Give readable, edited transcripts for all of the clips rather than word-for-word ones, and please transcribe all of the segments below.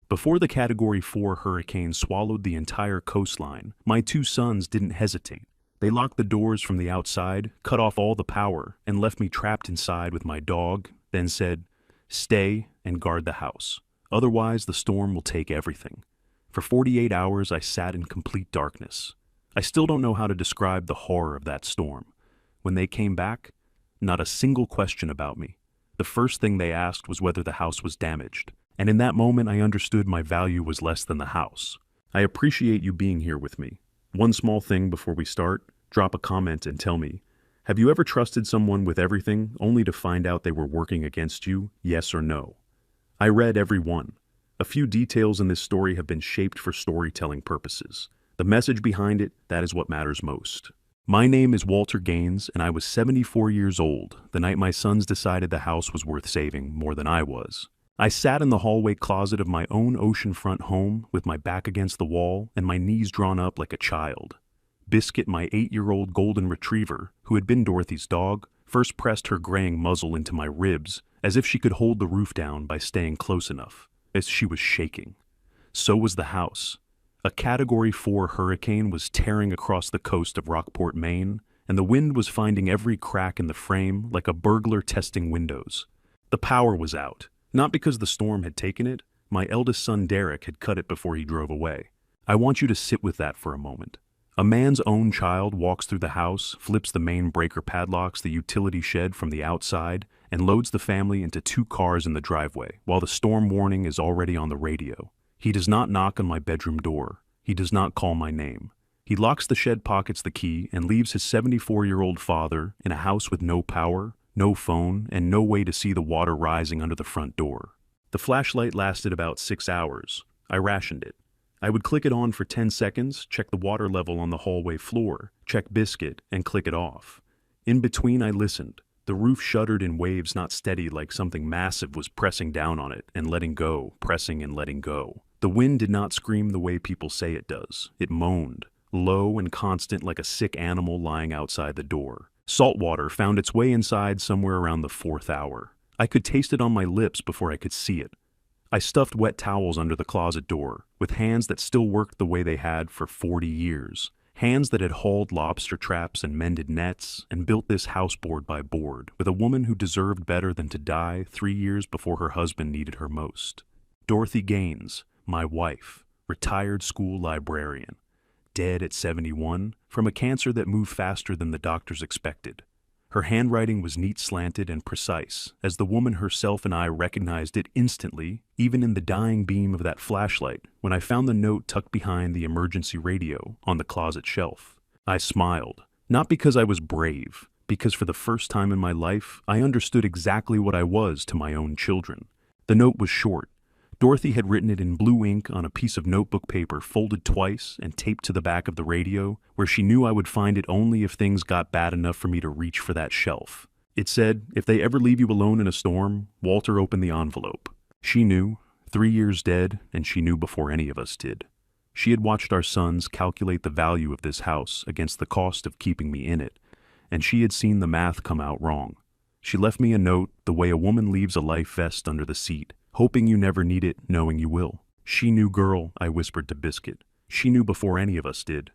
Before the Category 4 hurricane swallowed the entire coastline, my two sons didn't hesitate. They locked the doors from the outside, cut off all the power, and left me trapped inside with my dog, then said, "Stay and guard the house. Otherwise, the storm will take everything." For 48 hours, I sat in complete darkness. I still don't know how to describe the horror of that storm. When they came back, not a single question about me. The first thing they asked was whether the house was damaged, and in that moment I understood my value was less than the house. I appreciate you being here with me. One small thing before we start, drop a comment and tell me, have you ever trusted someone with everything only to find out they were working against you, yes or no? I read every one. A few details in this story have been shaped for storytelling purposes. The message behind it, that is what matters most. My name is Walter Gaines, and I was 74 years old the night my sons decided the house was worth saving more than I was. I sat in the hallway closet of my own oceanfront home with my back against the wall and my knees drawn up like a child. Biscuit, my 8-year-old golden retriever, who had been Dorothy's dog, first pressed her graying muzzle into my ribs as if she could hold the roof down by staying close enough, as she was shaking. So was the house. A Category 4 hurricane was tearing across the coast of Rockport, Maine, and the wind was finding every crack in the frame like a burglar testing windows. The power was out. Not because the storm had taken it, my eldest son Derek had cut it before he drove away. I want you to sit with that for a moment. A man's own child walks through the house, flips the main breaker padlocks the utility shed from the outside, and loads the family into 2 cars in the driveway, while the storm warning is already on the radio. He does not knock on my bedroom door. He does not call my name. He locks the shed pockets the key and leaves his 74-year-old father in a house with no power, no phone, and no way to see the water rising under the front door. The flashlight lasted about 6 hours. I rationed it. I would click it on for 10 seconds, check the water level on the hallway floor, check Biscuit, and click it off. In between, I listened. The roof shuddered in waves not steady, like something massive was pressing down on it and letting go, pressing and letting go. The wind did not scream the way people say it does. It moaned, low and constant like a sick animal lying outside the door. Salt water found its way inside somewhere around the 4th hour. I could taste it on my lips before I could see it. I stuffed wet towels under the closet door, with hands that still worked the way they had for 40 years. Hands that had hauled lobster traps and mended nets and built this house board by board with a woman who deserved better than to die 3 years before her husband needed her most. Dorothy Gaines, my wife, retired school librarian, dead at 71 from a cancer that moved faster than the doctors expected. Her handwriting was neat, slanted, and precise, as the woman herself and I recognized it instantly, even in the dying beam of that flashlight, when I found the note tucked behind the emergency radio on the closet shelf. I smiled, not because I was brave, because for the first time in my life, I understood exactly what I was to my own children. The note was short. Dorothy had written it in blue ink on a piece of notebook paper folded twice and taped to the back of the radio, where she knew I would find it only if things got bad enough for me to reach for that shelf. It said, "If they ever leave you alone in a storm, Walter, open the envelope." She knew, 3 years dead, and she knew before any of us did. She had watched our sons calculate the value of this house against the cost of keeping me in it, and she had seen the math come out wrong. She left me a note the way a woman leaves a life vest under the seat, hoping you never need it, knowing you will. "She knew, girl," I whispered to Biscuit. "She knew before any of us did."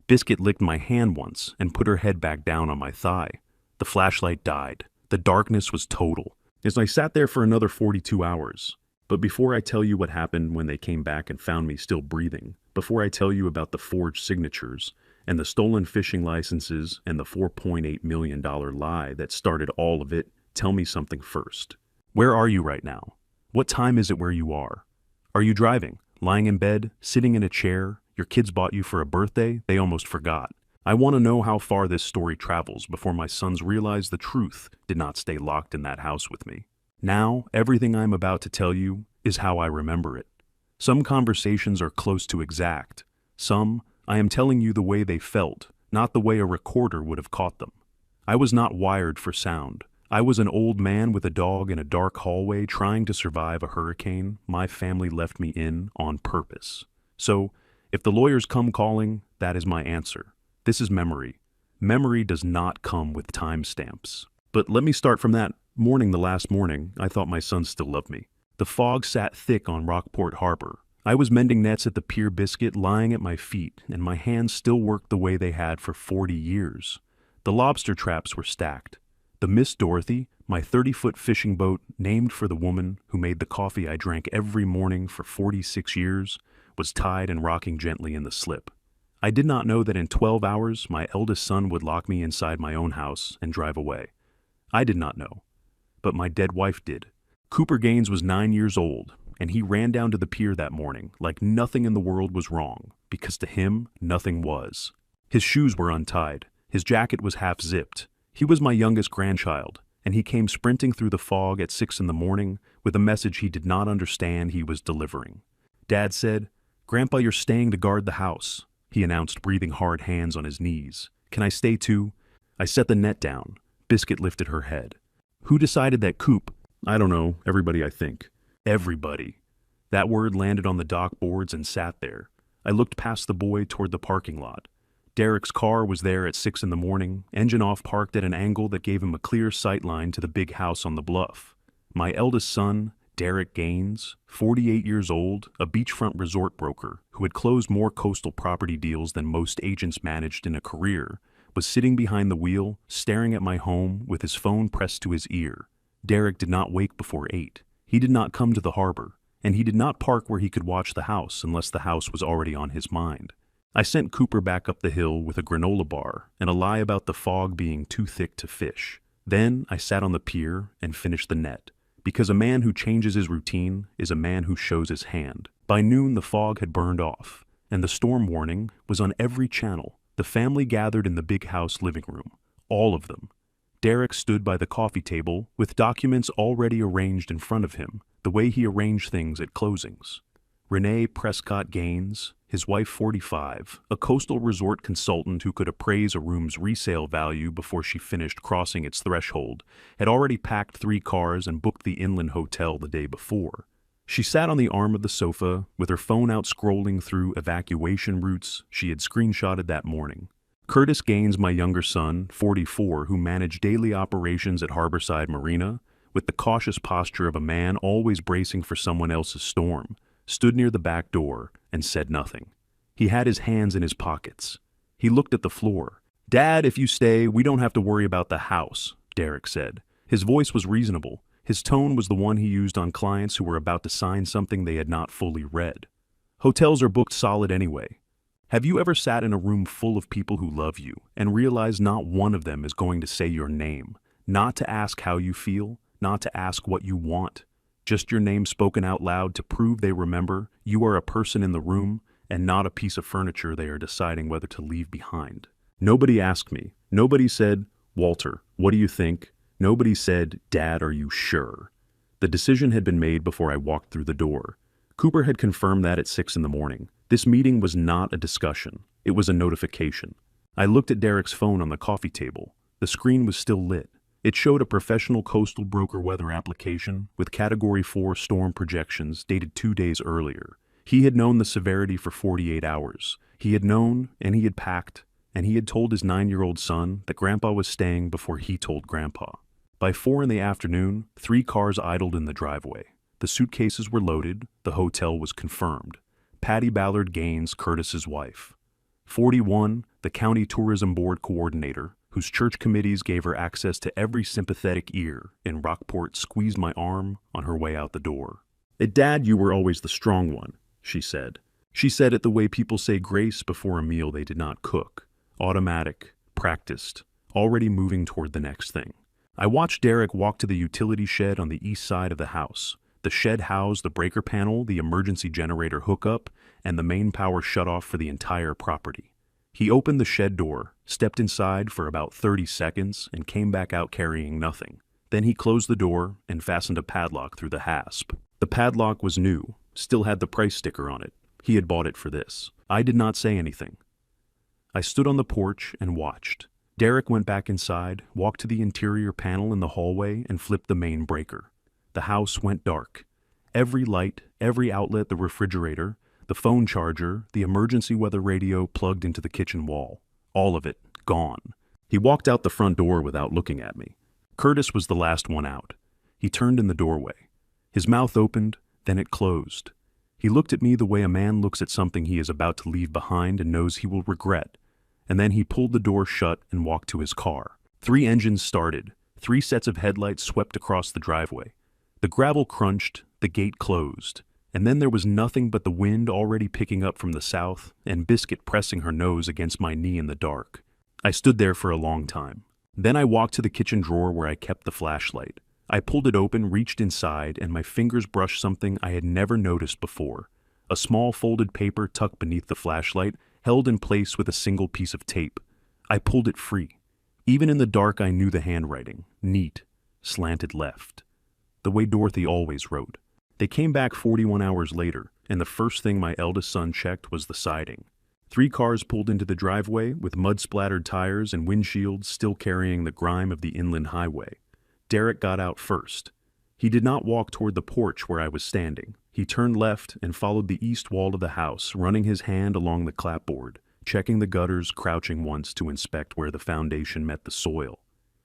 Biscuit licked my hand once and put her head back down on my thigh. The flashlight died. The darkness was total. As I sat there for another 42 hours. But before I tell you what happened when they came back and found me still breathing, before I tell you about the forged signatures and the stolen fishing licenses and the $4.8 million lie that started all of it, tell me something first. Where are you right now? What time is it where you are? Are you driving, lying in bed, sitting in a chair? Your kids bought you for a birthday? They almost forgot. I want to know how far this story travels before my sons realize the truth did not stay locked in that house with me. Now, everything I'm about to tell you is how I remember it. Some conversations are close to exact. Some, I am telling you the way they felt, not the way a recorder would have caught them. I was not wired for sound. I was an old man with a dog in a dark hallway trying to survive a hurricane my family left me in on purpose. So, if the lawyers come calling, that is my answer. This is memory. Memory does not come with timestamps. But let me start from that morning, the last morning, I thought my son still loved me. The fog sat thick on Rockport Harbor. I was mending nets at the Pier Biscuit lying at my feet, and my hands still worked the way they had for 40 years. The lobster traps were stacked. The Miss Dorothy, my 30-foot fishing boat named for the woman who made the coffee I drank every morning for 46 years, was tied and rocking gently in the slip. I did not know that in 12 hours my eldest son would lock me inside my own house and drive away. I did not know, but my dead wife did. Cooper Gaines was 9 years old, and he ran down to the pier that morning like nothing in the world was wrong, because to him, nothing was. His shoes were untied. His jacket was half-zipped. He was my youngest grandchild, and he came sprinting through the fog at 6 in the morning with a message he did not understand he was delivering. Dad said, "Grandpa, you're staying to guard the house," he announced, breathing hard, hands on his knees. "Can I stay too?" I set the net down. Biscuit lifted her head. "Who decided that Coop?" "I don't know. Everybody, I think." Everybody. That word landed on the dock boards and sat there. I looked past the boy toward the parking lot. Derek's car was there at 6 in the morning, engine off, parked at an angle that gave him a clear sight line to the big house on the bluff. My eldest son, Derek Gaines, 48 years old, a beachfront resort broker who had closed more coastal property deals than most agents managed in a career, was sitting behind the wheel, staring at my home with his phone pressed to his ear. Derek did not wake before 8. He did not come to the harbor, and he did not park where he could watch the house unless the house was already on his mind. I sent Cooper back up the hill with a granola bar and a lie about the fog being too thick to fish. Then I sat on the pier and finished the net, because a man who changes his routine is a man who shows his hand. By noon the fog had burned off, and the storm warning was on every channel. The family gathered in the big house living room, all of them. Derek stood by the coffee table with documents already arranged in front of him, the way he arranged things at closings. Renee Prescott Gaines, his wife 45, a coastal resort consultant who could appraise a room's resale value before she finished crossing its threshold, had already packed 3 cars and booked the Inland Hotel the day before. She sat on the arm of the sofa with her phone out scrolling through evacuation routes she had screenshotted that morning. Curtis Gaines, my younger son, 44, who managed daily operations at Harborside Marina, with the cautious posture of a man always bracing for someone else's storm, stood near the back door and said nothing. He had his hands in his pockets. He looked at the floor. "Dad, if you stay, we don't have to worry about the house," Derek said. His voice was reasonable. His tone was the one he used on clients who were about to sign something they had not fully read. "Hotels are booked solid anyway. Have you ever sat in a room full of people who love you and realized not one of them is going to say your name, not to ask how you feel, not to ask what you want, just your name spoken out loud to prove they remember you are a person in the room and not a piece of furniture they are deciding whether to leave behind?" Nobody asked me. Nobody said, "Walter, what do you think?" Nobody said, "Dad, are you sure?" The decision had been made before I walked through the door. Cooper had confirmed that at 6 in the morning. This meeting was not a discussion. It was a notification. I looked at Derek's phone on the coffee table. The screen was still lit. It showed a professional coastal broker weather application with Category 4 storm projections dated 2 days earlier. He had known the severity for 48 hours. He had known, and he had packed, and he had told his 9-year-old son that Grandpa was staying before he told Grandpa. By 4 in the afternoon, 3 cars idled in the driveway. The suitcases were loaded. The hotel was confirmed. Patty Ballard Gaines, Curtis's wife. 41, the county tourism board coordinator, whose church committees gave her access to every sympathetic ear in Rockport, squeezed my arm on her way out the door. "Dad, you were always the strong one," she said. She said it the way people say grace before a meal they did not cook. Automatic, practiced, already moving toward the next thing. I watched Derek walk to the utility shed on the east side of the house. The shed housed the breaker panel, the emergency generator hookup, and the main power shutoff for the entire property. He opened the shed door, stepped inside for about 30 seconds, and came back out carrying nothing. Then he closed the door and fastened a padlock through the hasp. The padlock was new, still had the price sticker on it. He had bought it for this. I did not say anything. I stood on the porch and watched. Derek went back inside, walked to the interior panel in the hallway, and flipped the main breaker. The house went dark. Every light, every outlet, the refrigerator, the phone charger, the emergency weather radio plugged into the kitchen wall. All of it gone. He walked out the front door without looking at me. Curtis was the last one out. He turned in the doorway. His mouth opened, then it closed. He looked at me the way a man looks at something he is about to leave behind and knows he will regret, and then he pulled the door shut and walked to his car. 3 engines started, 3 sets of headlights swept across the driveway. The gravel crunched, the gate closed, and then there was nothing but the wind already picking up from the south and Biscuit pressing her nose against my knee in the dark. I stood there for a long time. Then I walked to the kitchen drawer where I kept the flashlight. I pulled it open, reached inside, and my fingers brushed something I had never noticed before. A small folded paper tucked beneath the flashlight, held in place with a single piece of tape. I pulled it free. Even in the dark I knew the handwriting. Neat. Slanted left. The way Dorothy always wrote. They came back 41 hours later, and the first thing my eldest son checked was the siding. 3 cars pulled into the driveway, with mud-splattered tires and windshields still carrying the grime of the inland highway. Derek got out first. He did not walk toward the porch where I was standing. He turned left and followed the east wall of the house, running his hand along the clapboard, checking the gutters, crouching once to inspect where the foundation met the soil.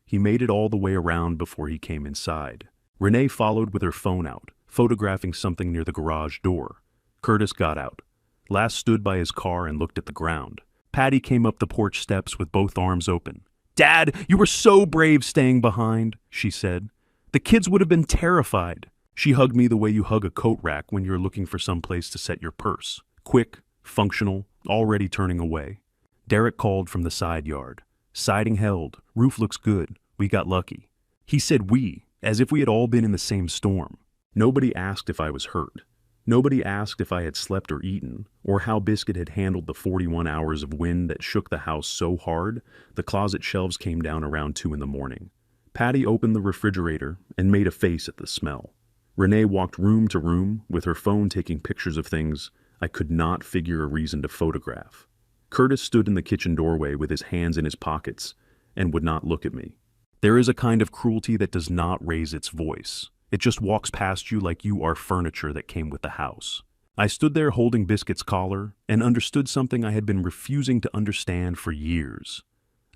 He made it all the way around before he came inside. Renee followed with her phone out, photographing something near the garage door. Curtis got out. Lass stood by his car and looked at the ground. Patty came up the porch steps with both arms open. "Dad, you were so brave staying behind," she said. "The kids would have been terrified." She hugged me the way you hug a coat rack when you're looking for some place to set your purse. Quick, functional, already turning away. Derek called from the side yard. "Siding held. Roof looks good. We got lucky." He said we, as if we had all been in the same storm. Nobody asked if I was hurt. Nobody asked if I had slept or eaten, or how Biscuit had handled the 41 hours of wind that shook the house so hard the closet shelves came down around 2 in the morning. Patty opened the refrigerator and made a face at the smell. Renee walked room to room with her phone taking pictures of things I could not figure a reason to photograph. Curtis stood in the kitchen doorway with his hands in his pockets and would not look at me. There is a kind of cruelty that does not raise its voice. It just walks past you like you are furniture that came with the house. I stood there holding Biscuit's collar and understood something I had been refusing to understand for years.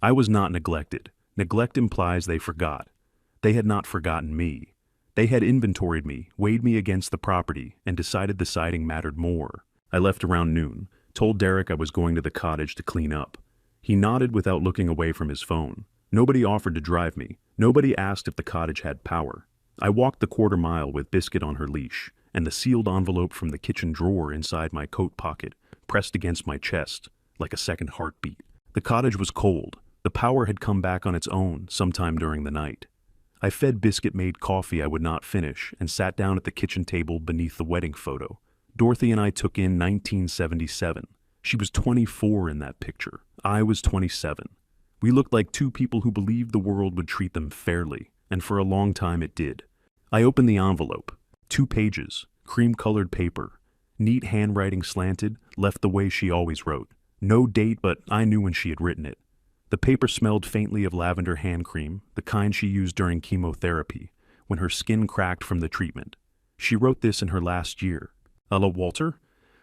I was not neglected. Neglect implies they forgot. They had not forgotten me. They had inventoried me, weighed me against the property, and decided the siding mattered more. I left around noon, told Derek I was going to the cottage to clean up. He nodded without looking away from his phone. Nobody offered to drive me. Nobody asked if the cottage had power. I walked the quarter mile with Biscuit on her leash, and the sealed envelope from the kitchen drawer inside my coat pocket, pressed against my chest, like a second heartbeat. The cottage was cold. The power had come back on its own sometime during the night. I fed Biscuit-made coffee I would not finish and sat down at the kitchen table beneath the wedding photo. Dorothy and I took in 1977. She was 24 in that picture. I was 27. We looked like 2 people who believed the world would treat them fairly, and for a long time it did. I opened the envelope. 2 pages, cream-colored paper. Neat handwriting slanted, left the way she always wrote. No date, but I knew when she had written it. The paper smelled faintly of lavender hand cream, the kind she used during chemotherapy, when her skin cracked from the treatment. She wrote this in her last year. "Ella Walter,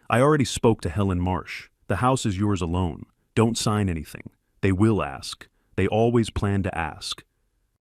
I already spoke to Helen Marsh. The house is yours alone. Don't sign anything. They will ask. They always plan to ask."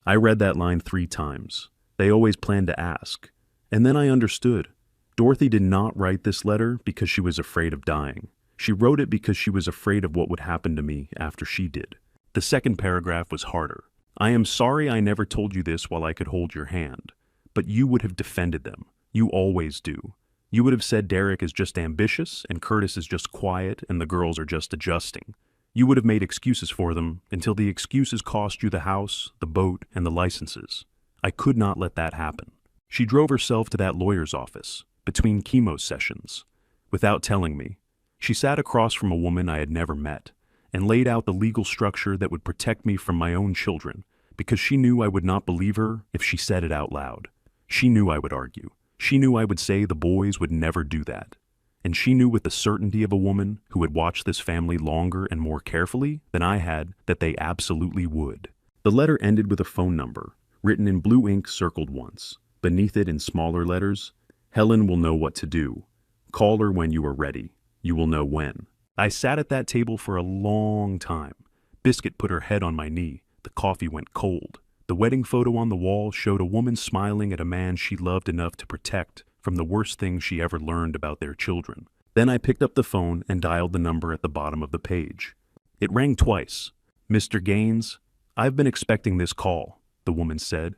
I read that line 3 times. They always planned to ask. And then I understood. Dorothy did not write this letter because she was afraid of dying. She wrote it because she was afraid of what would happen to me after she did. The second paragraph was harder. "I am sorry I never told you this while I could hold your hand. But you would have defended them. You always do. You would have said Derek is just ambitious and Curtis is just quiet and the girls are just adjusting. You would have made excuses for them until the excuses cost you the house, the boat, and the licenses. I could not let that happen." She drove herself to that lawyer's office, between chemo sessions. Without telling me, she sat across from a woman I had never met, and laid out the legal structure that would protect me from my own children, because she knew I would not believe her if she said it out loud. She knew I would argue. She knew I would say the boys would never do that. And she knew with the certainty of a woman who had watched this family longer and more carefully than I had that they absolutely would. The letter ended with a phone number, written in blue ink circled once. Beneath it in smaller letters, "Helen will know what to do. Call her when you are ready. You will know when." I sat at that table for a long time. Biscuit put her head on my knee. The coffee went cold. The wedding photo on the wall showed a woman smiling at a man she loved enough to protect from the worst things she ever learned about their children. Then I picked up the phone and dialed the number at the bottom of the page. It rang twice. "Mr. Gaines, I've been expecting this call," the woman said.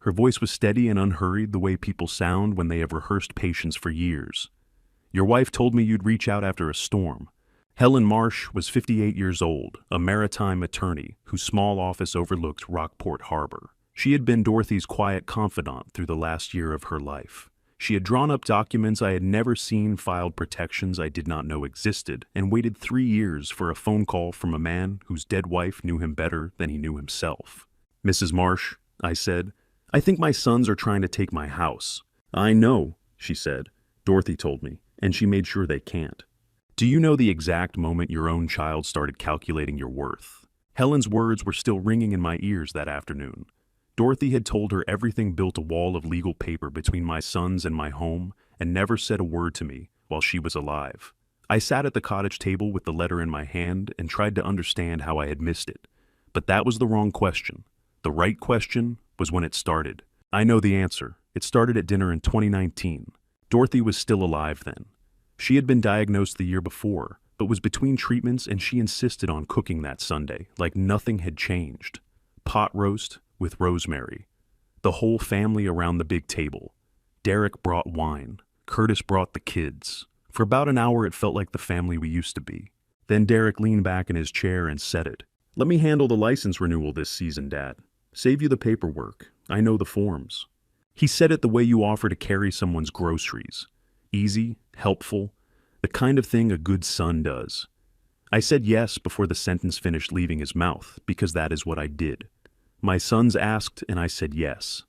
Her voice was steady and unhurried, the way people sound when they have rehearsed patience for years. "Your wife told me you'd reach out after a storm." Helen Marsh was 58 years old, a maritime attorney whose small office overlooked Rockport Harbor. She had been Dorothy's quiet confidant through the last year of her life. She had drawn up documents I had never seen, filed protections I did not know existed, and waited 3 years for a phone call from a man whose dead wife knew him better than he knew himself. "Mrs. Marsh," I said, "I think my sons are trying to take my house." "I know," she said. "Dorothy told me, and she made sure they can't." "Do you know the exact moment your own child started calculating your worth?" Helen's words were still ringing in my ears that afternoon. Dorothy had told her everything built a wall of legal paper between my sons and my home, and never said a word to me while she was alive. I sat at the cottage table with the letter in my hand and tried to understand how I had missed it. But that was the wrong question. The right question was when it started. I know the answer. It started at dinner in 2019. Dorothy was still alive then. She had been diagnosed the year before, but was between treatments, and she insisted on cooking that Sunday, like nothing had changed. Pot roast with rosemary. The whole family around the big table. Derek brought wine. Curtis brought the kids. For about an hour it felt like the family we used to be. Then Derek leaned back in his chair and said it. "Let me handle the license renewal this season, Dad. Save you the paperwork. I know the forms." He said it the way you offer to carry someone's groceries. Easy, helpful, the kind of thing a good son does. I said yes before the sentence finished leaving his mouth, because that is what I did. My sons asked, and I said yes.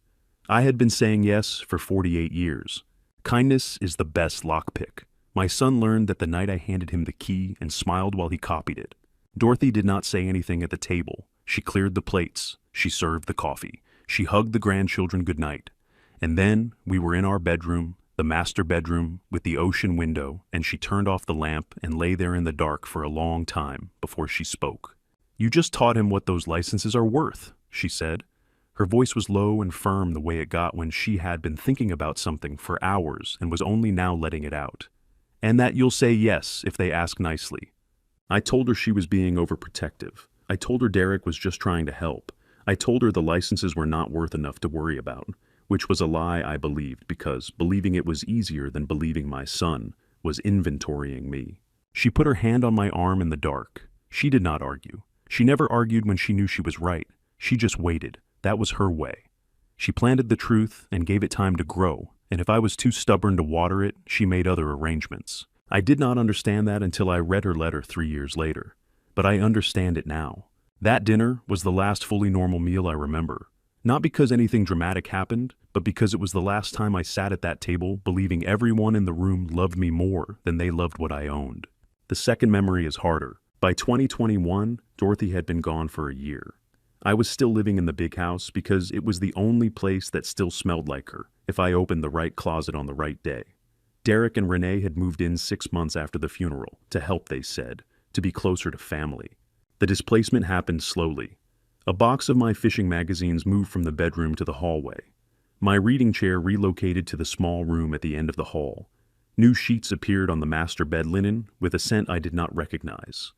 I had been saying yes for 48 years. Kindness is the best lockpick. My son learned that the night I handed him the key and smiled while he copied it. Dorothy did not say anything at the table. She cleared the plates. She served the coffee. She hugged the grandchildren goodnight. And then we were in our bedroom, the master bedroom with the ocean window, and she turned off the lamp and lay there in the dark for a long time before she spoke. "You just taught him what those licenses are worth," she said. Her voice was low and firm, the way it got when she had been thinking about something for hours and was only now letting it out. "And that you'll say yes if they ask nicely." I told her she was being overprotective. I told her Derek was just trying to help. I told her the licenses were not worth enough to worry about, which was a lie I believed, because believing it was easier than believing my son was inventorying me. She put her hand on my arm in the dark. She did not argue. She never argued when she knew she was right. She just waited. That was her way. She planted the truth and gave it time to grow, and if I was too stubborn to water it, she made other arrangements. I did not understand that until I read her letter 3 years later, but I understand it now. That dinner was the last fully normal meal I remember. Not because anything dramatic happened, but because it was the last time I sat at that table believing everyone in the room loved me more than they loved what I owned. The second memory is harder. By 2021, Dorothy had been gone for a year. I was still living in the big house because it was the only place that still smelled like her, if I opened the right closet on the right day. Derek and Renee had moved in 6 months after the funeral, to help, they said, to be closer to family. The displacement happened slowly. A box of my fishing magazines moved from the bedroom to the hallway. My reading chair relocated to the small room at the end of the hall. New sheets appeared on the master bed linen with a scent I did not recognize.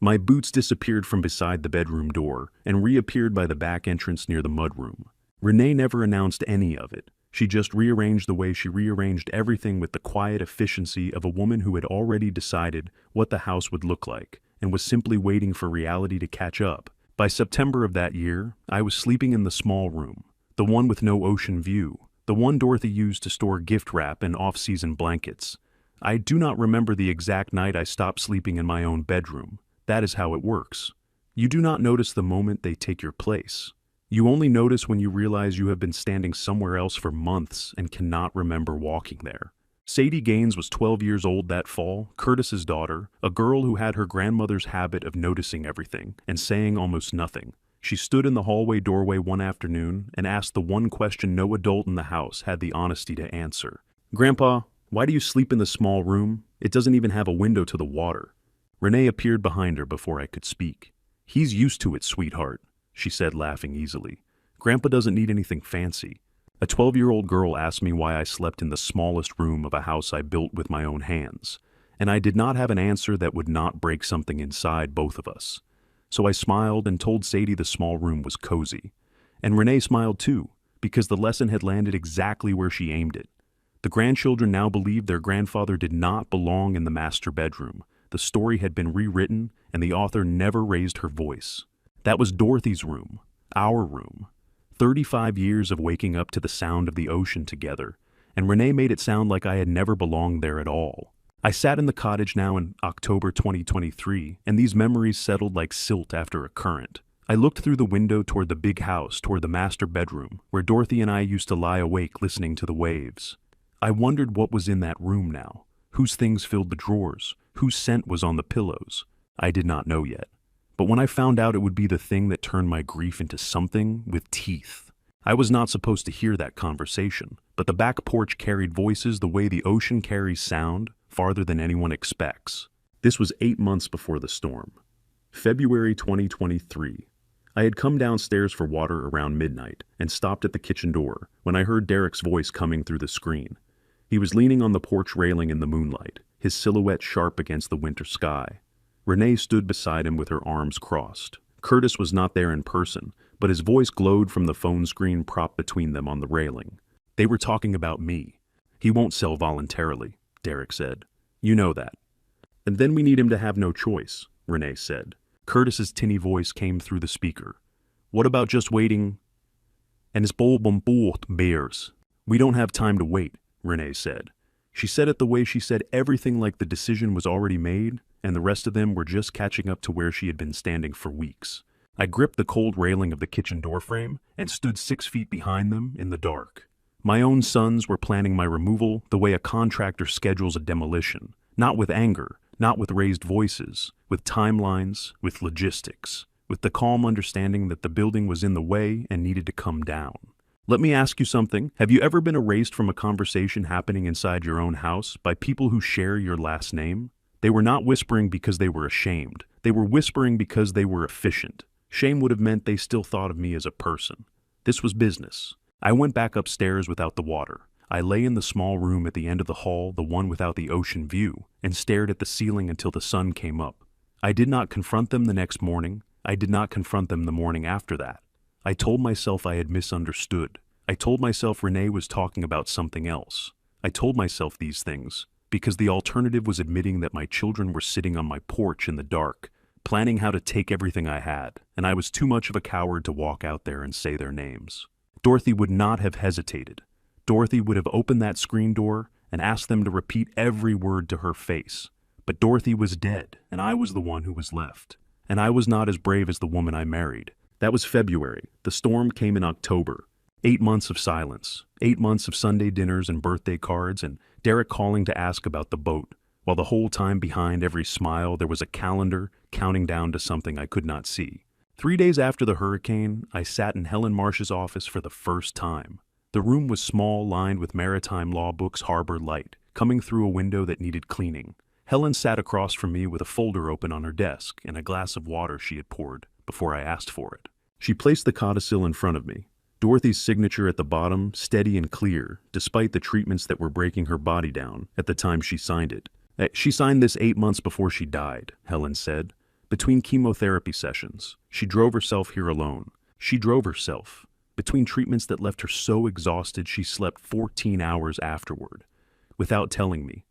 My boots disappeared from beside the bedroom door and reappeared by the back entrance near the mudroom. Renee never announced any of it. She just rearranged the way she rearranged everything with the quiet efficiency of a woman who had already decided what the house would look like and was simply waiting for reality to catch up. By September of that year, I was sleeping in the small room, the one with no ocean view, the one Dorothy used to store gift wrap and off-season blankets. I do not remember the exact night I stopped sleeping in my own bedroom. That is how it works. You do not notice the moment they take your place. You only notice when you realize you have been standing somewhere else for months and cannot remember walking there. Sadie Gaines was 12 years old that fall, Curtis's daughter, a girl who had her grandmother's habit of noticing everything and saying almost nothing. She stood in the hallway doorway one afternoon and asked the one question no adult in the house had the honesty to answer. "Grandpa, why do you sleep in the small room? It doesn't even have a window to the water." Renee appeared behind her before I could speak. "He's used to it, sweetheart," she said, laughing easily. Grandpa doesn't need anything fancy. A 12-year-old girl asked me why I slept in the smallest room of a house I built with my own hands, and I did not have an answer that would not break something inside both of us. So I smiled and told Sadie the small room was cozy. And Renee smiled too, because the lesson had landed exactly where she aimed it. The grandchildren now believed their grandfather did not belong in the master bedroom. The story had been rewritten, and the author never raised her voice. That was Dorothy's room, our room. 35 years of waking up to the sound of the ocean together, and Renee made it sound like I had never belonged there at all. I sat in the cottage now in October 2023, and these memories settled like silt after a current. I looked through the window toward the big house, toward the master bedroom, where Dorothy and I used to lie awake listening to the waves. I wondered what was in that room now, whose things filled the drawers, whose scent was on the pillows. I did not know yet. But when I found out, it would be the thing that turned my grief into something with teeth. I was not supposed to hear that conversation, but the back porch carried voices the way the ocean carries sound, farther than anyone expects. This was 8 months before the storm. February 2023. I had come downstairs for water around midnight and stopped at the kitchen door when I heard Derek's voice coming through the screen. He was leaning on the porch railing in the moonlight, his silhouette sharp against the winter sky. Renee stood beside him with her arms crossed. Curtis was not there in person, but his voice glowed from the phone screen propped between them on the railing. They were talking about me. He won't sell voluntarily, Derek said. You know that. And then we need him to have no choice, Renee said. Curtis's tinny voice came through the speaker. What about just waiting? And his bears. We don't have time to wait, Renee said. She said it the way she said everything, like the decision was already made, and the rest of them were just catching up to where she had been standing for weeks. I gripped the cold railing of the kitchen door frame and stood 6 feet behind them in the dark. My own sons were planning my removal the way a contractor schedules a demolition, not with anger, not with raised voices, with timelines, with logistics, with the calm understanding that the building was in the way and needed to come down. Let me ask you something. Have you ever been erased from a conversation happening inside your own house by people who share your last name? They were not whispering because they were ashamed. They were whispering because they were efficient. Shame would have meant they still thought of me as a person. This was business. I went back upstairs without the water. I lay in the small room at the end of the hall, the one without the ocean view, and stared at the ceiling until the sun came up. I did not confront them the next morning. I did not confront them the morning after that. I told myself I had misunderstood. I told myself Renee was talking about something else. I told myself these things because the alternative was admitting that my children were sitting on my porch in the dark, planning how to take everything I had, and I was too much of a coward to walk out there and say their names. Dorothy would not have hesitated. Dorothy would have opened that screen door and asked them to repeat every word to her face. But Dorothy was dead, and I was the one who was left. And I was not as brave as the woman I married. That was February. The storm came in October. 8 months of silence. 8 months of Sunday dinners and birthday cards, and Derek calling to ask about the boat, while the whole time behind every smile there was a calendar counting down to something I could not see. 3 days after the hurricane, I sat in Helen Marsh's office for the first time. The room was small, lined with maritime law books, harbor light, coming through a window that needed cleaning. Helen sat across from me with a folder open on her desk and a glass of water she had poured before I asked for it. She placed the codicil in front of me, Dorothy's signature at the bottom, steady and clear, despite the treatments that were breaking her body down at the time she signed it. She signed this 8 months before she died, Helen said. Between chemotherapy sessions, she drove herself here alone. She drove herself. Between treatments that left her so exhausted she slept 14 hours afterward, without telling me.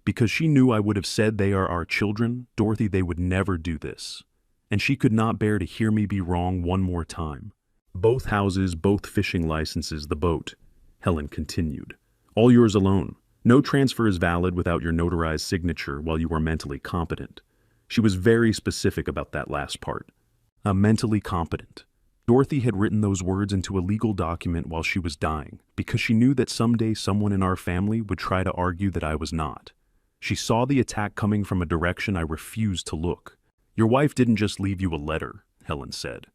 Because she knew I would have said they are our children, Dorothy, they would never do this. And she could not bear to hear me be wrong one more time. Both houses, both fishing licenses, the boat, Helen continued. All yours alone. No transfer is valid without your notarized signature while you are mentally competent. She was very specific about that last part. Mentally competent. Dorothy had written those words into a legal document while she was dying, because she knew that someday someone in our family would try to argue that I was not. She saw the attack coming from a direction I refused to look. Your wife didn't just leave you a letter, Helen said.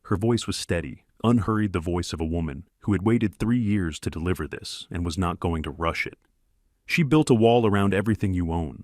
Her voice was steady, unhurried, the voice of a woman who had waited 3 years to deliver this and was not going to rush it. She built a wall around everything you own.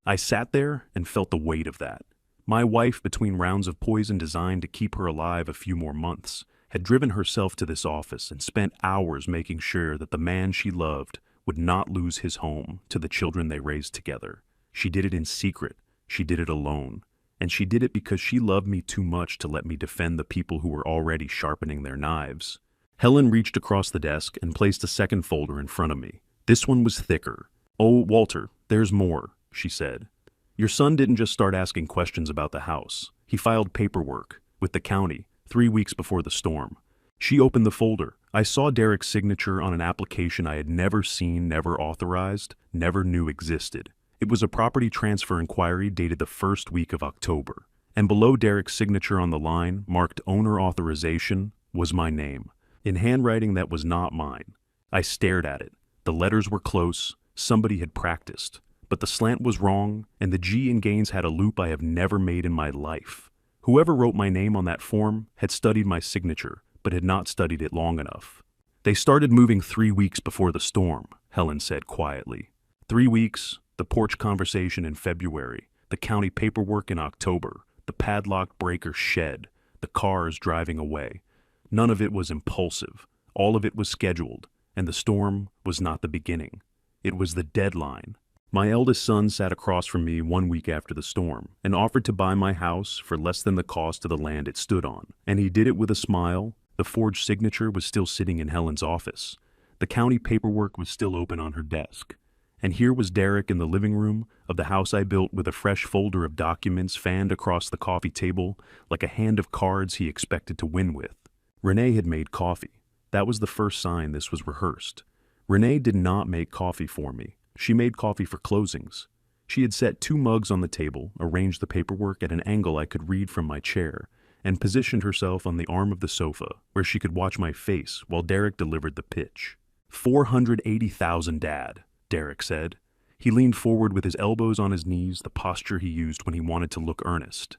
I sat there and felt the weight of that. My wife, between rounds of poison designed to keep her alive a few more months, had driven herself to this office and spent hours making sure that the man she loved would not lose his home to the children they raised together. She did it in secret. She did it alone. And she did it because she loved me too much to let me defend the people who were already sharpening their knives. Helen reached across the desk and placed a second folder in front of me. This one was thicker. "Oh, Walter, there's more," she said. "Your son didn't just start asking questions about the house. He filed paperwork with the county 3 weeks before the storm." She opened the folder. I saw Derek's signature on an application I had never seen, never authorized, never knew existed. It was a property transfer inquiry dated the first week of October. And below Derek's signature on the line, marked owner authorization, was my name, in handwriting that was not mine. I stared at it. The letters were close. Somebody had practiced. But the slant was wrong, and the G in Gaines had a loop I have never made in my life. Whoever wrote my name on that form had studied my signature, but had not studied it long enough. "They started moving 3 weeks before the storm," Helen said quietly. 3 weeks, the porch conversation in February, the county paperwork in October, the padlocked breaker shed, the cars driving away. None of it was impulsive. All of it was scheduled, and the storm was not the beginning. It was the deadline. My eldest son sat across from me 1 week after the storm and offered to buy my house for less than the cost of the land it stood on. And he did it with a smile. The forged signature was still sitting in Helen's office. The county paperwork was still open on her desk. And here was Derek in the living room of the house I built with a fresh folder of documents fanned across the coffee table like a hand of cards he expected to win with. Renee had made coffee. That was the first sign this was rehearsed. Renee did not make coffee for me. She made coffee for closings. She had set 2 mugs on the table, arranged the paperwork at an angle I could read from my chair, and positioned herself on the arm of the sofa where she could watch my face while Derek delivered the pitch. "480,000, Dad," Derek said. He leaned forward with his elbows on his knees, the posture he used when he wanted to look earnest.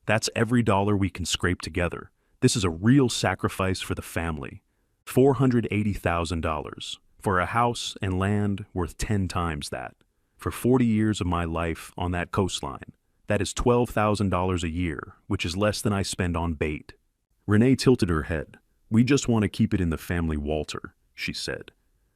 "That's every dollar we can scrape together. This is a real sacrifice for the family. $480,000. For a house and land worth 10 times that. For 40 years of my life on that coastline. That is $12,000 a year, which is less than I spend on bait." Renee tilted her head. "We just want to keep it in the family, Walter," she said.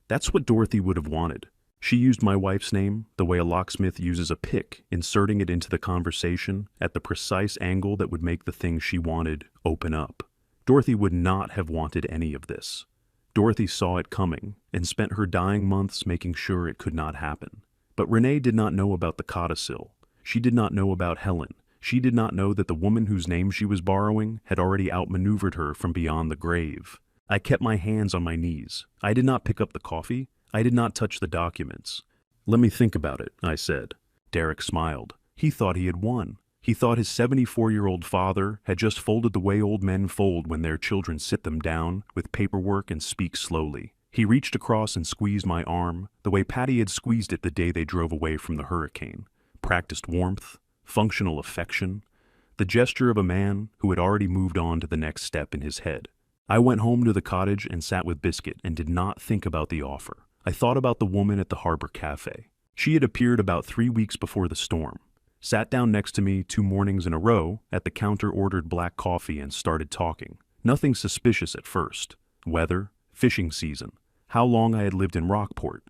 That's what Dorothy would have wanted. She used my wife's name the way a locksmith uses a pick, inserting it into the conversation at the precise angle that would make the thing she wanted open up. Dorothy would not have wanted any of this. Dorothy saw it coming and spent her dying months making sure it could not happen. But Renee did not know about the codicil. She did not know about Helen. She did not know that the woman whose name she was borrowing had already outmaneuvered her from beyond the grave. I kept my hands on my knees. I did not pick up the coffee. I did not touch the documents. "Let me think about it," I said. Derek smiled. He thought he had won. He thought his 74-year-old father had just folded the way old men fold when their children sit them down with paperwork and speak slowly. He reached across and squeezed my arm, the way Patty had squeezed it the day they drove away from the hurricane. Practiced warmth, functional affection, the gesture of a man who had already moved on to the next step in his head. I went home to the cottage and sat with Biscuit and did not think about the offer. I thought about the woman at the Harbor Cafe. She had appeared about 3 weeks before the storm. Sat down next to me 2 mornings in a row, at the counter ordered black coffee and started talking. Nothing suspicious at first. Weather, fishing season, how long I had lived in Rockport.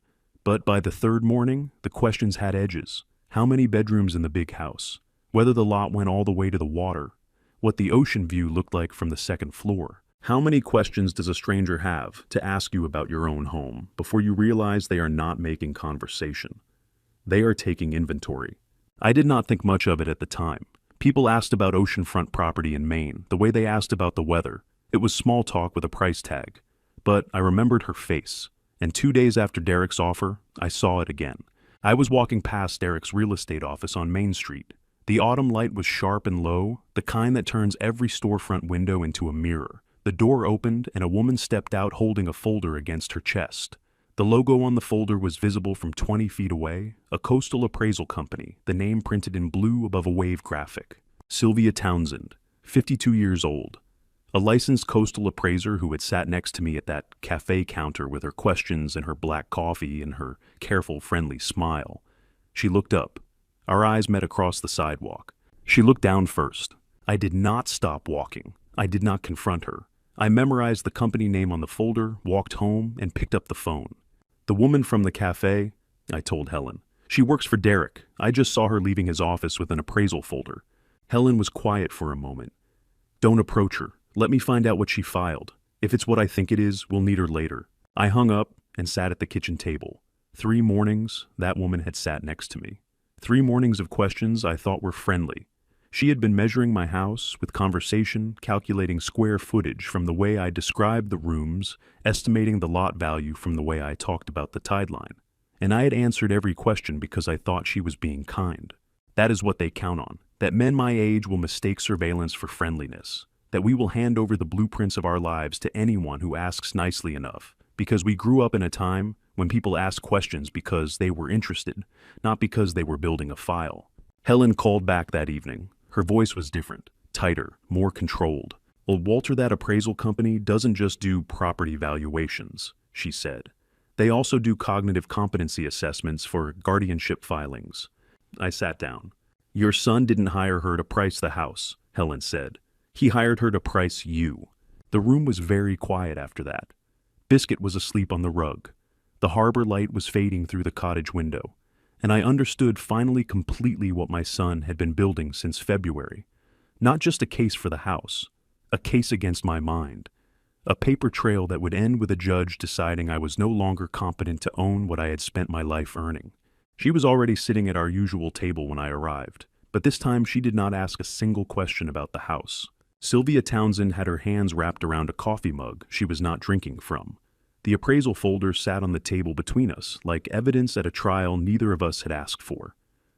But by the 3rd morning, the questions had edges. How many bedrooms in the big house? Whether the lot went all the way to the water? What the ocean view looked like from the 2nd floor? How many questions does a stranger have to ask you about your own home before you realize they are not making conversation? They are taking inventory. I did not think much of it at the time. People asked about oceanfront property in Maine, the way they asked about the weather. It was small talk with a price tag. But I remembered her face, and 2 days after Derek's offer, I saw it again. I was walking past Derek's real estate office on Main Street. The autumn light was sharp and low, the kind that turns every storefront window into a mirror. The door opened, and a woman stepped out holding a folder against her chest. The logo on the folder was visible from 20 feet away, a coastal appraisal company, the name printed in blue above a wave graphic. Sylvia Townsend, 52 years old. A licensed coastal appraiser who had sat next to me at that cafe counter with her questions and her black coffee and her careful, friendly smile. She looked up. Our eyes met across the sidewalk. She looked down first. I did not stop walking. I did not confront her. I memorized the company name on the folder, walked home, and picked up the phone. The woman from the cafe, I told Helen. She works for Derek. I just saw her leaving his office with an appraisal folder. Helen was quiet for a moment. Don't approach her. Let me find out what she filed. If it's what I think it is, we'll need her later. I hung up and sat at the kitchen table. 3 mornings, that woman had sat next to me. 3 mornings of questions I thought were friendly. She had been measuring my house with conversation, calculating square footage from the way I described the rooms, estimating the lot value from the way I talked about the tideline. And I had answered every question because I thought she was being kind. That is what they count on, that men my age will mistake surveillance for friendliness, that we will hand over the blueprints of our lives to anyone who asks nicely enough, because we grew up in a time when people asked questions because they were interested, not because they were building a file. Helen called back that evening. Her voice was different, tighter, more controlled. Well, Walter, that appraisal company doesn't just do property valuations, she said. They also do cognitive competency assessments for guardianship filings. I sat down. Your son didn't hire her to price the house, Helen said. He hired her to price you. The room was very quiet after that. Biscuit was asleep on the rug. The harbor light was fading through the cottage window, and I understood finally completely what my son had been building since February. Not just a case for the house, a case against my mind. A paper trail that would end with a judge deciding I was no longer competent to own what I had spent my life earning. She was already sitting at our usual table when I arrived, but this time she did not ask a single question about the house. Sylvia Townsend had her hands wrapped around a coffee mug she was not drinking from. The appraisal folder sat on the table between us, like evidence at a trial neither of us had asked for.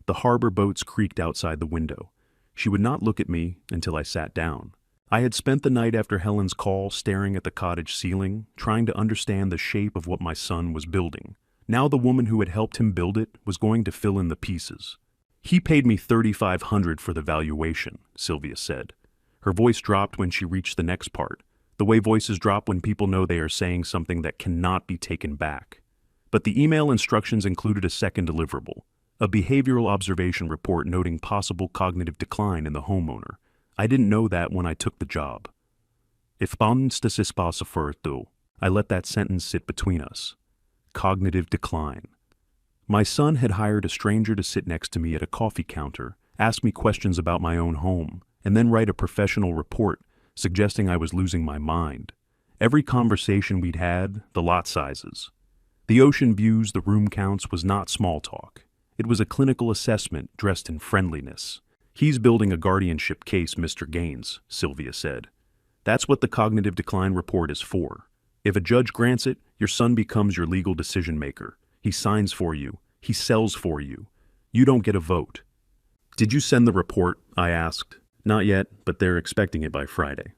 The harbor boats creaked outside the window. She would not look at me until I sat down. I had spent the night after Helen's call staring at the cottage ceiling, trying to understand the shape of what my son was building. Now the woman who had helped him build it was going to fill in the pieces. He paid me $3,500 for the valuation, Sylvia said. Her voice dropped when she reached the next part, the way voices drop when people know they are saying something that cannot be taken back. But the email instructions included a second deliverable, a behavioral observation report noting possible cognitive decline in the homeowner. I didn't know that when I took the job. If bandstas espasafertu, I let that sentence sit between us. Cognitive decline. My son had hired a stranger to sit next to me at a coffee counter, ask me questions about my own home, and then write a professional report suggesting I was losing my mind. Every conversation we'd had, the lot sizes, the ocean views, the room counts, was not small talk. It was a clinical assessment dressed in friendliness. He's building a guardianship case, Mr. Gaines, Sylvia said. That's what the cognitive decline report is for. If a judge grants it, your son becomes your legal decision maker. He signs for you. He sells for you. You don't get a vote. Did you send the report? I asked. Not yet, but they're expecting it by Friday.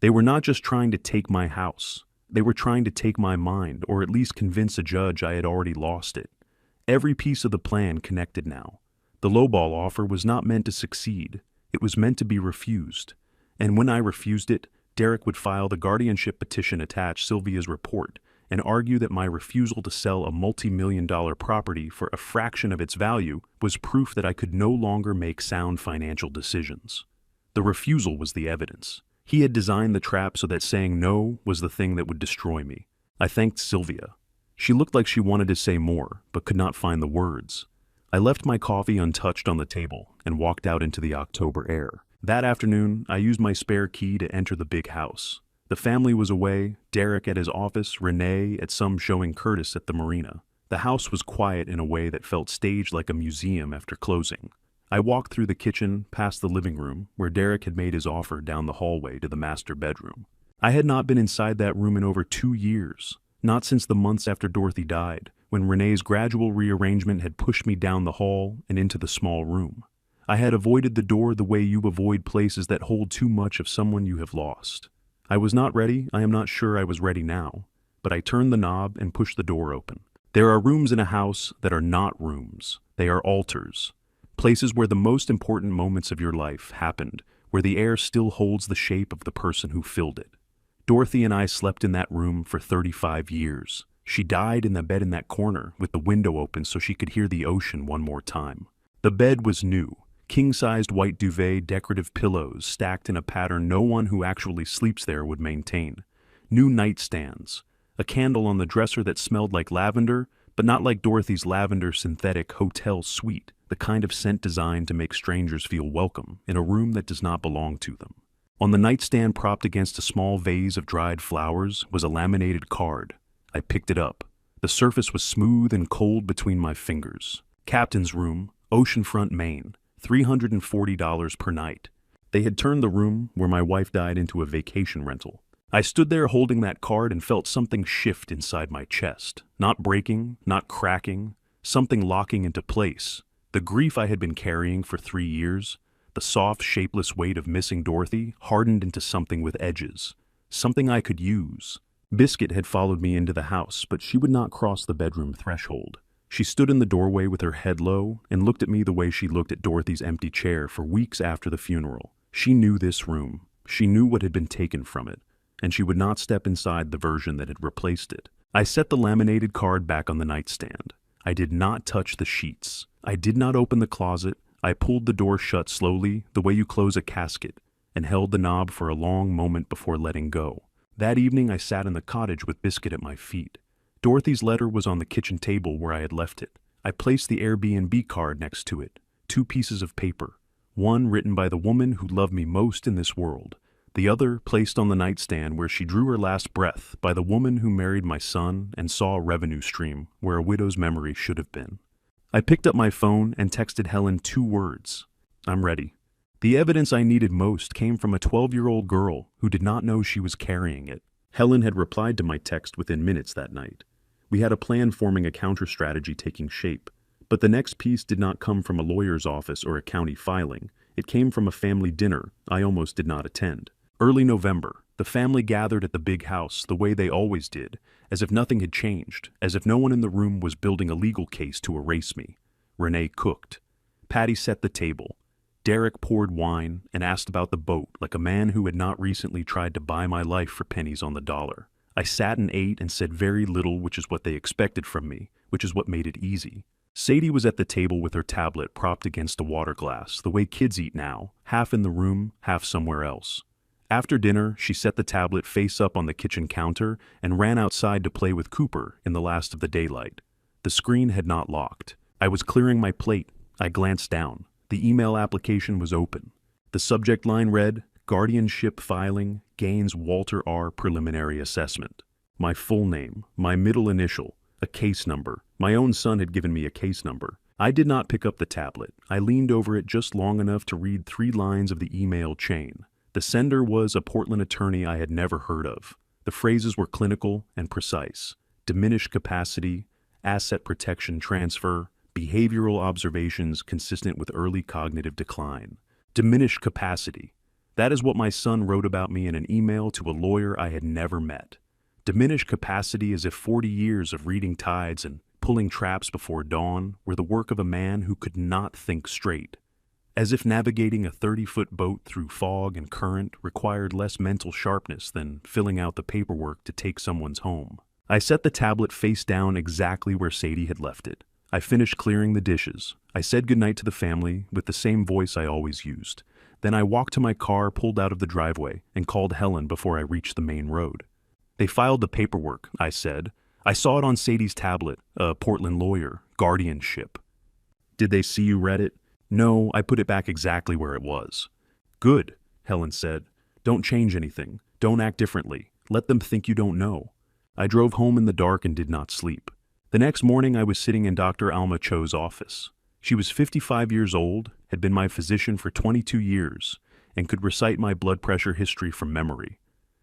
They were not just trying to take my house. They were trying to take my mind, or at least convince a judge I had already lost it. Every piece of the plan connected now. The lowball offer was not meant to succeed. It was meant to be refused. And when I refused it, Derek would file the guardianship petition attached Sylvia's report and argue that my refusal to sell a multi-million-dollar property for a fraction of its value was proof that I could no longer make sound financial decisions. The refusal was the evidence. He had designed the trap so that saying no was the thing that would destroy me. I thanked Sylvia. She looked like she wanted to say more, but could not find the words. I left my coffee untouched on the table and walked out into the October air. That afternoon, I used my spare key to enter the big house. The family was away, Derek at his office, Renee at some showing Curtis at the marina. The house was quiet in a way that felt staged like a museum after closing. I walked through the kitchen, past the living room, where Derek had made his offer, down the hallway to the master bedroom. I had not been inside that room in over 2 years, not since the months after Dorothy died, when Renee's gradual rearrangement had pushed me down the hall and into the small room. I had avoided the door the way you avoid places that hold too much of someone you have lost. I was not ready. I am not sure I was ready now, but I turned the knob and pushed the door open. There are rooms in a house that are not rooms. They are altars, places where the most important moments of your life happened, where the air still holds the shape of the person who filled it. Dorothy and I slept in that room for 35 years. She died in the bed in that corner with the window open so she could hear the ocean one more time. The bed was new, King-sized white duvet decorative pillows stacked in a pattern no one who actually sleeps there would maintain. New nightstands. A candle on the dresser that smelled like lavender, but not like Dorothy's lavender synthetic hotel suite, the kind of scent designed to make strangers feel welcome in a room that does not belong to them. On the nightstand propped against a small vase of dried flowers was a laminated card. I picked it up. The surface was smooth and cold between my fingers. Captain's room, oceanfront Maine, $340 per night. They had turned the room where my wife died into a vacation rental. I stood there holding that card and felt something shift inside my chest. Not breaking, not cracking, something locking into place. The grief I had been carrying for 3 years, the soft, shapeless weight of missing Dorothy, hardened into something with edges. Something I could use. Biscuit had followed me into the house, but she would not cross the bedroom threshold. She stood in the doorway with her head low and looked at me the way she looked at Dorothy's empty chair for weeks after the funeral. She knew this room. She knew what had been taken from it, and she would not step inside the version that had replaced it. I set the laminated card back on the nightstand. I did not touch the sheets. I did not open the closet. I pulled the door shut slowly, the way you close a casket, and held the knob for a long moment before letting go. That evening I sat in the cottage with Biscuit at my feet. Dorothy's letter was on the kitchen table where I had left it. I placed the Airbnb card next to it. 2 pieces of paper. One written by the woman who loved me most in this world. The other placed on the nightstand where she drew her last breath by the woman who married my son and saw a revenue stream where a widow's memory should have been. I picked up my phone and texted Helen 2 words. I'm ready. The evidence I needed most came from a 12-year-old girl who did not know she was carrying it. Helen had replied to my text within minutes that night. We had a plan forming a counter-strategy taking shape. But the next piece did not come from a lawyer's office or a county filing. It came from a family dinner I almost did not attend. Early November, the family gathered at the big house the way they always did, as if nothing had changed, as if no one in the room was building a legal case to erase me. Renee cooked. Patty set the table. Derek poured wine and asked about the boat like a man who had not recently tried to buy my life for pennies on the dollar. I sat and ate and said very little, which is what they expected from me, which is what made it easy. Sadie was at the table with her tablet propped against a water glass, the way kids eat now, half in the room, half somewhere else. After dinner, she set the tablet face up on the kitchen counter and ran outside to play with Cooper in the last of the daylight. The screen had not locked. I was clearing my plate. I glanced down. The email application was open. The subject line read, Guardianship Filing, Gaines Walter R. Preliminary Assessment. My full name, my middle initial, a case number. My own son had given me a case number. I did not pick up the tablet. I leaned over it just long enough to read 3 lines of the email chain. The sender was a Portland attorney I had never heard of. The phrases were clinical and precise. Diminished capacity, asset protection transfer, behavioral observations consistent with early cognitive decline. Diminished capacity. That is what my son wrote about me in an email to a lawyer I had never met. Diminished capacity, as if 40 years of reading tides and pulling traps before dawn were the work of a man who could not think straight. As if navigating a 30-foot boat through fog and current required less mental sharpness than filling out the paperwork to take someone's home. I set the tablet face down exactly where Sadie had left it. I finished clearing the dishes. I said goodnight to the family with the same voice I always used. Then I walked to my car, pulled out of the driveway, and called Helen before I reached the main road. They filed the paperwork, I said. I saw it on Sadie's tablet, a Portland lawyer, guardianship. Did they see you read it? No, I put it back exactly where it was. Good, Helen said. Don't change anything. Don't act differently. Let them think you don't know. I drove home in the dark and did not sleep. The next morning I was sitting in Dr. Alma Cho's office. She was 55 years old, had been my physician for 22 years, and could recite my blood pressure history from memory.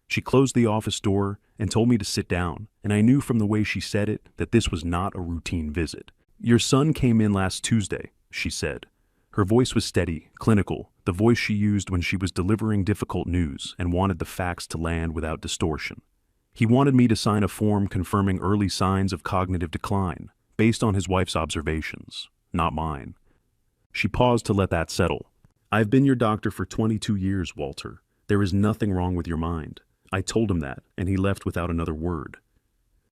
She closed the office door and told me to sit down, and I knew from the way she said it that this was not a routine visit. Your son came in last Tuesday, she said. Her voice was steady, clinical, the voice she used when she was delivering difficult news and wanted the facts to land without distortion. He wanted me to sign a form confirming early signs of cognitive decline, based on his wife's observations, not mine. She paused to let that settle. I've been your doctor for 22 years, Walter. There is nothing wrong with your mind. I told him that, and he left without another word.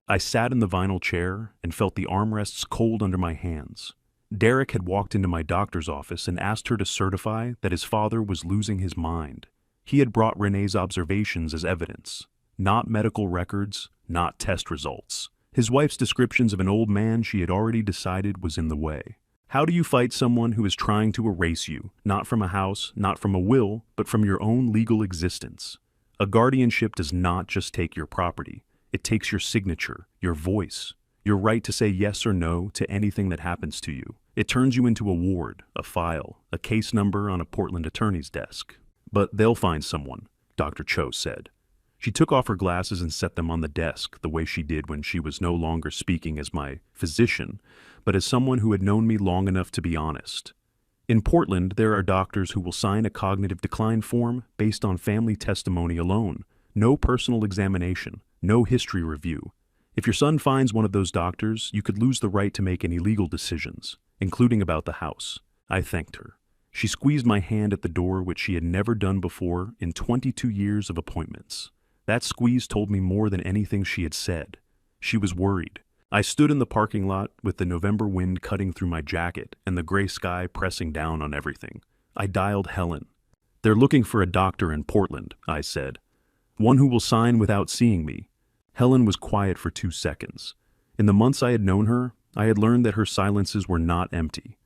I sat in the vinyl chair and felt the armrests cold under my hands. Derek had walked into my doctor's office and asked her to certify that his father was losing his mind. He had brought Renee's observations as evidence, not medical records, not test results. His wife's descriptions of an old man she had already decided was in the way. How do you fight someone who is trying to erase you, not from a house, not from a will, but from your own legal existence? A guardianship does not just take your property. It takes your signature, your voice, your right to say yes or no to anything that happens to you. It turns you into a ward, a file, a case number on a Portland attorney's desk. But they'll find someone, Dr. Cho said. She took off her glasses and set them on the desk the way she did when she was no longer speaking as my physician, but as someone who had known me long enough to be honest. In Portland, there are doctors who will sign a cognitive decline form based on family testimony alone. No personal examination, no history review. If your son finds one of those doctors, you could lose the right to make any legal decisions, including about the house. I thanked her. She squeezed my hand at the door, which she had never done before in 22 years of appointments. That squeeze told me more than anything she had said. She was worried. I stood in the parking lot with the November wind cutting through my jacket and the gray sky pressing down on everything. I dialed Helen. They're looking for a doctor in Portland, I said. One who will sign without seeing me. Helen was quiet for 2 seconds. In the months I had known her, I had learned that her silences were not empty.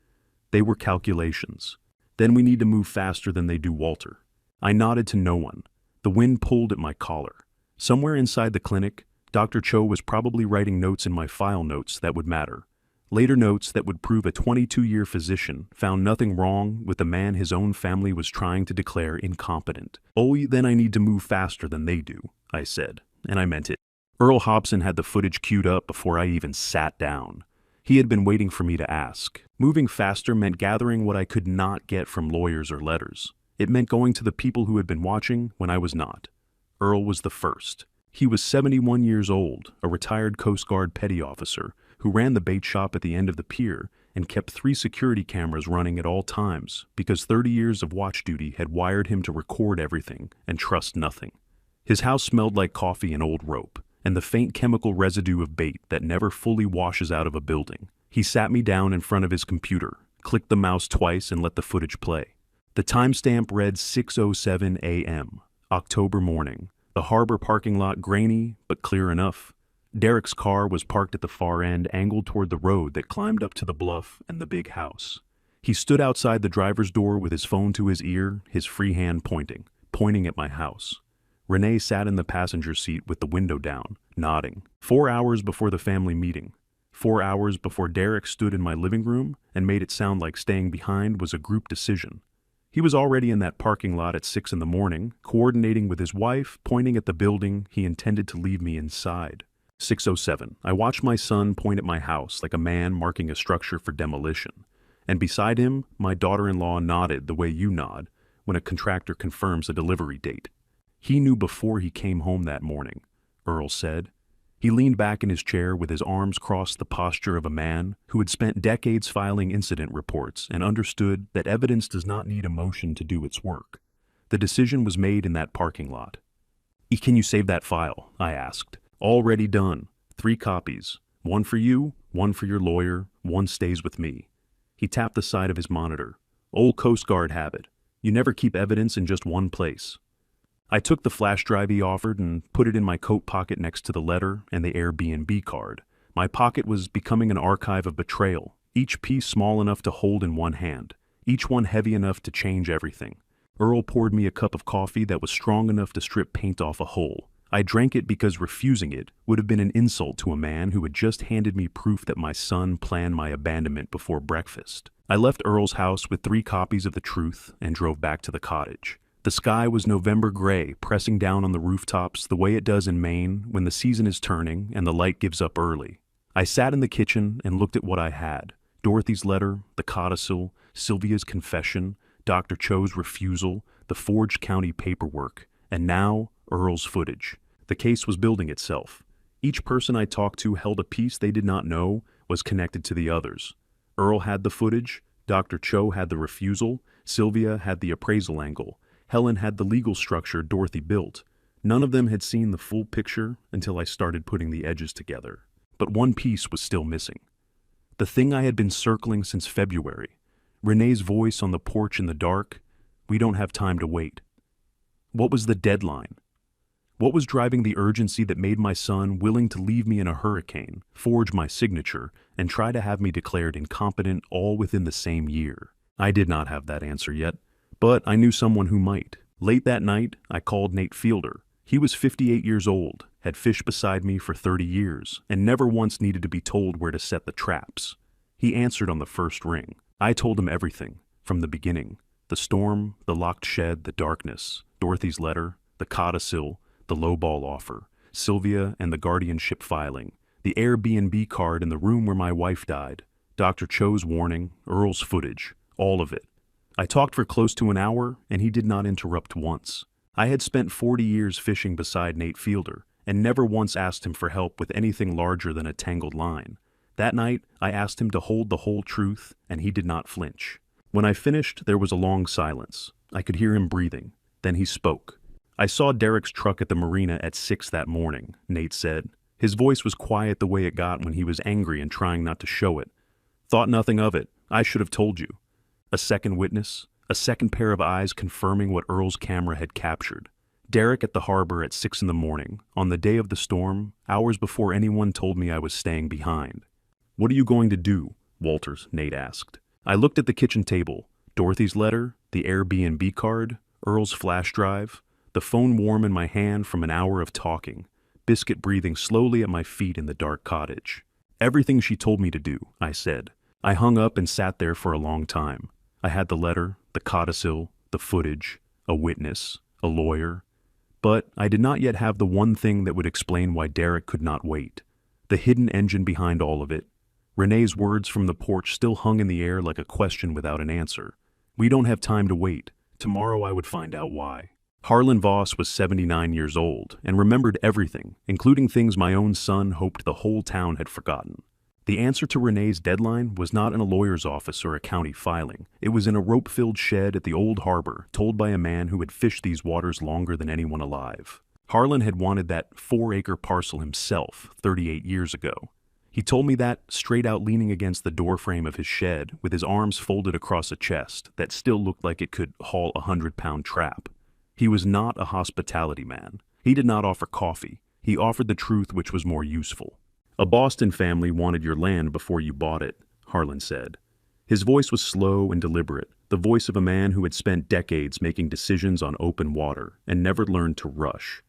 They were calculations. Then we need to move faster than they do Walter. I nodded to no one. The wind pulled at my collar. Somewhere inside the clinic, Dr. Cho was probably writing notes in my file notes that would matter. Later notes that would prove a 22-year physician found nothing wrong with the man his own family was trying to declare incompetent. Oh, then I need to move faster than they do, I said, and I meant it. Earl Hobson had the footage queued up before I even sat down. He had been waiting for me to ask. Moving faster meant gathering what I could not get from lawyers or letters. It meant going to the people who had been watching when I was not. Earl was the first. He was 71 years old, a retired Coast Guard petty officer who ran the bait shop at the end of the pier and kept 3 security cameras running at all times because 30 years of watch duty had wired him to record everything and trust nothing. His house smelled like coffee and old rope, and the faint chemical residue of bait that never fully washes out of a building. He sat me down in front of his computer, clicked the mouse twice and let the footage play. The timestamp read 6:07 a.m., October morning. The harbor parking lot grainy, but clear enough. Derek's car was parked at the far end, angled toward the road that climbed up to the bluff and the big house. He stood outside the driver's door with his phone to his ear, his free hand pointing at my house. Renee sat in the passenger seat with the window down, nodding. 4 hours before the family meeting. 4 hours before Derek stood in my living room and made it sound like staying behind was a group decision. He was already in that parking lot at 6 in the morning, coordinating with his wife, pointing at the building he intended to leave me inside. 6:07. I watched my son point at my house like a man marking a structure for demolition. And beside him, my daughter-in-law nodded the way you nod when a contractor confirms a delivery date. He knew before he came home that morning, Earl said. He leaned back in his chair with his arms crossed, the posture of a man who had spent decades filing incident reports and understood that evidence does not need emotion to do its work. The decision was made in that parking lot. Can you save that file? I asked. Already done. 3 copies. 1 for you, 1 for your lawyer, 1 stays with me. He tapped the side of his monitor. Old Coast Guard habit. You never keep evidence in just one place. I took the flash drive he offered and put it in my coat pocket next to the letter and the Airbnb card. My pocket was becoming an archive of betrayal, each piece small enough to hold in one hand, each one heavy enough to change everything. Earl poured me a cup of coffee that was strong enough to strip paint off a hole. I drank it because refusing it would have been an insult to a man who had just handed me proof that my son planned my abandonment before breakfast. I left Earl's house with 3 copies of the truth and drove back to the cottage. The sky was November gray, pressing down on the rooftops the way it does in Maine when the season is turning and the light gives up early. I sat in the kitchen and looked at what I had. Dorothy's letter, the codicil, Sylvia's confession, Dr. Cho's refusal, the forged county paperwork, and now Earl's footage. The case was building itself. Each person I talked to held a piece they did not know was connected to the others. Earl had the footage, Dr. Cho had the refusal, Sylvia had the appraisal angle, Helen had the legal structure Dorothy built. None of them had seen the full picture until I started putting the edges together. But one piece was still missing. The thing I had been circling since February. Renee's voice on the porch in the dark. We don't have time to wait. What was the deadline? What was driving the urgency that made my son willing to leave me in a hurricane, forge my signature, and try to have me declared incompetent all within the same year? I did not have that answer yet, but I knew someone who might. Late that night, I called Nate Fielder. He was 58 years old, had fished beside me for 30 years, and never once needed to be told where to set the traps. He answered on the first ring. I told him everything, from the beginning. The storm, the locked shed, the darkness, Dorothy's letter, the codicil, the lowball offer, Sylvia and the guardianship filing, the Airbnb card in the room where my wife died, Dr. Cho's warning, Earl's footage, all of it. I talked for close to an hour, and he did not interrupt once. I had spent 40 years fishing beside Nate Fielder, and never once asked him for help with anything larger than a tangled line. That night, I asked him to hold the whole truth, and he did not flinch. When I finished, there was a long silence. I could hear him breathing. Then he spoke. I saw Derek's truck at the marina at 6 that morning, Nate said. His voice was quiet the way it got when he was angry and trying not to show it. Thought nothing of it. I should have told you. A second witness, a second pair of eyes confirming what Earl's camera had captured. Derek at the harbor at 6 in the morning, on the day of the storm, hours before anyone told me I was staying behind. What are you going to do? Walters, Nate asked. I looked at the kitchen table. Dorothy's letter, the Airbnb card, Earl's flash drive, the phone warm in my hand from an hour of talking, Biscuit breathing slowly at my feet in the dark cottage. Everything she told me to do, I said. I hung up and sat there for a long time. I had the letter, the codicil, the footage, a witness, a lawyer. But I did not yet have the one thing that would explain why Derek could not wait. The hidden engine behind all of it. Renee's words from the porch still hung in the air like a question without an answer. We don't have time to wait. Tomorrow I would find out why. Harlan Voss was 79 years old and remembered everything, including things my own son hoped the whole town had forgotten. The answer to Renee's deadline was not in a lawyer's office or a county filing. It was in a rope-filled shed at the old harbor, told by a man who had fished these waters longer than anyone alive. Harlan had wanted that 4-acre parcel himself 38 years ago. He told me that straight out leaning against the doorframe of his shed with his arms folded across a chest that still looked like it could haul a 100-pound trap. He was not a hospitality man. He did not offer coffee. He offered the truth which was more useful. A Boston family wanted your land before you bought it, Harlan said. His voice was slow and deliberate, the voice of a man who had spent decades making decisions on open water and never learned to rush.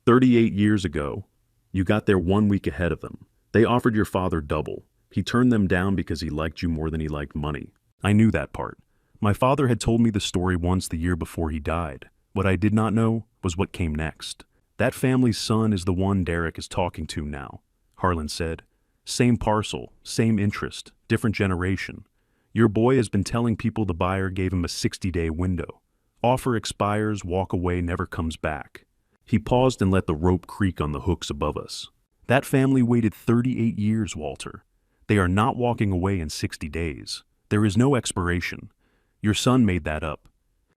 38 years ago, you got there 1 week ahead of them. They offered your father double. He turned them down because he liked you more than he liked money. I knew that part. My father had told me the story once the year before he died. What I did not know was what came next. That family's son is the one Derek is talking to now, Harlan said. Same parcel, same interest, different generation. Your boy has been telling people the buyer gave him a 60-day window. Offer expires, walk away, never comes back. He paused and let the rope creak on the hooks above us. That family waited 38 years, Walter. They are not walking away in 60 days. There is no expiration. Your son made that up.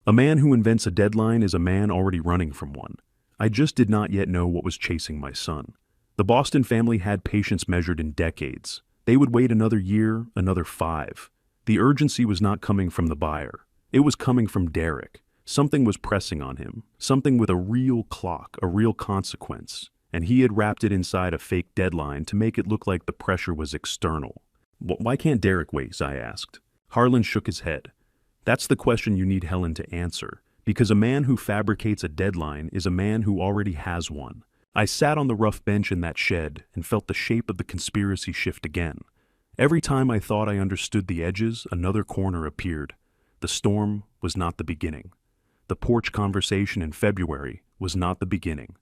A man who invents a deadline is a man already running from one. I just did not yet know what was chasing my son. The Boston family had patience measured in decades. They would wait another year, another 5. The urgency was not coming from the buyer. It was coming from Derek. Something was pressing on him, something with a real clock, a real consequence, and he had wrapped it inside a fake deadline to make it look like the pressure was external. Why can't Derek wait? I asked. Harlan shook his head. That's the question you need Helen to answer, because a man who fabricates a deadline is a man who already has one. I sat on the rough bench in that shed and felt the shape of the conspiracy shift again. Every time I thought I understood the edges, another corner appeared. The storm was not the beginning. The porch conversation in February was not the beginning.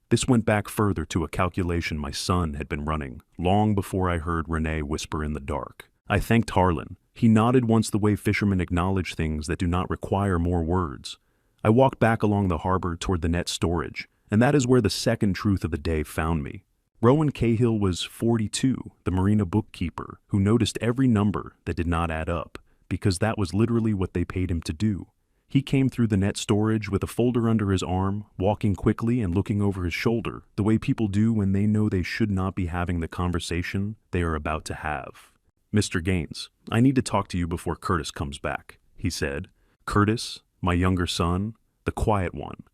This went back further to a calculation my son had been running, long before I heard Renee whisper in the dark. I thanked Harlan. He nodded once the way fishermen acknowledge things that do not require more words. I walked back along the harbor toward the net storage, and that is where the second truth of the day found me. Rowan Cahill was 42, the marina bookkeeper, who noticed every number that did not add up, because that was literally what they paid him to do. He came through the net storage with a folder under his arm, walking quickly and looking over his shoulder, the way people do when they know they should not be having the conversation they are about to have. "Mr. Gaines, I need to talk to you before Curtis comes back," he said. Curtis, my younger son, the quiet one.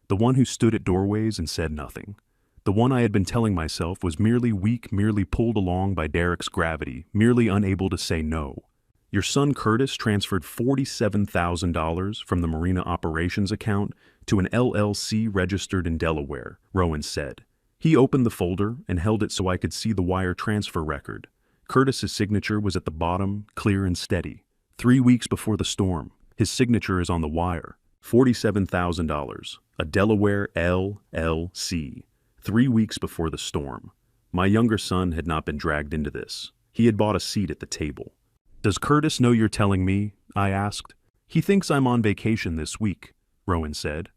The one who stood at doorways and said nothing. The one I had been telling myself was merely weak, merely pulled along by Derek's gravity, merely unable to say no. "Your son Curtis transferred $47,000 from the Marina Operations account to an LLC registered in Delaware," Rowan said. He opened the folder and held it so I could see the wire transfer record. Curtis's signature was at the bottom, clear and steady. 3 weeks before the storm. His signature is on the wire. $47,000. A Delaware LLC. 3 weeks before the storm. My younger son had not been dragged into this. He had bought a seat at the table. "Does Curtis know you're telling me?" I asked. "He thinks I'm on vacation this week," Rowan said.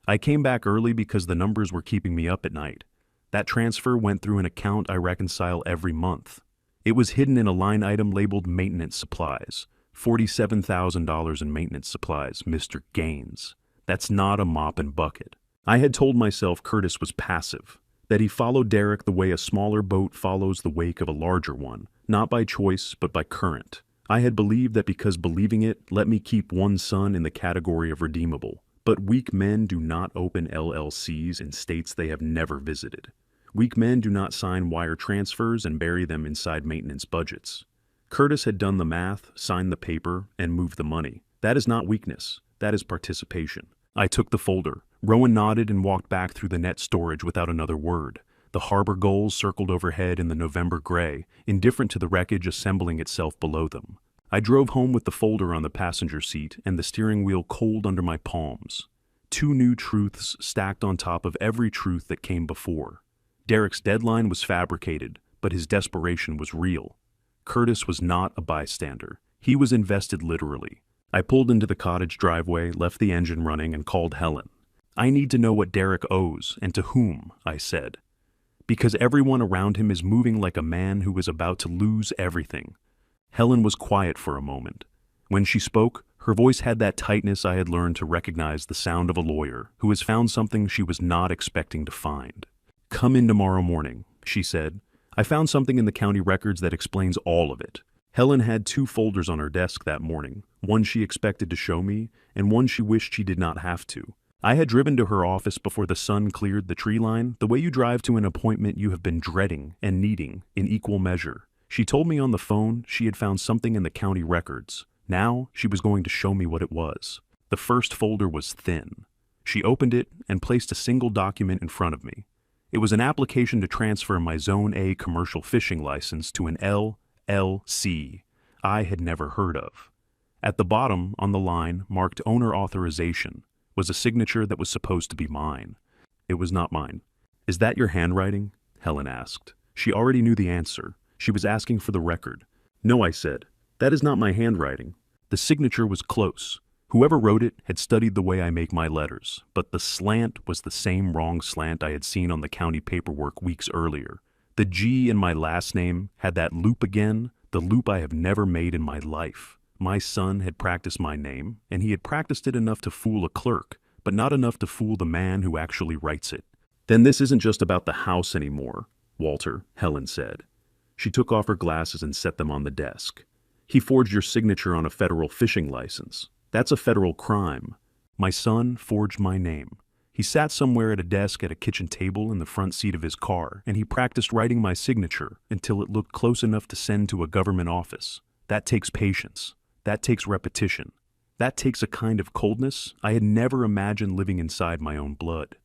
"I came back early because the numbers were keeping me up at night. That transfer went through an account I reconcile every month. It was hidden in a line item labeled maintenance supplies. $47,000 in maintenance supplies, Mr. Gaines. That's not a mop and bucket." I had told myself Curtis was passive, that he followed Derek the way a smaller boat follows the wake of a larger one, not by choice but by current. I had believed that because believing it let me keep one son in the category of redeemable. But weak men do not open LLCs in states they have never visited. Weak men do not sign wire transfers and bury them inside maintenance budgets. Curtis had done the math, signed the paper, and moved the money. That is not weakness. That is participation. I took the folder. Rowan nodded and walked back through the net storage without another word. The harbor gulls circled overhead in the November gray, indifferent to the wreckage assembling itself below them. I drove home with the folder on the passenger seat and the steering wheel cold under my palms. 2 new truths stacked on top of every truth that came before. Derek's deadline was fabricated, but his desperation was real. Curtis was not a bystander. He was invested literally. I pulled into the cottage driveway, left the engine running, and called Helen. "I need to know what Derek owes, and to whom," I said. "Because everyone around him is moving like a man who is about to lose everything." Helen was quiet for a moment. When she spoke, her voice had that tightness I had learned to recognize the sound of a lawyer who has found something she was not expecting to find. "Come in tomorrow morning," she said. "I found something in the county records that explains all of it." Helen had 2 folders on her desk that morning, one she expected to show me, and one she wished she did not have to. I had driven to her office before the sun cleared the tree line, the way you drive to an appointment you have been dreading and needing in equal measure. She told me on the phone she had found something in the county records. Now she was going to show me what it was. The first folder was thin. She opened it and placed a single document in front of me. It was an application to transfer my Zone A commercial fishing license to an LLC I had never heard of. At the bottom, on the line, marked owner authorization, was a signature that was supposed to be mine. It was not mine. "Is that your handwriting?" Helen asked. She already knew the answer. She was asking for the record. "No," I said. "That is not my handwriting." The signature was close. Whoever wrote it had studied the way I make my letters, but the slant was the same wrong slant I had seen on the county paperwork weeks earlier. The G in my last name had that loop again, the loop I have never made in my life. My son had practiced my name, and he had practiced it enough to fool a clerk, but not enough to fool the man who actually writes it. "Then this isn't just about the house anymore, Walter," Helen said. She took off her glasses and set them on the desk. "He forged your signature on a federal fishing license. That's a federal crime. My son forged my name. He sat somewhere at a desk at a kitchen table in the front seat of his car, and he practiced writing my signature until it looked close enough to send to a government office. That takes patience. That takes repetition. That takes a kind of coldness I had never imagined living inside my own blood.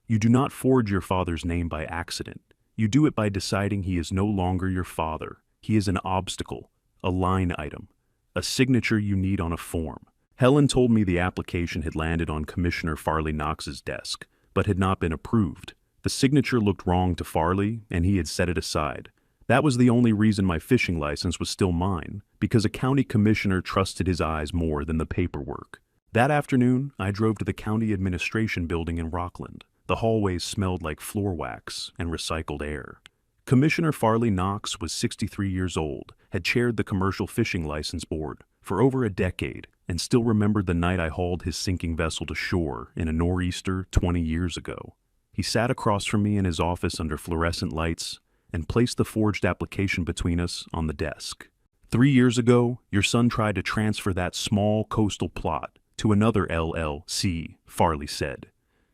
You do not forge your father's name by accident. You do it by deciding he is no longer your father. He is an obstacle, a line item, a signature you need on a form. Helen told me the application had landed on Commissioner Farley Knox's desk, but had not been approved. The signature looked wrong to Farley, and he had set it aside. That was the only reason my fishing license was still mine, because a county commissioner trusted his eyes more than the paperwork. That afternoon, I drove to the county administration building in Rockland. The hallways smelled like floor wax and recycled air. Commissioner Farley Knox was 63 years old, had chaired the Commercial Fishing License Board for over a decade, and still remembered the night I hauled his sinking vessel to shore in a nor'easter 20 years ago. He sat across from me in his office under fluorescent lights and placed the forged application between us on the desk. 3 years ago, your son tried to transfer that small coastal plot to another LLC, Farley said.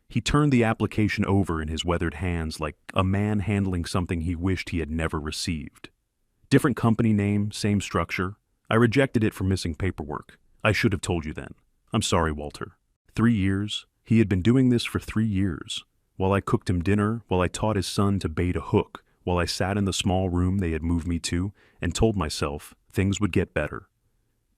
He turned the application over in his weathered hands like a man handling something he wished he had never received. Different company name, same structure. I rejected it for missing paperwork. I should have told you then. I'm sorry, Walter. 3 years? He had been doing this for 3 years. While I cooked him dinner, while I taught his son to bait a hook, while I sat in the small room they had moved me to and told myself things would get better.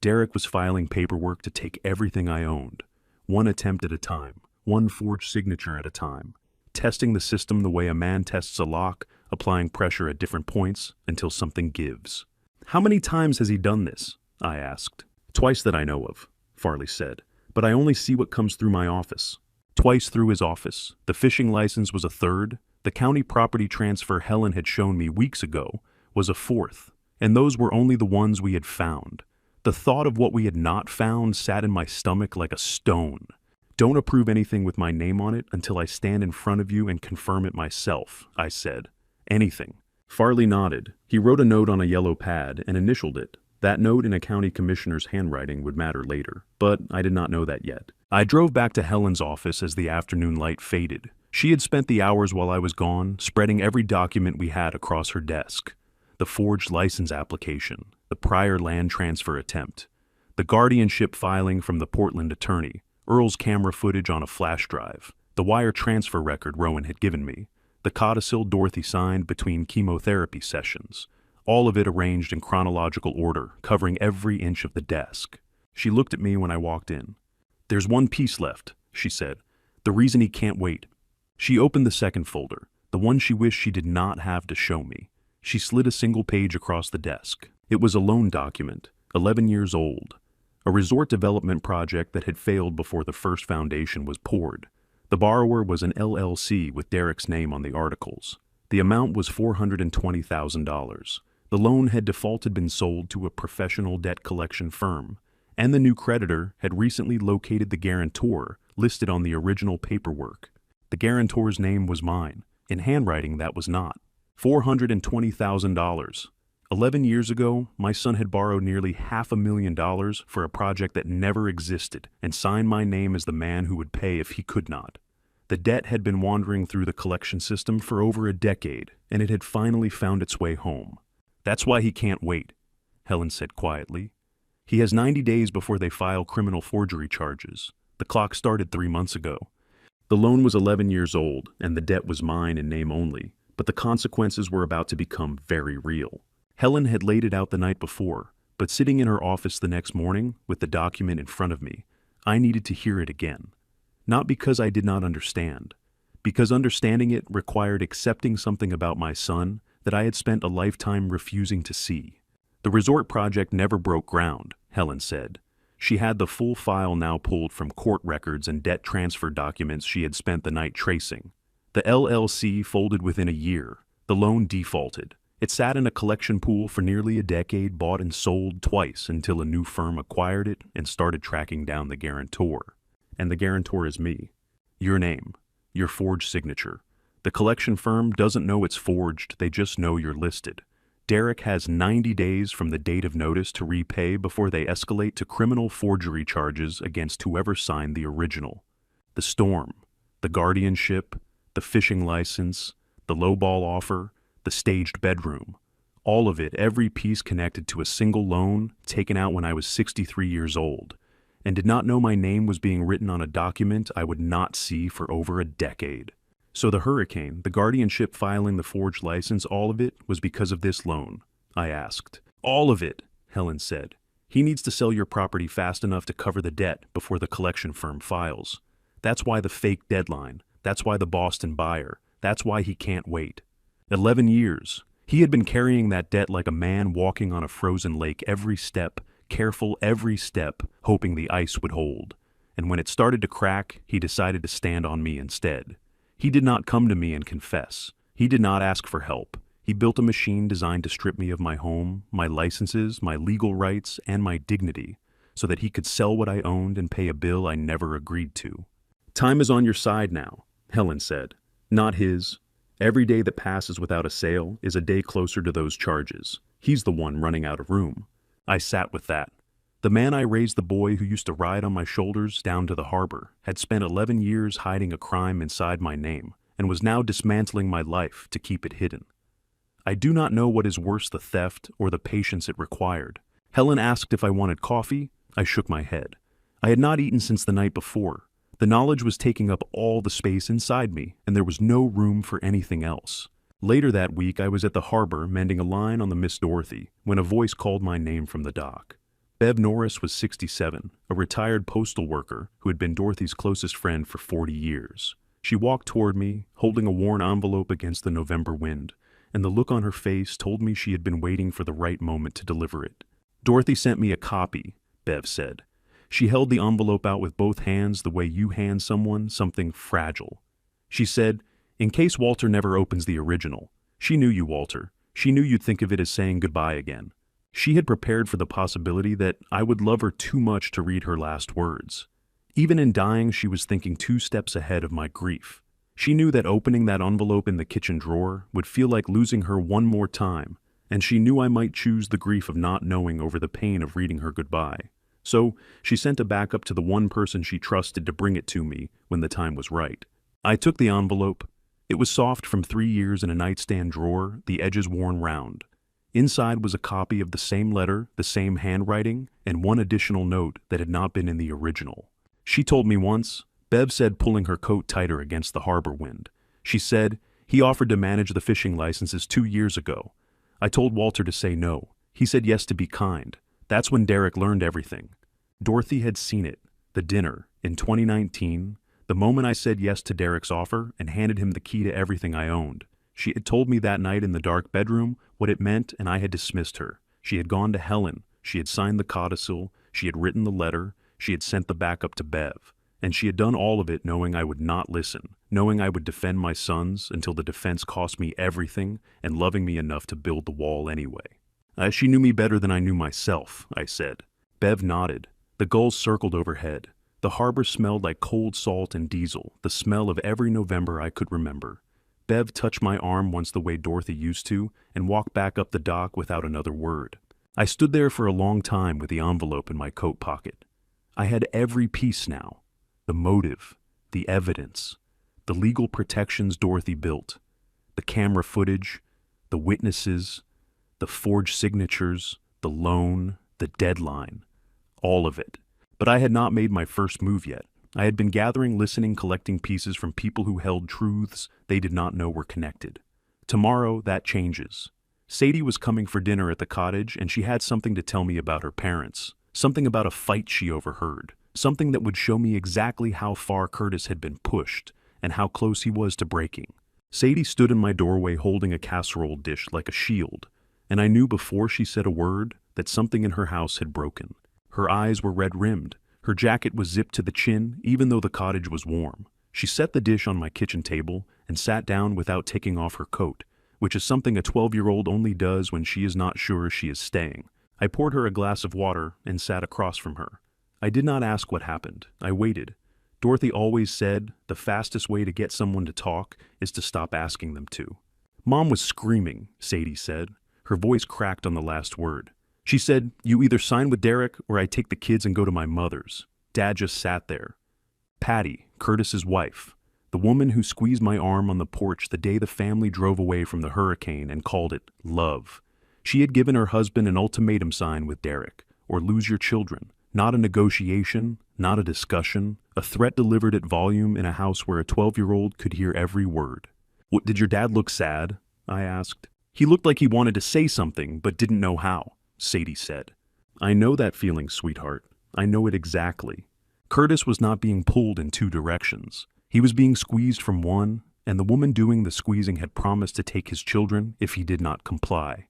Derek was filing paperwork to take everything I owned, one attempt at a time, one forged signature at a time, testing the system the way a man tests a lock, applying pressure at different points until something gives. How many times has he done this? I asked. Twice that I know of, Farley said, but I only see what comes through my office. Twice through his office. The fishing license was a third. The county property transfer Helen had shown me weeks ago was a fourth, and those were only the ones we had found. The thought of what we had not found sat in my stomach like a stone. Don't approve anything with my name on it until I stand in front of you and confirm it myself, I said. Anything. Farley nodded. He wrote a note on a yellow pad and initialed it. That note in a county commissioner's handwriting would matter later, but I did not know that yet. I drove back to Helen's office as the afternoon light faded. She had spent the hours while I was gone, spreading every document we had across her desk. The forged license application, the prior land transfer attempt, the guardianship filing from the Portland attorney, Earl's camera footage on a flash drive, the wire transfer record Rowan had given me, the codicil Dorothy signed between chemotherapy sessions, all of it arranged in chronological order, covering every inch of the desk. She looked at me when I walked in. There's one piece left, she said. The reason he can't wait. She opened the second folder, the one she wished she did not have to show me. She slid a single page across the desk. It was a loan document, 11 years old. A resort development project that had failed before the first foundation was poured. The borrower was an LLC with Derek's name on the articles. The amount was $420,000. The loan had defaulted been sold to a professional debt collection firm, and the new creditor had recently located the guarantor listed on the original paperwork. The guarantor's name was mine. In handwriting, that was not. $420,000. 11 years ago, my son had borrowed nearly $500,000 for a project that never existed and signed my name as the man who would pay if he could not. The debt had been wandering through the collection system for over a decade, and it had finally found its way home. That's why he can't wait, Helen said quietly. He has 90 days before they file criminal forgery charges. The clock started 3 months ago. The loan was 11 years old, and the debt was mine in name only, but the consequences were about to become very real. Helen had laid it out the night before, but sitting in her office the next morning with the document in front of me, I needed to hear it again. Not because I did not understand, because understanding it required accepting something about my son that I had spent a lifetime refusing to see. The resort project never broke ground, Helen said. She had the full file now pulled from court records and debt transfer documents she had spent the night tracing. The LLC folded within a year. The loan defaulted. It sat in a collection pool for nearly a decade, bought and sold twice until a new firm acquired it and started tracking down the guarantor. And the guarantor is me. Your name. Your forged signature. The collection firm doesn't know it's forged, they just know you're listed. Derek has 90 days from the date of notice to repay before they escalate to criminal forgery charges against whoever signed the original. The storm, the guardianship, the fishing license, the lowball offer, the staged bedroom. All of it, every piece connected to a single loan taken out when I was 63 years old, and did not know my name was being written on a document I would not see for over a decade. So the hurricane, the guardianship filing the forged license, all of it was because of this loan, I asked. All of it, Helen said. He needs to sell your property fast enough to cover the debt before the collection firm files. That's why the fake deadline. That's why the Boston buyer. That's why he can't wait. 11 years. He had been carrying that debt like a man walking on a frozen lake every step, careful every step, hoping the ice would hold. And when it started to crack, he decided to stand on me instead. He did not come to me and confess. He did not ask for help. He built a machine designed to strip me of my home, my licenses, my legal rights, and my dignity, so that he could sell what I owned and pay a bill I never agreed to. Time is on your side now, Helen said. Not his. Every day that passes without a sale is a day closer to those charges. He's the one running out of room. I sat with that. The man I raised the boy who used to ride on my shoulders down to the harbor had spent 11 years hiding a crime inside my name and was now dismantling my life to keep it hidden. I do not know what is worse, the theft or the patience it required. Helen asked if I wanted coffee. I shook my head. I had not eaten since the night before. The knowledge was taking up all the space inside me, and there was no room for anything else. Later that week, I was at the harbor mending a line on the Miss Dorothy when a voice called my name from the dock. Bev Norris was 67, a retired postal worker who had been Dorothy's closest friend for 40 years. She walked toward me, holding a worn envelope against the November wind, and the look on her face told me she had been waiting for the right moment to deliver it. "Dorothy sent me a copy," Bev said. She held the envelope out with both hands the way you hand someone something fragile. She said, "In case Walter never opens the original. She knew you, Walter. She knew you'd think of it as saying goodbye again." She had prepared for the possibility that I would love her too much to read her last words. Even in dying, she was thinking 2 steps ahead of my grief. She knew that opening that envelope in the kitchen drawer would feel like losing her one more time, and she knew I might choose the grief of not knowing over the pain of reading her goodbye. So she sent a backup to the one person she trusted to bring it to me when the time was right. I took the envelope. It was soft from 3 years in a nightstand drawer, the edges worn round. Inside was a copy of the same letter, the same handwriting, and one additional note that had not been in the original. She told me once, Bev said, pulling her coat tighter against the harbor wind. She said, "He offered to manage the fishing licenses 2 years ago. I told Walter to say no. He said yes to be kind. That's when Derek learned everything." Dorothy had seen it, the dinner, in 2019, the moment I said yes to Derek's offer and handed him the key to everything I owned. She had told me that night in the dark bedroom what it meant, and I had dismissed her. She had gone to Helen. She had signed the codicil. She had written the letter. She had sent the backup to Bev. And she had done all of it knowing I would not listen, knowing I would defend my sons until the defense cost me everything, and loving me enough to build the wall anyway. She knew me better than I knew myself," I said. Bev nodded. The gulls circled overhead. The harbor smelled like cold salt and diesel, the smell of every November I could remember. Bev touched my arm once the way Dorothy used to, and walked back up the dock without another word. I stood there for a long time with the envelope in my coat pocket. I had every piece now. The motive, the evidence, the legal protections Dorothy built, the camera footage, the witnesses, the forged signatures, the loan, the deadline, all of it. But I had not made my first move yet. I had been gathering, listening, collecting pieces from people who held truths they did not know were connected. Tomorrow, that changes. Sadie was coming for dinner at the cottage, and she had something to tell me about her parents, something about a fight she overheard, something that would show me exactly how far Curtis had been pushed and how close he was to breaking. Sadie stood in my doorway holding a casserole dish like a shield, and I knew before she said a word that something in her house had broken. Her eyes were red-rimmed. Her jacket was zipped to the chin, even though the cottage was warm. She set the dish on my kitchen table and sat down without taking off her coat, which is something a 12-year-old only does when she is not sure she is staying. I poured her a glass of water and sat across from her. I did not ask what happened. I waited. Dorothy always said the fastest way to get someone to talk is to stop asking them to. "Mom was screaming," Sadie said. Her voice cracked on the last word. She said, "You either sign with Derek or I take the kids and go to my mother's." Dad just sat there. Patty, Curtis's wife, the woman who squeezed my arm on the porch the day the family drove away from the hurricane and called it love. She had given her husband an ultimatum sign with Derek, or lose your children. Not a negotiation, not a discussion, a threat delivered at volume in a house where a 12-year-old could hear every word. "What, did your dad look sad?" I asked. "He looked like he wanted to say something, but didn't know how," Sadie said. "I know that feeling, sweetheart. I know it exactly." Curtis was not being pulled in 2 directions. He was being squeezed from one, and the woman doing the squeezing had promised to take his children if he did not comply.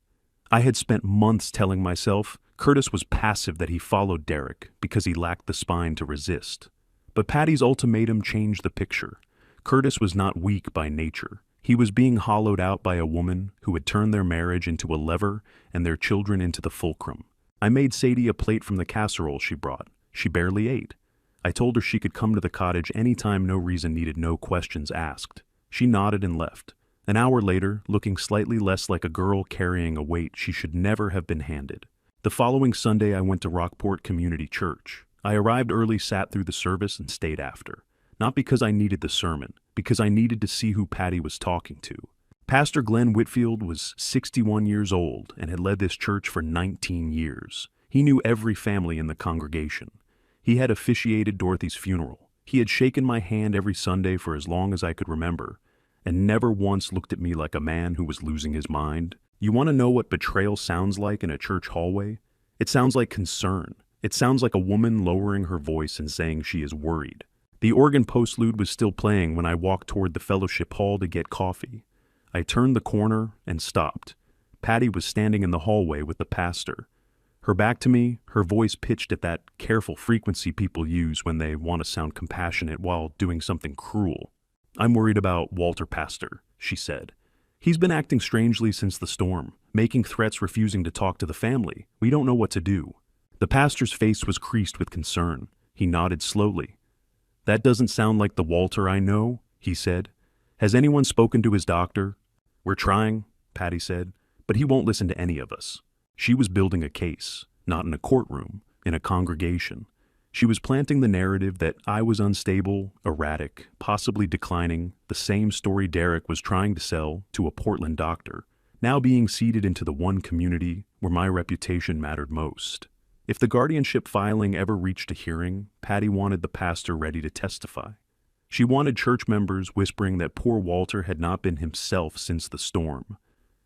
I had spent months telling myself Curtis was passive, that he followed Derek because he lacked the spine to resist. But Patty's ultimatum changed the picture. Curtis was not weak by nature. He was being hollowed out by a woman who had turned their marriage into a lever and their children into the fulcrum. I made Sadie a plate from the casserole she brought. She barely ate. I told her she could come to the cottage anytime, no reason needed, no questions asked. She nodded and left. An hour later, looking slightly less like a girl carrying a weight she should never have been handed. The following Sunday, I went to Rockport Community Church. I arrived early, sat through the service, and stayed after. Not because I needed the sermon, because I needed to see who Patty was talking to. Pastor Glenn Whitfield was 61 years old and had led this church for 19 years. He knew every family in the congregation. He had officiated Dorothy's funeral. He had shaken my hand every Sunday for as long as I could remember, and never once looked at me like a man who was losing his mind. You want to know what betrayal sounds like in a church hallway? It sounds like concern. It sounds like a woman lowering her voice and saying she is worried. The organ postlude was still playing when I walked toward the fellowship hall to get coffee. I turned the corner and stopped. Patty was standing in the hallway with the pastor. Her back to me, her voice pitched at that careful frequency people use when they want to sound compassionate while doing something cruel. "I'm worried about Walter, Pastor," she said. "He's been acting strangely since the storm, making threats, refusing to talk to the family. We don't know what to do." The pastor's face was creased with concern. He nodded slowly. "That doesn't sound like the Walter I know," he said. "Has anyone spoken to his doctor?" "We're trying," Patty said, "but he won't listen to any of us." She was building a case, not in a courtroom, in a congregation. She was planting the narrative that I was unstable, erratic, possibly declining, the same story Derek was trying to sell to a Portland doctor, now being seeded into the one community where my reputation mattered most. If the guardianship filing ever reached a hearing, Patty wanted the pastor ready to testify. She wanted church members whispering that poor Walter had not been himself since the storm.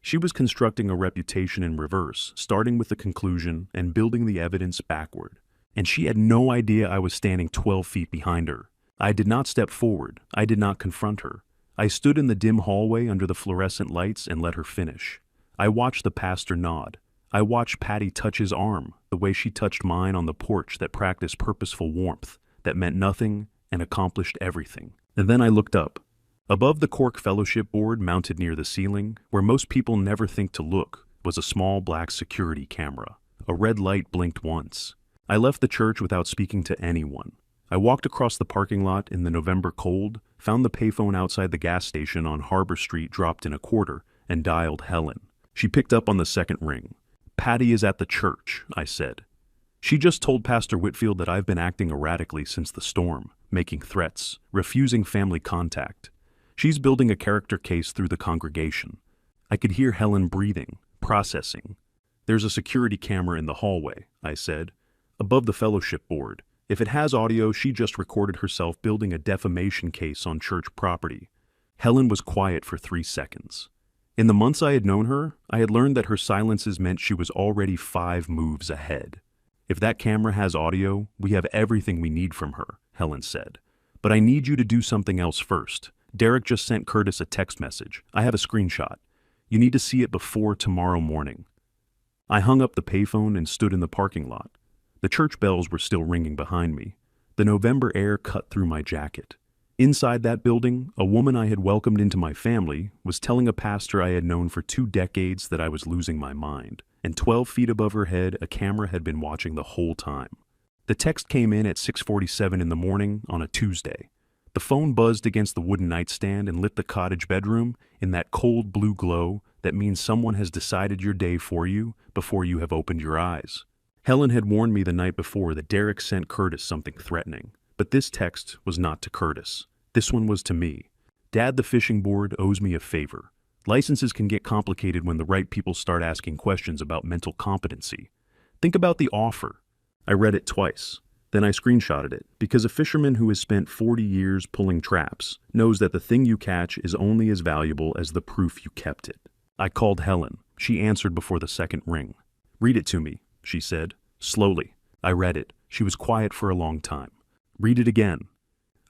She was constructing a reputation in reverse, starting with the conclusion and building the evidence backward. And she had no idea I was standing 12 feet behind her. I did not step forward. I did not confront her. I stood in the dim hallway under the fluorescent lights and let her finish. I watched the pastor nod. I watched Patty touch his arm, the way she touched mine on the porch that practiced purposeful warmth, that meant nothing and accomplished everything. And then I looked up. Above the cork fellowship board mounted near the ceiling, where most people never think to look, was a small black security camera. A red light blinked once. I left the church without speaking to anyone. I walked across the parking lot in the November cold, found the payphone outside the gas station on Harbor Street, dropped in a quarter, and dialed Helen. She picked up on the second ring. "Patty is at the church," I said. "She just told Pastor Whitfield that I've been acting erratically since the storm, making threats, refusing family contact. She's building a character case through the congregation." I could hear Helen breathing, processing. "There's a security camera in the hallway," I said. "Above the fellowship board. If it has audio, she just recorded herself building a defamation case on church property." Helen was quiet for 3 seconds. In the months I had known her, I had learned that her silences meant she was already 5 moves ahead. "If that camera has audio, we have everything we need from her," Helen said. "But I need you to do something else first. Derek just sent Curtis a text message. I have a screenshot. You need to see it before tomorrow morning." I hung up the payphone and stood in the parking lot. The church bells were still ringing behind me. The November air cut through my jacket. Inside that building, a woman I had welcomed into my family was telling a pastor I had known for 2 decades that I was losing my mind, and 12 feet above her head, a camera had been watching the whole time. The text came in at 6:47 in the morning on a Tuesday. The phone buzzed against the wooden nightstand and lit the cottage bedroom in that cold blue glow that means someone has decided your day for you before you have opened your eyes. Helen had warned me the night before that Derek sent Curtis something threatening, but this text was not to Curtis. This one was to me. "Dad, the fishing board owes me a favor. Licenses can get complicated when the right people start asking questions about mental competency. Think about the offer." I read it twice. Then I screenshotted it, because a fisherman who has spent 40 years pulling traps knows that the thing you catch is only as valuable as the proof you kept it. I called Helen. She answered before the second ring. "Read it to me," she said, slowly. I read it. She was quiet for a long time. "Read it again."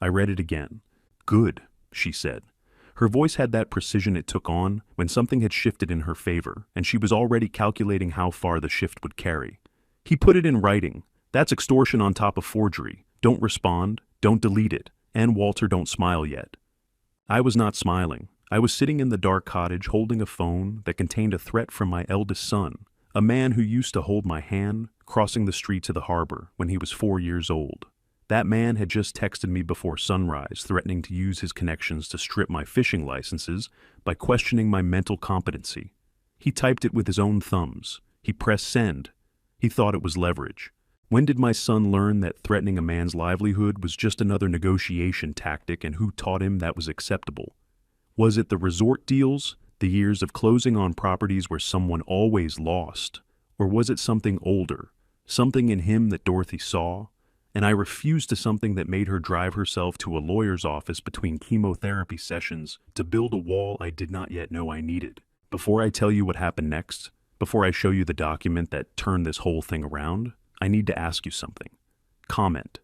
I read it again. "Good," she said. Her voice had that precision it took on when something had shifted in her favor, and she was already calculating how far the shift would carry. "He put it in writing. That's extortion on top of forgery. Don't respond. Don't delete it. And Walter, don't smile yet." I was not smiling. I was sitting in the dark cottage holding a phone that contained a threat from my eldest son, a man who used to hold my hand crossing the street to the harbor when he was 4 years old. That man had just texted me before sunrise, threatening to use his connections to strip my fishing licenses by questioning my mental competency. He typed it with his own thumbs. He pressed send. He thought it was leverage. When did my son learn that threatening a man's livelihood was just another negotiation tactic, and who taught him that was acceptable? Was it the resort deals, the years of closing on properties where someone always lost? Or was it something older, something in him that Dorothy saw? And I refused to something that made her drive herself to a lawyer's office between chemotherapy sessions to build a wall I did not yet know I needed. Before I tell you what happened next, before I show you the document that turned this whole thing around, I need to ask you something. Comment.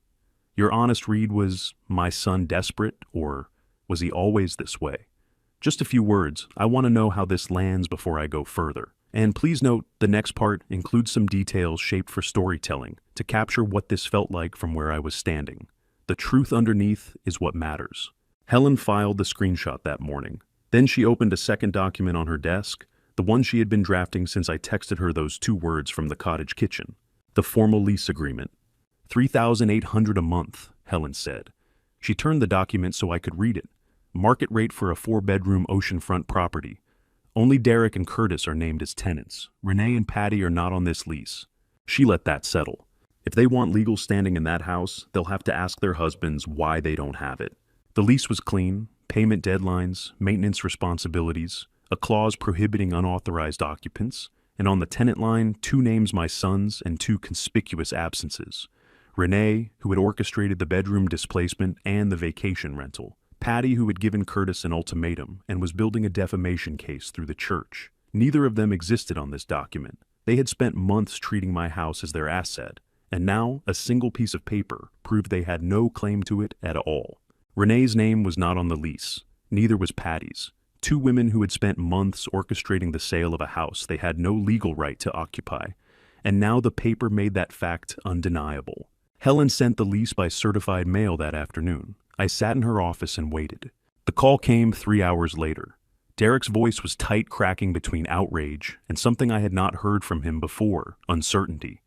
Your honest read was, my son desperate, or was he always this way? Just a few words. I want to know how this lands before I go further. And please note, the next part includes some details shaped for storytelling to capture what this felt like from where I was standing. The truth underneath is what matters. Helen filed the screenshot that morning. Then she opened a second document on her desk, the one she had been drafting since I texted her those 2 words from the cottage kitchen. The formal lease agreement. $3,800 a month, Helen said. She turned the document so I could read it. Market rate for a 4-bedroom oceanfront property. Only Derek and Curtis are named as tenants. Renee and Patty are not on this lease. She let that settle. If they want legal standing in that house, they'll have to ask their husbands why they don't have it. The lease was clean, payment deadlines, maintenance responsibilities, a clause prohibiting unauthorized occupants, and on the tenant line, 2 names my son's and 2 conspicuous absences. Renee, who had orchestrated the bedroom displacement and the vacation rental. Patty, who had given Curtis an ultimatum and was building a defamation case through the church. Neither of them existed on this document. They had spent months treating my house as their asset, and now a single piece of paper proved they had no claim to it at all. Renee's name was not on the lease. Neither was Patty's. 2 women who had spent months orchestrating the sale of a house they had no legal right to occupy, and now the paper made that fact undeniable. Helen sent the lease by certified mail that afternoon. I sat in her office and waited. The call came 3 hours later. Derek's voice was tight, cracking between outrage and something I had not heard from him before, uncertainty.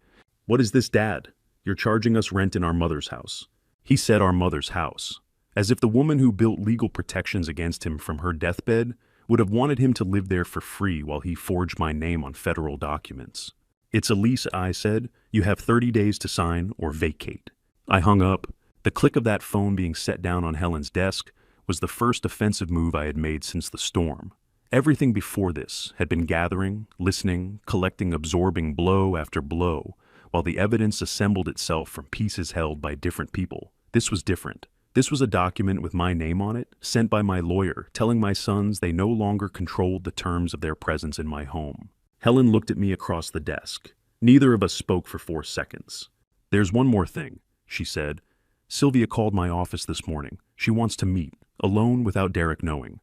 "What is this, Dad? You're charging us rent in our mother's house." He said our mother's house, as if the woman who built legal protections against him from her deathbed would have wanted him to live there for free while he forged my name on federal documents. "It's a lease," I said. "You have 30 days to sign or vacate." I hung up. The click of that phone being set down on Helen's desk was the first offensive move I had made since the storm. Everything before this had been gathering, listening, collecting, absorbing blow after blow, while the evidence assembled itself from pieces held by different people. This was different. This was a document with my name on it, sent by my lawyer, telling my sons they no longer controlled the terms of their presence in my home. Helen looked at me across the desk. Neither of us spoke for 4 seconds. "There's one more thing," she said. "Sylvia called my office this morning. She wants to meet, alone without Derek knowing."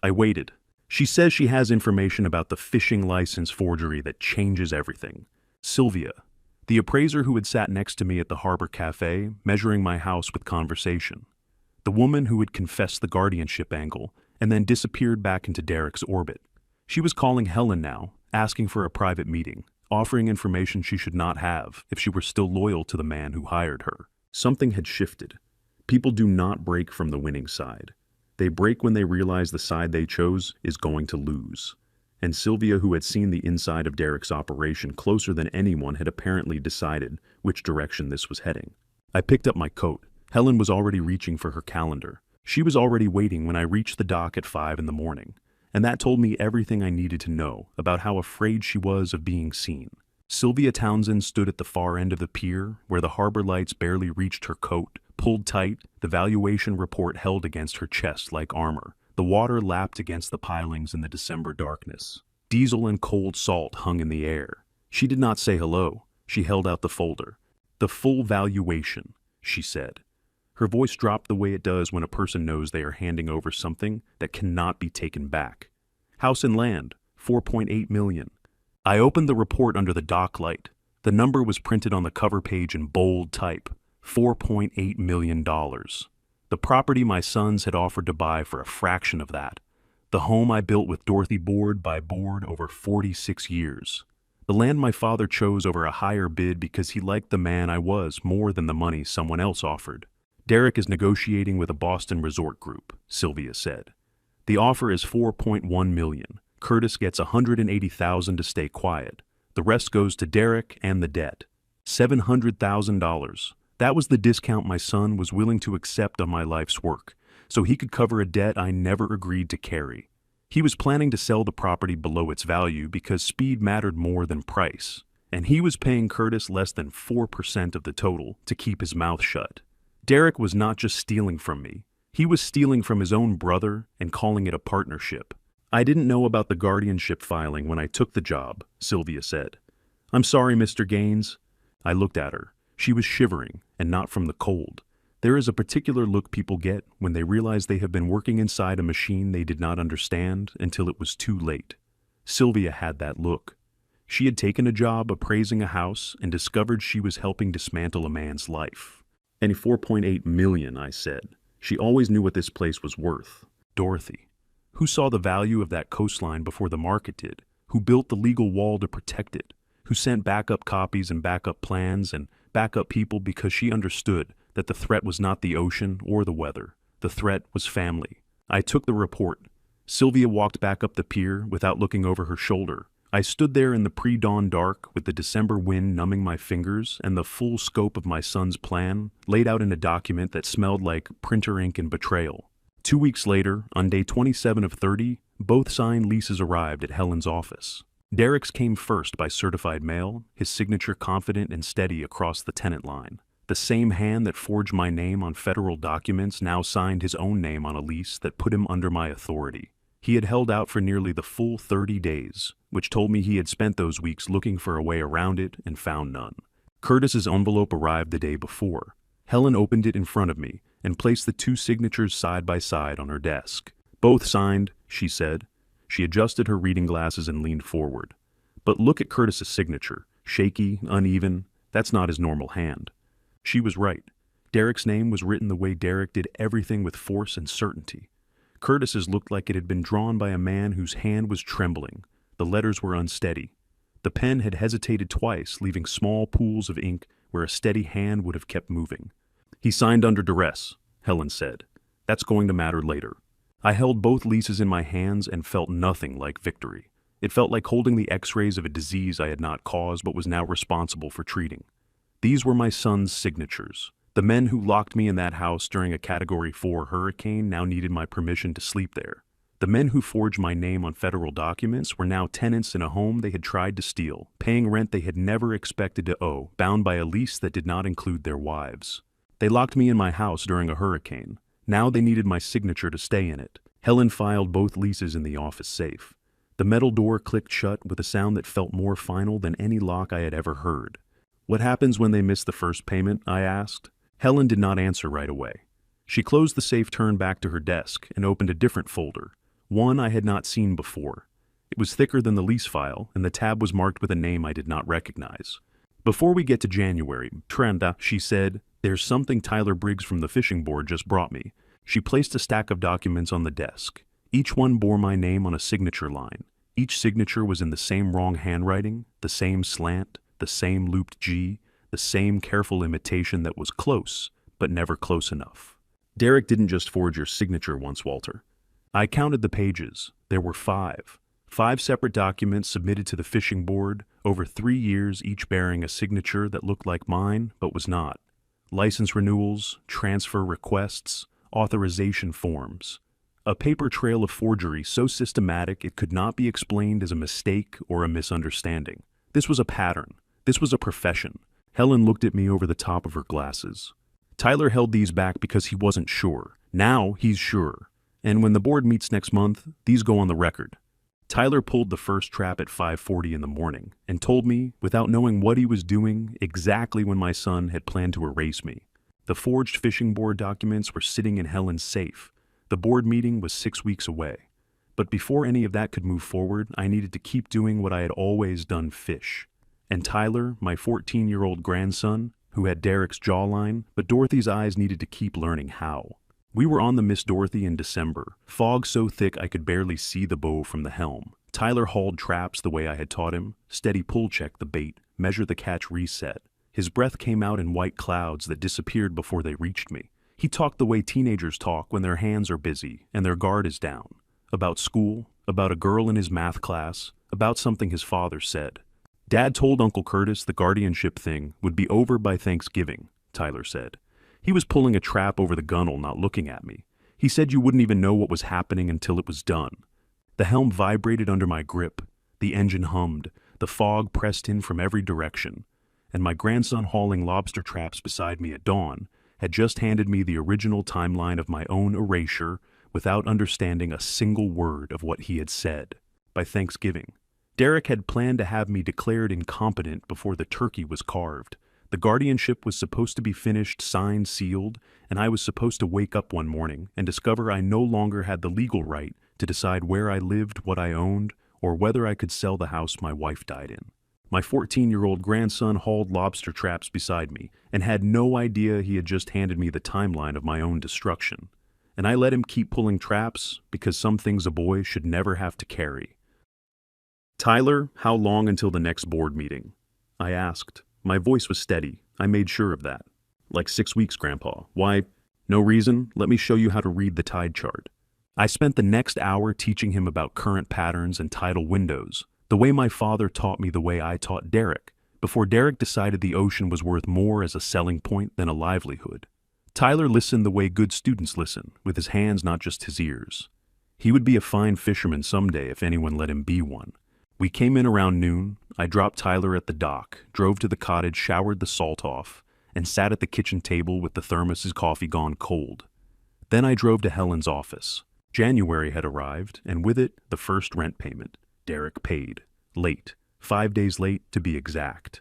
I waited. "She says she has information about the fishing license forgery that changes everything." Sylvia, the appraiser who had sat next to me at the Harbor Cafe, measuring my house with conversation. The woman who had confessed the guardianship angle and then disappeared back into Derek's orbit. She was calling Helen now, asking for a private meeting, offering information she should not have if she were still loyal to the man who hired her. Something had shifted. People do not break from the winning side. They break when they realize the side they chose is going to lose. And Sylvia, who had seen the inside of Derek's operation closer than anyone, had apparently decided which direction this was heading. I picked up my coat. Helen was already reaching for her calendar. She was already waiting when I reached the dock at 5 in the morning, and that told me everything I needed to know about how afraid she was of being seen. Sylvia Townsend stood at the far end of the pier, where the harbor lights barely reached her coat, pulled tight, the valuation report held against her chest like armor. The water lapped against the pilings in the December darkness. Diesel and cold salt hung in the air. She did not say hello. She held out the folder. "The full valuation," she said. Her voice dropped the way it does when a person knows they are handing over something that cannot be taken back. "House and land, $4.8 million. I opened the report under the dock light. The number was printed on the cover page in bold type, $4.8 million. The property my sons had offered to buy for a fraction of that. The home I built with Dorothy board by board over 46 years. The land my father chose over a higher bid because he liked the man I was more than the money someone else offered. Derek is negotiating with a Boston resort group," Sylvia said. "The offer is $4.1 million. Curtis gets $180,000 to stay quiet. The rest goes to Derek and the debt. $700,000. That was the discount my son was willing to accept on my life's work, so he could cover a debt I never agreed to carry. He was planning to sell the property below its value because speed mattered more than price, and he was paying Curtis less than 4% of the total to keep his mouth shut. Derek was not just stealing from me. He was stealing from his own brother and calling it a partnership. I didn't know about the guardianship filing when I took the job, Sylvia said. I'm sorry, Mr. Gaines. I looked at her. She was shivering, and not from the cold. There is a particular look people get when they realize they have been working inside a machine they did not understand until it was too late. Sylvia had that look. She had taken a job appraising a house and discovered she was helping dismantle a man's life. And $4.8 million, I said. She always knew what this place was worth. Dorothy. Who saw the value of that coastline before the market did? Who built the legal wall to protect it? Who sent backup copies and backup plans and backup people because she understood that the threat was not the ocean or the weather. The threat was family. I took the report. Sylvia walked back up the pier without looking over her shoulder. I stood there in the pre-dawn dark with the December wind numbing my fingers and the full scope of my son's plan laid out in a document that smelled like printer ink and betrayal. 2 weeks later, on day 27 of 30, both signed leases arrived at Helen's office. Derek's came first by certified mail, his signature confident and steady across the tenant line. The same hand that forged my name on federal documents now signed his own name on a lease that put him under my authority. He had held out for nearly the full 30 days, which told me he had spent those weeks looking for a way around it and found none. Curtis's envelope arrived the day before. Helen opened it in front of me and placed the two signatures side by side on her desk. Both signed, she said. She adjusted her reading glasses and leaned forward. But look at Curtis's signature. Shaky, uneven. That's not his normal hand. She was right. Derek's name was written the way Derek did everything with force and certainty. Curtis's looked like it had been drawn by a man whose hand was trembling. The letters were unsteady. The pen had hesitated twice, leaving small pools of ink where a steady hand would have kept moving. He signed under duress, Helen said. That's going to matter later. I held both leases in my hands and felt nothing like victory. It felt like holding the x-rays of a disease I had not caused but was now responsible for treating. These were my son's signatures. The men who locked me in that house during a Category 4 hurricane now needed my permission to sleep there. The men who forged my name on federal documents were now tenants in a home they had tried to steal, paying rent they had never expected to owe, bound by a lease that did not include their wives. They locked me in my house during a hurricane. Now they needed my signature to stay in it. Helen filed both leases in the office safe. The metal door clicked shut with a sound that felt more final than any lock I had ever heard. What happens when they miss the first payment? I asked. Helen did not answer right away. She closed the safe, turned back to her desk, and opened a different folder, one I had not seen before. It was thicker than the lease file, and the tab was marked with a name I did not recognize. Before we get to January, Trenda, she said, there's something Tyler Briggs from the fishing board just brought me. She placed a stack of documents on the desk. Each one bore my name on a signature line. Each signature was in the same wrong handwriting, the same slant, the same looped G, the same careful imitation that was close, but never close enough. Derek didn't just forge your signature once, Walter. I counted the pages. There were 5. 5 separate documents submitted to the fishing board over 3 years, each bearing a signature that looked like mine, but was not. License renewals, transfer requests, authorization forms. A paper trail of forgery so systematic it could not be explained as a mistake or a misunderstanding. This was a pattern. This was a profession. Helen looked at me over the top of her glasses. Tyler held these back because he wasn't sure. Now he's sure. And when the board meets next month, these go on the record. Tyler pulled the first trap at 5:40 in the morning and told me, without knowing what he was doing, exactly when my son had planned to erase me. The forged fishing board documents were sitting in Helen's safe. The board meeting was 6 weeks away. But before any of that could move forward, I needed to keep doing what I had always done: fish. And Tyler, my 14-year-old grandson, who had Derek's jawline, but Dorothy's eyes needed to keep learning how. We were on the Miss Dorothy in December, fog so thick I could barely see the bow from the helm. Tyler hauled traps the way I had taught him, steady pull check the bait, measure the catch reset. His breath came out in white clouds that disappeared before they reached me. He talked the way teenagers talk when their hands are busy and their guard is down. About school, about a girl in his math class, about something his father said. Dad told Uncle Curtis the guardianship thing would be over by Thanksgiving, Tyler said. He was pulling a trap over the gunnel, not looking at me. He said you wouldn't even know what was happening until it was done. The helm vibrated under my grip. The engine hummed. The fog pressed in from every direction. And my grandson hauling lobster traps beside me at dawn had just handed me the original timeline of my own erasure without understanding a single word of what he had said. By Thanksgiving. Derek had planned to have me declared incompetent before the turkey was carved. The guardianship was supposed to be finished, signed, sealed, and I was supposed to wake up one morning and discover I no longer had the legal right to decide where I lived, what I owned, or whether I could sell the house my wife died in. My 14-year-old grandson hauled lobster traps beside me and had no idea he had just handed me the timeline of my own destruction. And I let him keep pulling traps because some things a boy should never have to carry. "Tyler, how long until the next board meeting?" I asked. My voice was steady. I made sure of that. "Like 6 weeks, Grandpa." "Why?" "No reason. Let me show you how to read the tide chart." I spent the next hour teaching him about current patterns and tidal windows, the way my father taught me the way I taught Derek, before Derek decided the ocean was worth more as a selling point than a livelihood. Tyler listened the way good students listen, with his hands, not just his ears. He would be a fine fisherman someday if anyone let him be one. We came in around noon. I dropped Tyler at the dock, drove to the cottage, showered the salt off, and sat at the kitchen table with the thermos's coffee gone cold. Then I drove to Helen's office. January had arrived, and with it, the first rent payment. Derek paid. Late. 5 days late, to be exact.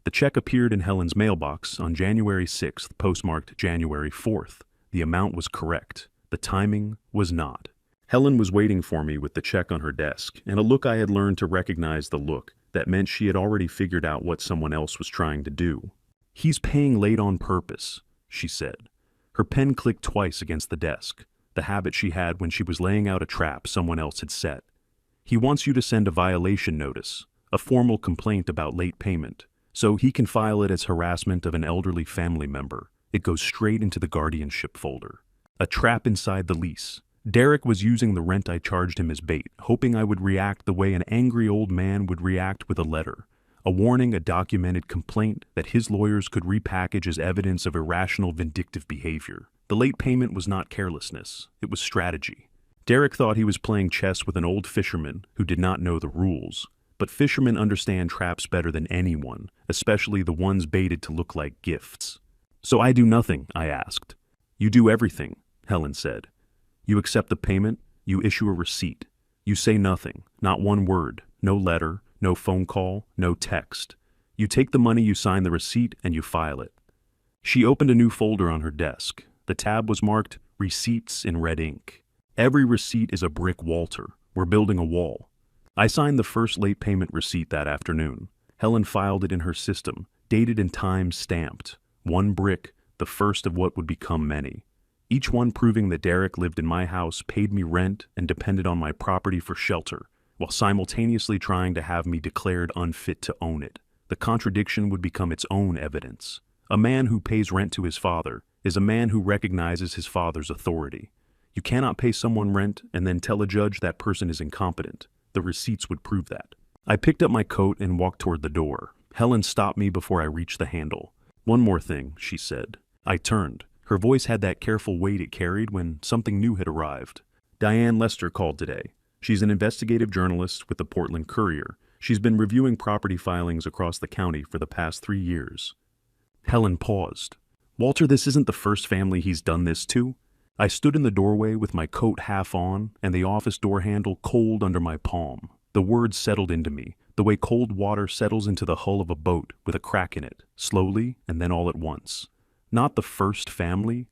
The check appeared in Helen's mailbox on January 6th, postmarked January 4th. The amount was correct. The timing was not. Helen was waiting for me with the check on her desk, and a look I had learned to recognize the look that meant she had already figured out what someone else was trying to do. "He's paying late on purpose," she said. Her pen clicked twice against the desk, the habit she had when she was laying out a trap someone else had set. "He wants you to send a violation notice, a formal complaint about late payment, so he can file it as harassment of an elderly family member. It goes straight into the guardianship folder. A trap inside the lease. Derek was using the rent I charged him as bait, hoping I would react the way an angry old man would react with a letter. A warning, a documented complaint that his lawyers could repackage as evidence of irrational, vindictive behavior. The late payment was not carelessness. It was strategy. Derek thought he was playing chess with an old fisherman who did not know the rules. But fishermen understand traps better than anyone, especially the ones baited to look like gifts. "So I do nothing?" I asked. "You do everything," Helen said. "You accept the payment, you issue a receipt. You say nothing, not one word, no letter, no phone call, no text. You take the money, you sign the receipt, and you file it." She opened a new folder on her desk. The tab was marked Receipts in red ink. "Every receipt is a brick, Walter. We're building a wall." I signed the first late payment receipt that afternoon. Helen filed it in her system, dated and time stamped. One brick, the first of what would become many. Each one proving that Derek lived in my house, paid me rent, and depended on my property for shelter, while simultaneously trying to have me declared unfit to own it. The contradiction would become its own evidence. A man who pays rent to his father is a man who recognizes his father's authority. You cannot pay someone rent and then tell a judge that person is incompetent. The receipts would prove that. I picked up my coat and walked toward the door. Helen stopped me before I reached the handle. "One more thing," she said. I turned. Her voice had that careful weight it carried when something new had arrived. "Diane Lester called today. She's an investigative journalist with the Portland Courier. She's been reviewing property filings across the county for the past 3 years. Helen paused. "Walter, this isn't the first family he's done this to." I stood in the doorway with my coat half on and the office door handle cold under my palm. The words settled into me, the way cold water settles into the hull of a boat with a crack in it, slowly and then all at once. Not the first family.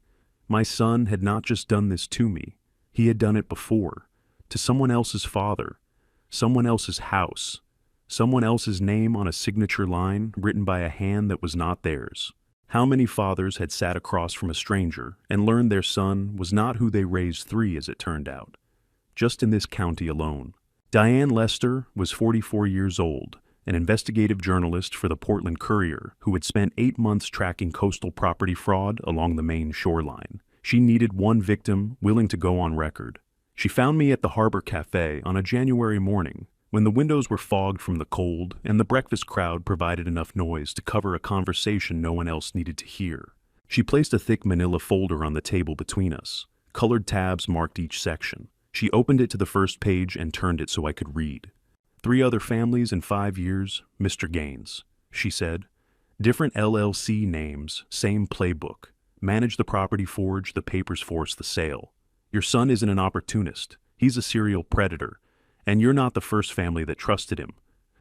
My son had not just done this to me. He had done it before. To someone else's father. Someone else's house. Someone else's name on a signature line written by a hand that was not theirs. How many fathers had sat across from a stranger and learned their son was not who they raised 3, as it turned out. Just in this county alone. Diane Lester was 44 years old, an investigative journalist for the Portland Courier who had spent 8 months tracking coastal property fraud along the Maine shoreline. She needed one victim willing to go on record. She found me at the Harbor Cafe on a January morning when the windows were fogged from the cold and the breakfast crowd provided enough noise to cover a conversation no one else needed to hear. She placed a thick manila folder on the table between us. Colored tabs marked each section. She opened it to the first page and turned it so I could read. 3 other families in 5 years, Mr. Gaines, she said. Different LLC names, same playbook. Manage the property forge, the papers force the sale. Your son isn't an opportunist. He's a serial predator. And you're not the first family that trusted him.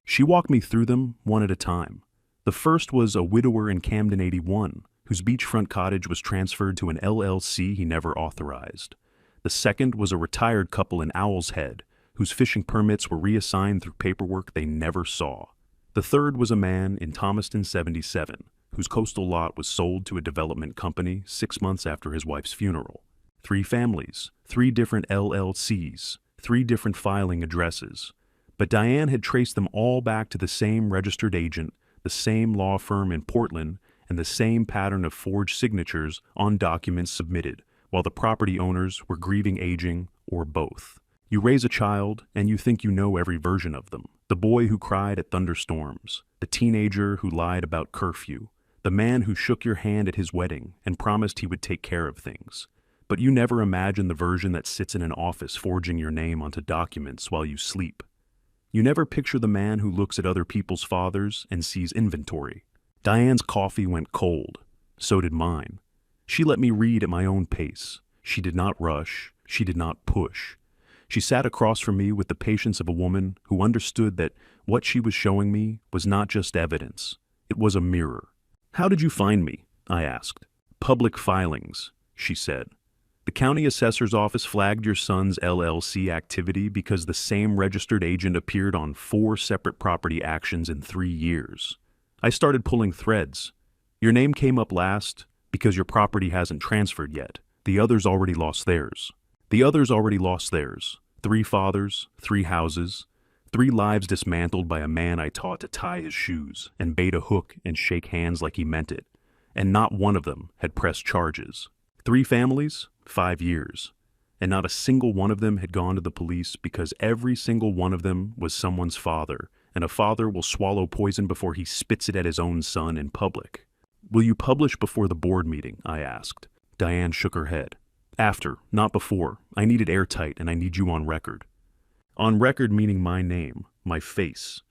She walked me through them one at a time. The first was a widower in Camden 81, whose beachfront cottage was transferred to an LLC he never authorized. The second was a retired couple in Owl's Head, whose fishing permits were reassigned through paperwork they never saw. The third was a man in Thomaston 77, whose coastal lot was sold to a development company 6 months after his wife's funeral. 3 families, 3 different LLCs, 3 different filing addresses. But Diane had traced them all back to the same registered agent, the same law firm in Portland, and the same pattern of forged signatures on documents submitted, while the property owners were grieving aging or both. You raise a child, and you think you know every version of them. The boy who cried at thunderstorms, the teenager who lied about curfew, the man who shook your hand at his wedding and promised he would take care of things. But you never imagine the version that sits in an office forging your name onto documents while you sleep. You never picture the man who looks at other people's fathers and sees inventory. Diane's coffee went cold. So did mine. She let me read at my own pace. She did not rush. She did not push. She sat across from me with the patience of a woman who understood that what she was showing me was not just evidence. It was a mirror. "How did you find me?" I asked. "Public filings," she said. "The county assessor's office flagged your son's LLC activity because the same registered agent appeared on 4 separate property actions in 3 years. I started pulling threads. Your name came up last because your property hasn't transferred yet. The others already lost theirs. 3 fathers, 3 houses, 3 lives dismantled by a man I taught to tie his shoes and bait a hook and shake hands like he meant it. And not one of them had pressed charges. 3 families, 5 years. And not a single one of them had gone to the police because every single one of them was someone's father, and a father will swallow poison before he spits it at his own son in public." "Will you publish before the board meeting?" I asked. Diane shook her head. "After, not before. I need it airtight, and I need you on record." On record meaning my name, my face.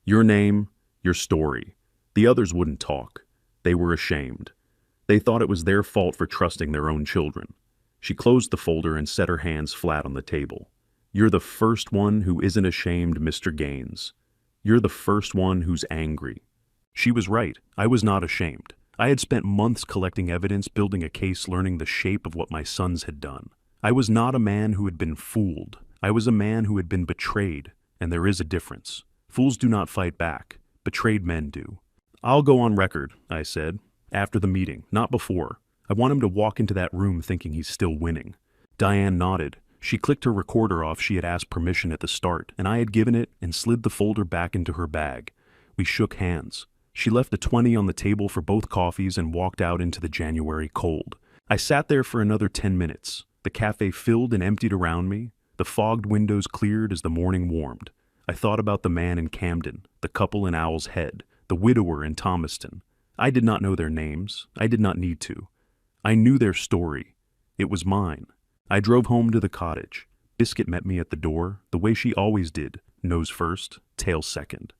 Your name, your story. The others wouldn't talk. They were ashamed. They thought it was their fault for trusting their own children. She closed the folder and set her hands flat on the table. "You're the first one who isn't ashamed, Mr. Gaines. You're the first one who's angry." She was right. I was not ashamed. I had spent months collecting evidence, building a case, learning the shape of what my sons had done. I was not a man who had been fooled. I was a man who had been betrayed, and there is a difference. Fools do not fight back. Betrayed men do. "I'll go on record," I said, "after the meeting, not before. I want him to walk into that room thinking he's still winning." Diane nodded. She clicked her recorder off. She had asked permission at the start, and I had given it and slid the folder back into her bag. We shook hands. She left a 20 on the table for both coffees and walked out into the January cold. I sat there for another 10 minutes. The cafe filled and emptied around me. The fogged windows cleared as the morning warmed. I thought about the man in Camden, the couple in Owl's Head, the widower in Thomaston. I did not know their names. I did not need to. I knew their story. It was mine. I drove home to the cottage. Biscuit met me at the door, the way she always did, nose first, tail second.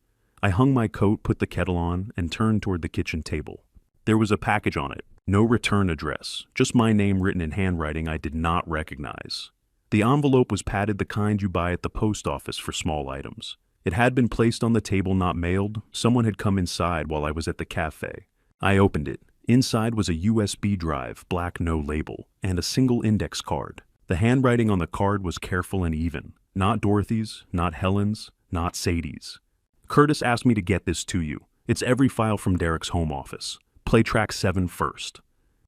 I hung my coat, put the kettle on, and turned toward the kitchen table. There was a package on it. No return address, just my name written in handwriting I did not recognize. The envelope was padded, the kind you buy at the post office for small items. It had been placed on the table, not mailed. Someone had come inside while I was at the cafe. I opened it. Inside was a USB drive, black, no label, and a single index card. The handwriting on the card was careful and even. Not Dorothy's, not Helen's, not Sadie's. "Curtis asked me to get this to you. It's every file from Derek's home office. Play track 7 first."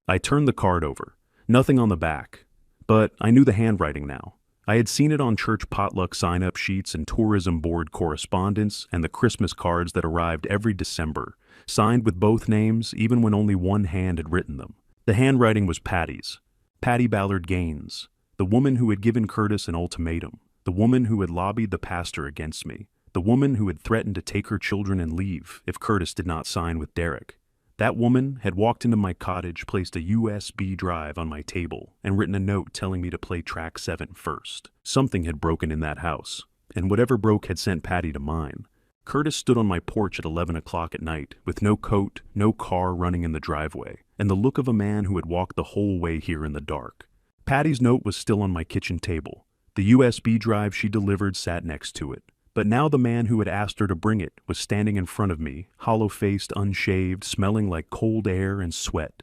I turned the card over. Nothing on the back. But I knew the handwriting now. I had seen it on church potluck sign-up sheets and tourism board correspondence and the Christmas cards that arrived every December, signed with both names even when only one hand had written them. The handwriting was Patty's. Patty Ballard Gaines, the woman who had given Curtis an ultimatum, the woman who had lobbied the pastor against me. The woman who had threatened to take her children and leave if Curtis did not sign with Derek. That woman had walked into my cottage, placed a USB drive on my table, and written a note telling me to play track 7 first. Something had broken in that house, and whatever broke had sent Patty to mine. Curtis stood on my porch at 11 o'clock at night, with no coat, no car running in the driveway, and the look of a man who had walked the whole way here in the dark. Patty's note was still on my kitchen table. The USB drive she delivered sat next to it. But now the man who had asked her to bring it was standing in front of me, hollow-faced, unshaved, smelling like cold air and sweat,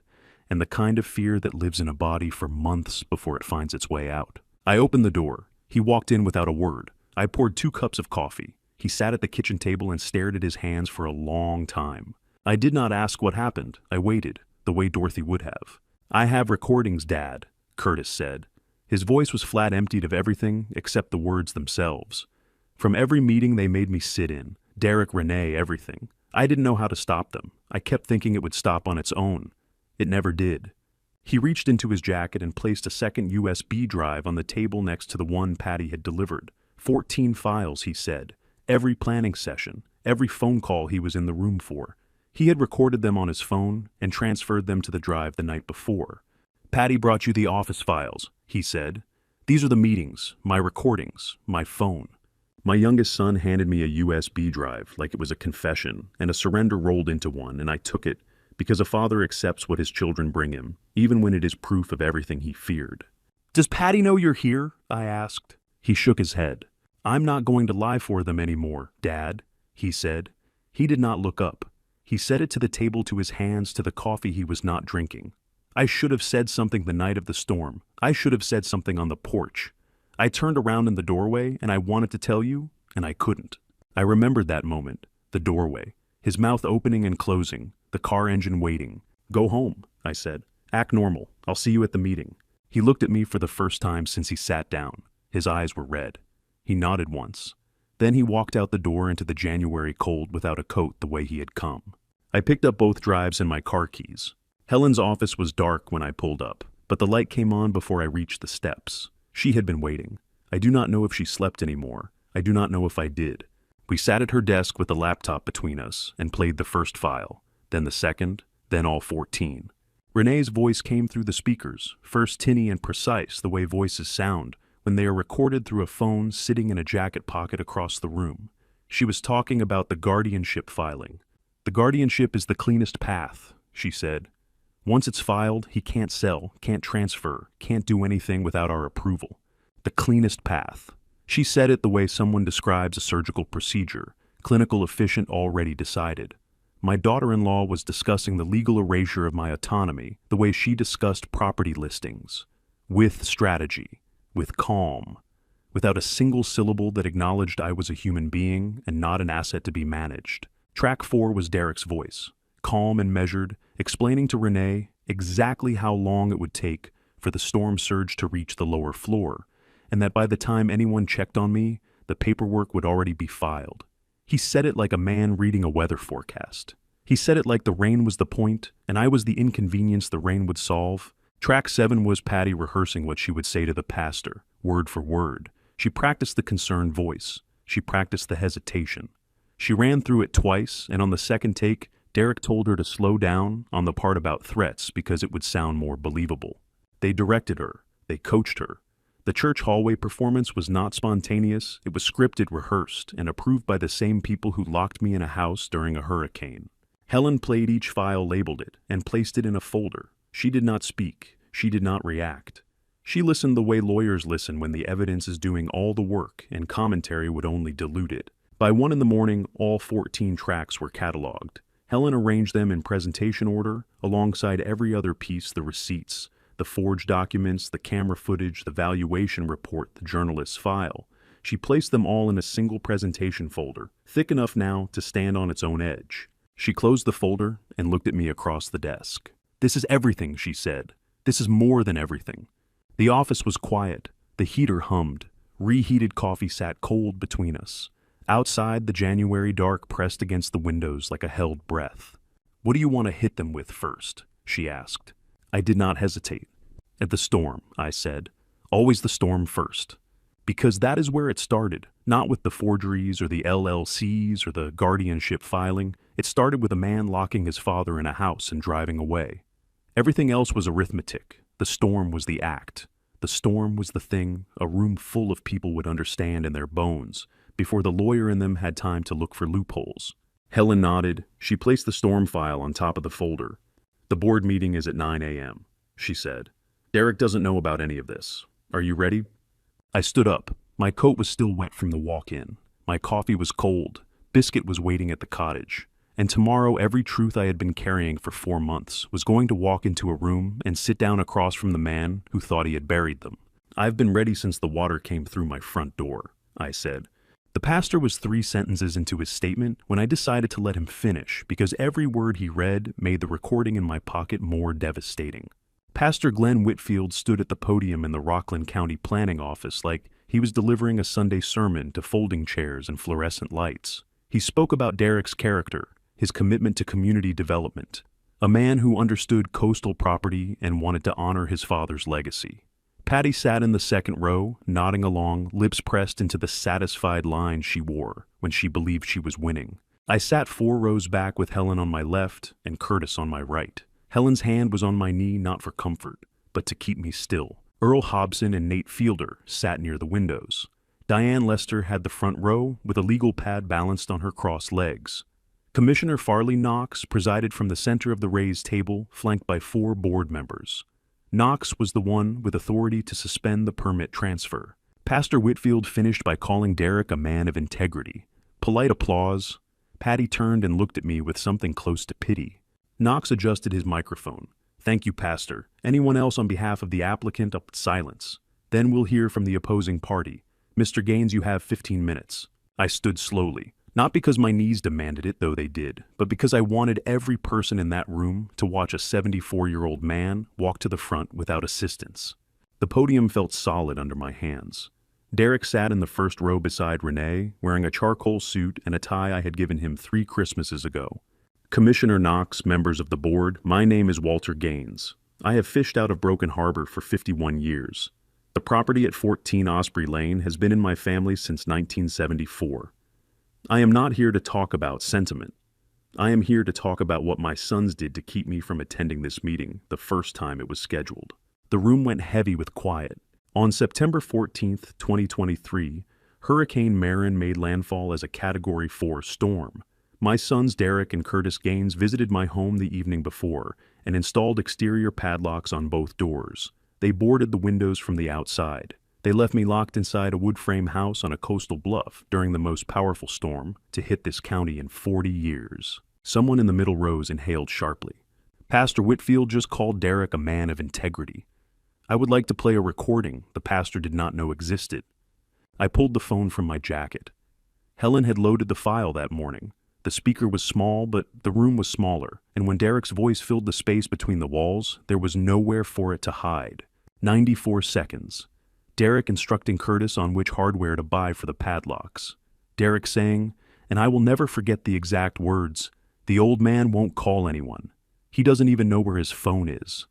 and the kind of fear that lives in a body for months before it finds its way out. I opened the door. He walked in without a word. I poured 2 cups of coffee. He sat at the kitchen table and stared at his hands for a long time. I did not ask what happened. I waited, the way Dorothy would have. "I have recordings, Dad," Curtis said. His voice was flat emptied of everything except the words themselves. From every meeting they made me sit in, Derek, Renee, everything. I didn't know how to stop them. I kept thinking it would stop on its own. It never did. He reached into his jacket and placed a second USB drive on the table next to the one Patty had delivered. 14 files, he said. Every planning session, every phone call he was in the room for. He had recorded them on his phone and transferred them to the drive the night before. "Patty brought you the office files," he said. "These are the meetings, my recordings, my phone." My youngest son handed me a USB drive like it was a confession, and a surrender rolled into one, and I took it, because a father accepts what his children bring him, even when it is proof of everything he feared. "Does Patty know you're here?" I asked. He shook his head. "I'm not going to lie for them anymore, Dad," he said. He did not look up. He set it to the table, to his hands, to the coffee he was not drinking. I should have said something the night of the storm. I should have said something on the porch. I turned around in the doorway, and I wanted to tell you, and I couldn't. I remembered that moment, the doorway, his mouth opening and closing, the car engine waiting. "Go home," I said. "Act normal. I'll see you at the meeting." He looked at me for the first time since he sat down. His eyes were red. He nodded once. Then he walked out the door into the January cold without a coat, the way he had come. I picked up both drives and my car keys. Helen's office was dark when I pulled up, but the light came on before I reached the steps. She had been waiting. I do not know if she slept anymore. I do not know if I did. We sat at her desk with the laptop between us and played the first file, then the second, then all 14. Renee's voice came through the speakers, first tinny and precise, the way voices sound when they are recorded through a phone sitting in a jacket pocket across the room. She was talking about the guardianship filing. "The guardianship is the cleanest path," she said. "Once it's filed, he can't sell, can't transfer, can't do anything without our approval. The cleanest path." She said it the way someone describes a surgical procedure, clinical, efficient, already decided. My daughter-in-law was discussing the legal erasure of my autonomy, the way she discussed property listings. With strategy, with calm, without a single syllable that acknowledged I was a human being and not an asset to be managed. Track 4 was Derek's voice, calm and measured, explaining to Renee exactly how long it would take for the storm surge to reach the lower floor, and that by the time anyone checked on me, the paperwork would already be filed. He said it like a man reading a weather forecast. He said it like the rain was the point, and I was the inconvenience the rain would solve. Track 7 was Patty rehearsing what she would say to the pastor, word for word. She practiced the concerned voice. She practiced the hesitation. She ran through it twice, and on the second take, Derek told her to slow down on the part about threats because it would sound more believable. They directed her. They coached her. The church hallway performance was not spontaneous. It was scripted, rehearsed, and approved by the same people who locked me in a house during a hurricane. Helen played each file, labeled it, and placed it in a folder. She did not speak. She did not react. She listened the way lawyers listen when the evidence is doing all the work and commentary would only dilute it. By 1 in the morning, all 14 tracks were cataloged. Helen arranged them in presentation order, alongside every other piece: the receipts, the forged documents, the camera footage, the valuation report, the journalist's file. She placed them all in a single presentation folder, thick enough now to stand on its own edge. She closed the folder and looked at me across the desk. "This is everything," she said. "This is more than everything." The office was quiet. The heater hummed. Reheated coffee sat cold between us. Outside, the January dark pressed against the windows like a held breath. "What do you want to hit them with first?" she asked. I did not hesitate. "At the storm," I said. "Always the storm first." Because that is where it started, not with the forgeries or the LLCs or the guardianship filing. It started with a man locking his father in a house and driving away. Everything else was arithmetic. The storm was the act. The storm was the thing a room full of people would understand in their bones before the lawyer in them had time to look for loopholes. Helen nodded. She placed the storm file on top of the folder. "The board meeting is at 9 a.m., she said. "Derek doesn't know about any of this. Are you ready?" I stood up. My coat was still wet from the walk-in. My coffee was cold. Biscuit was waiting at the cottage. And tomorrow every truth I had been carrying for 4 months was going to walk into a room and sit down across from the man who thought he had buried them. "I've been ready since the water came through my front door," I said. The pastor was 3 sentences into his statement when I decided to let him finish because every word he read made the recording in my pocket more devastating. Pastor Glenn Whitfield stood at the podium in the Rockland County Planning Office like he was delivering a Sunday sermon to folding chairs and fluorescent lights. He spoke about Derek's character, his commitment to community development, a man who understood coastal property and wanted to honor his father's legacy. Patty sat in the second row, nodding along, lips pressed into the satisfied line she wore when she believed she was winning. I sat 4 rows back with Helen on my left and Curtis on my right. Helen's hand was on my knee not for comfort, but to keep me still. Earl Hobson and Nate Fielder sat near the windows. Diane Lester had the front row with a legal pad balanced on her crossed legs. Commissioner Farley Knox presided from the center of the raised table, flanked by 4 board members. Knox was the one with authority to suspend the permit transfer. Pastor Whitfield finished by calling Derek a man of integrity. Polite applause. Patty turned and looked at me with something close to pity. Knox adjusted his microphone. "Thank you, Pastor. Anyone else on behalf of the applicant?" Silence. "Then we'll hear from the opposing party. Mr. Gaines, you have 15 minutes. I stood slowly. Not because my knees demanded it, though they did, but because I wanted every person in that room to watch a 74-year-old man walk to the front without assistance. The podium felt solid under my hands. Derek sat in the first row beside Renee, wearing a charcoal suit and a tie I had given him 3 Christmases ago. "Commissioner Knox, members of the board, my name is Walter Gaines. I have fished out of Broken Harbor for 51 years. The property at 14 Osprey Lane has been in my family since 1974. I am not here to talk about sentiment. I am here to talk about what my sons did to keep me from attending this meeting the first time it was scheduled." The room went heavy with quiet. On September 14th, 2023, Hurricane Marin made landfall as a Category 4 storm. My sons Derek and Curtis Gaines visited my home the evening before and installed exterior padlocks on both doors. They boarded the windows from the outside. They left me locked inside a wood-frame house on a coastal bluff during the most powerful storm to hit this county in 40 years. Someone in the middle rows inhaled sharply. Pastor Whitfield just called Derek a man of integrity. I would like to play a recording the pastor did not know existed. I pulled the phone from my jacket. Helen had loaded the file that morning. The speaker was small, but the room was smaller, and when Derek's voice filled the space between the walls, there was nowhere for it to hide. 94 seconds. Derek instructing Curtis on which hardware to buy for the padlocks. Derek saying, and I will never forget the exact words, "The old man won't call anyone. He doesn't even know where his phone is."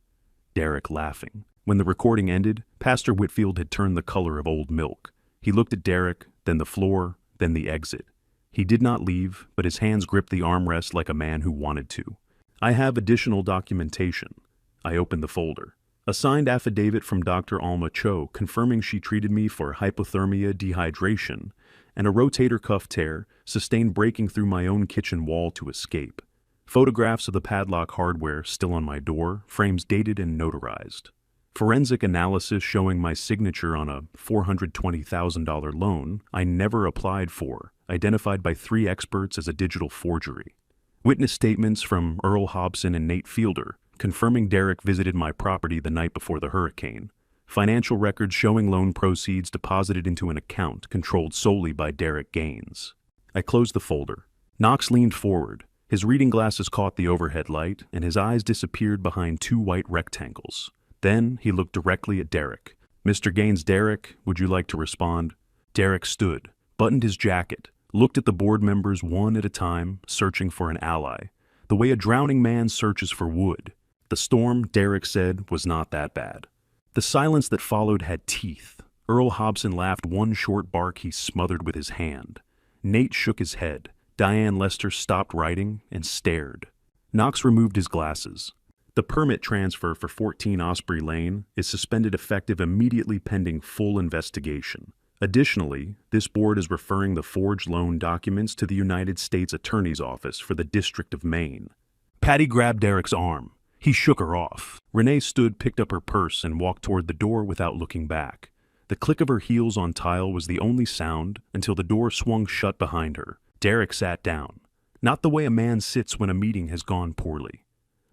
Derek laughing. When the recording ended, Pastor Whitfield had turned the color of old milk. He looked at Derek, then the floor, then the exit. He did not leave, but his hands gripped the armrest like a man who wanted to. "I have additional documentation." I opened the folder. A signed affidavit from Dr. Alma Cho confirming she treated me for hypothermia dehydration and a rotator cuff tear sustained breaking through my own kitchen wall to escape. Photographs of the padlock hardware still on my door, frames dated and notarized. Forensic analysis showing my signature on a $420,000 loan I never applied for, identified by 3 experts as a digital forgery. Witness statements from Earl Hobson and Nate Fielder, confirming Derek visited my property the night before the hurricane. Financial records showing loan proceeds deposited into an account controlled solely by Derek Gaines. I closed the folder. Knox leaned forward. His reading glasses caught the overhead light, and his eyes disappeared behind 2 white rectangles. Then he looked directly at Derek. "Mr. Gaines, Derek, would you like to respond?" Derek stood, buttoned his jacket, looked at the board members one at a time, searching for an ally, the way a drowning man searches for wood. The storm, Derek said, was not that bad. The silence that followed had teeth, Earl Hobson laughed one short bark he smothered with his hand. Nate shook his head. Diane Lester stopped writing and stared. Knox removed his glasses. The permit transfer for 14 Osprey Lane is suspended effective immediately pending full investigation. Additionally, this board is referring the forged loan documents to the United States Attorney's Office for the District of Maine. Patty grabbed Derek's arm. He shook her off. Renee stood, picked up her purse, and walked toward the door without looking back. The click of her heels on tile was the only sound until the door swung shut behind her. Derek sat down. Not the way a man sits when a meeting has gone poorly.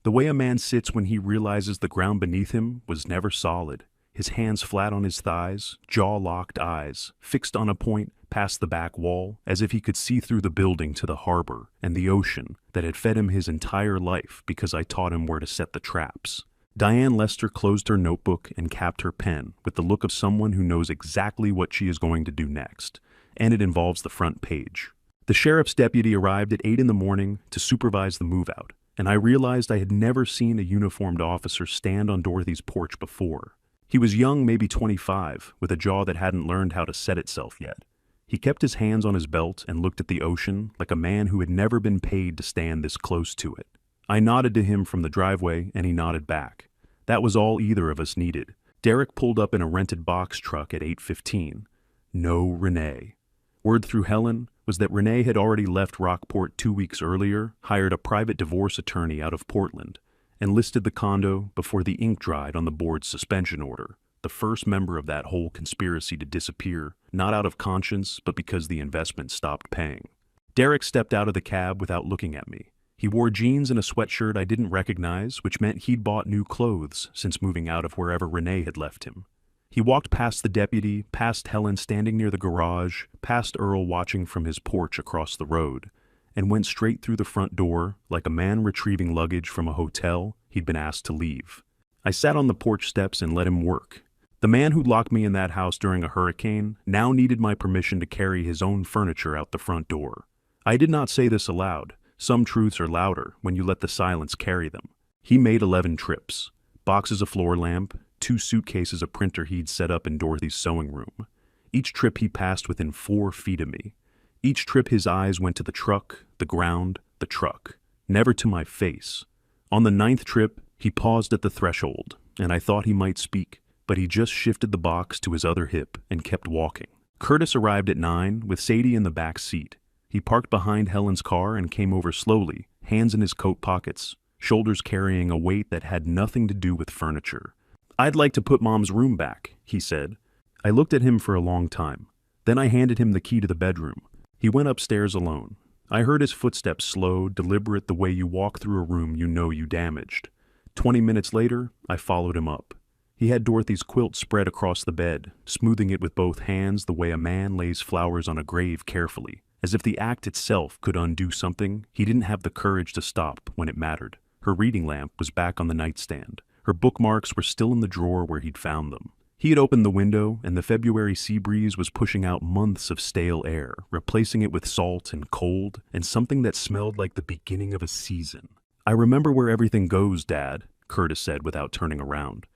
The way a man sits when he realizes the ground beneath him was never solid. His hands flat on his thighs, jaw-locked eyes, fixed on a point past the back wall, as if he could see through the building to the harbor and the ocean that had fed him his entire life because I taught him where to set the traps. Diane Lester closed her notebook and capped her pen with the look of someone who knows exactly what she is going to do next, and it involves the front page. The sheriff's deputy arrived at 8 in the morning to supervise the move-out, and I realized I had never seen a uniformed officer stand on Dorothy's porch before. He was young, maybe 25, with a jaw that hadn't learned how to set itself yet. He kept his hands on his belt and looked at the ocean like a man who had never been paid to stand this close to it. I nodded to him from the driveway, and he nodded back. That was all either of us needed. Derek pulled up in a rented box truck at 8:15. No Renee. Word through Helen was that Renee had already left Rockport 2 weeks earlier, hired a private divorce attorney out of Portland, and listed the condo before the ink dried on the board's suspension order, the first member of that whole conspiracy to disappear, not out of conscience, but because the investment stopped paying. Derek stepped out of the cab without looking at me. He wore jeans and a sweatshirt I didn't recognize, which meant he'd bought new clothes since moving out of wherever Renee had left him. He walked past the deputy, past Helen standing near the garage, past Earl watching from his porch across the road, and went straight through the front door like a man retrieving luggage from a hotel he'd been asked to leave. I sat on the porch steps and let him work. The man who locked me in that house during a hurricane now needed my permission to carry his own furniture out the front door. I did not say this aloud. Some truths are louder when you let the silence carry them. He made 11 trips. Boxes of floor lamp, 2 suitcases of printer he'd set up in Dorothy's sewing room. Each trip he passed within 4 feet of me. Each trip his eyes went to the truck, the ground, the truck. Never to my face. On the 9th trip, he paused at the threshold, and I thought he might speak, but he just shifted the box to his other hip and kept walking. Curtis arrived at 9 with Sadie in the back seat. He parked behind Helen's car and came over slowly, hands in his coat pockets, shoulders carrying a weight that had nothing to do with furniture. "I'd like to put Mom's room back," he said. I looked at him for a long time. Then I handed him the key to the bedroom. He went upstairs alone. I heard his footsteps slow, deliberate, the way you walk through a room you know you damaged. 20 minutes later, I followed him up. He had Dorothy's quilt spread across the bed, smoothing it with both hands the way a man lays flowers on a grave carefully. As if the act itself could undo something, he didn't have the courage to stop when it mattered. Her reading lamp was back on the nightstand. Her bookmarks were still in the drawer where he'd found them. He had opened the window, and the February sea breeze was pushing out months of stale air, replacing it with salt and cold, and something that smelled like the beginning of a season. "I remember where everything goes, Dad," Curtis said without turning around.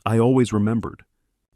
I always remembered.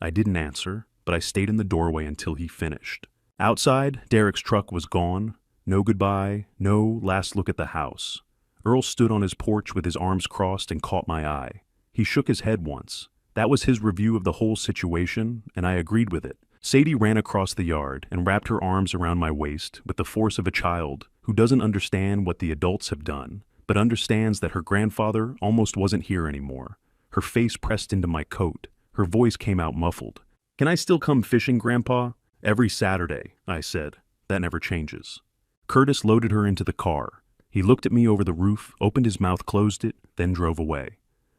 I didn't answer, but I stayed in the doorway until he finished. Outside, Derek's truck was gone. No goodbye, no last look at the house. Earl stood on his porch with his arms crossed and caught my eye. He shook his head once. That was his review of the whole situation, and I agreed with it. Sadie ran across the yard and wrapped her arms around my waist with the force of a child who doesn't understand what the adults have done, but understands that her grandfather almost wasn't here anymore. Her face pressed into my coat. Her voice came out muffled. "Can I still come fishing, Grandpa?" "Every Saturday," I said. "That never changes." Curtis loaded her into the car. He looked at me over the roof, opened his mouth, closed it, then drove away.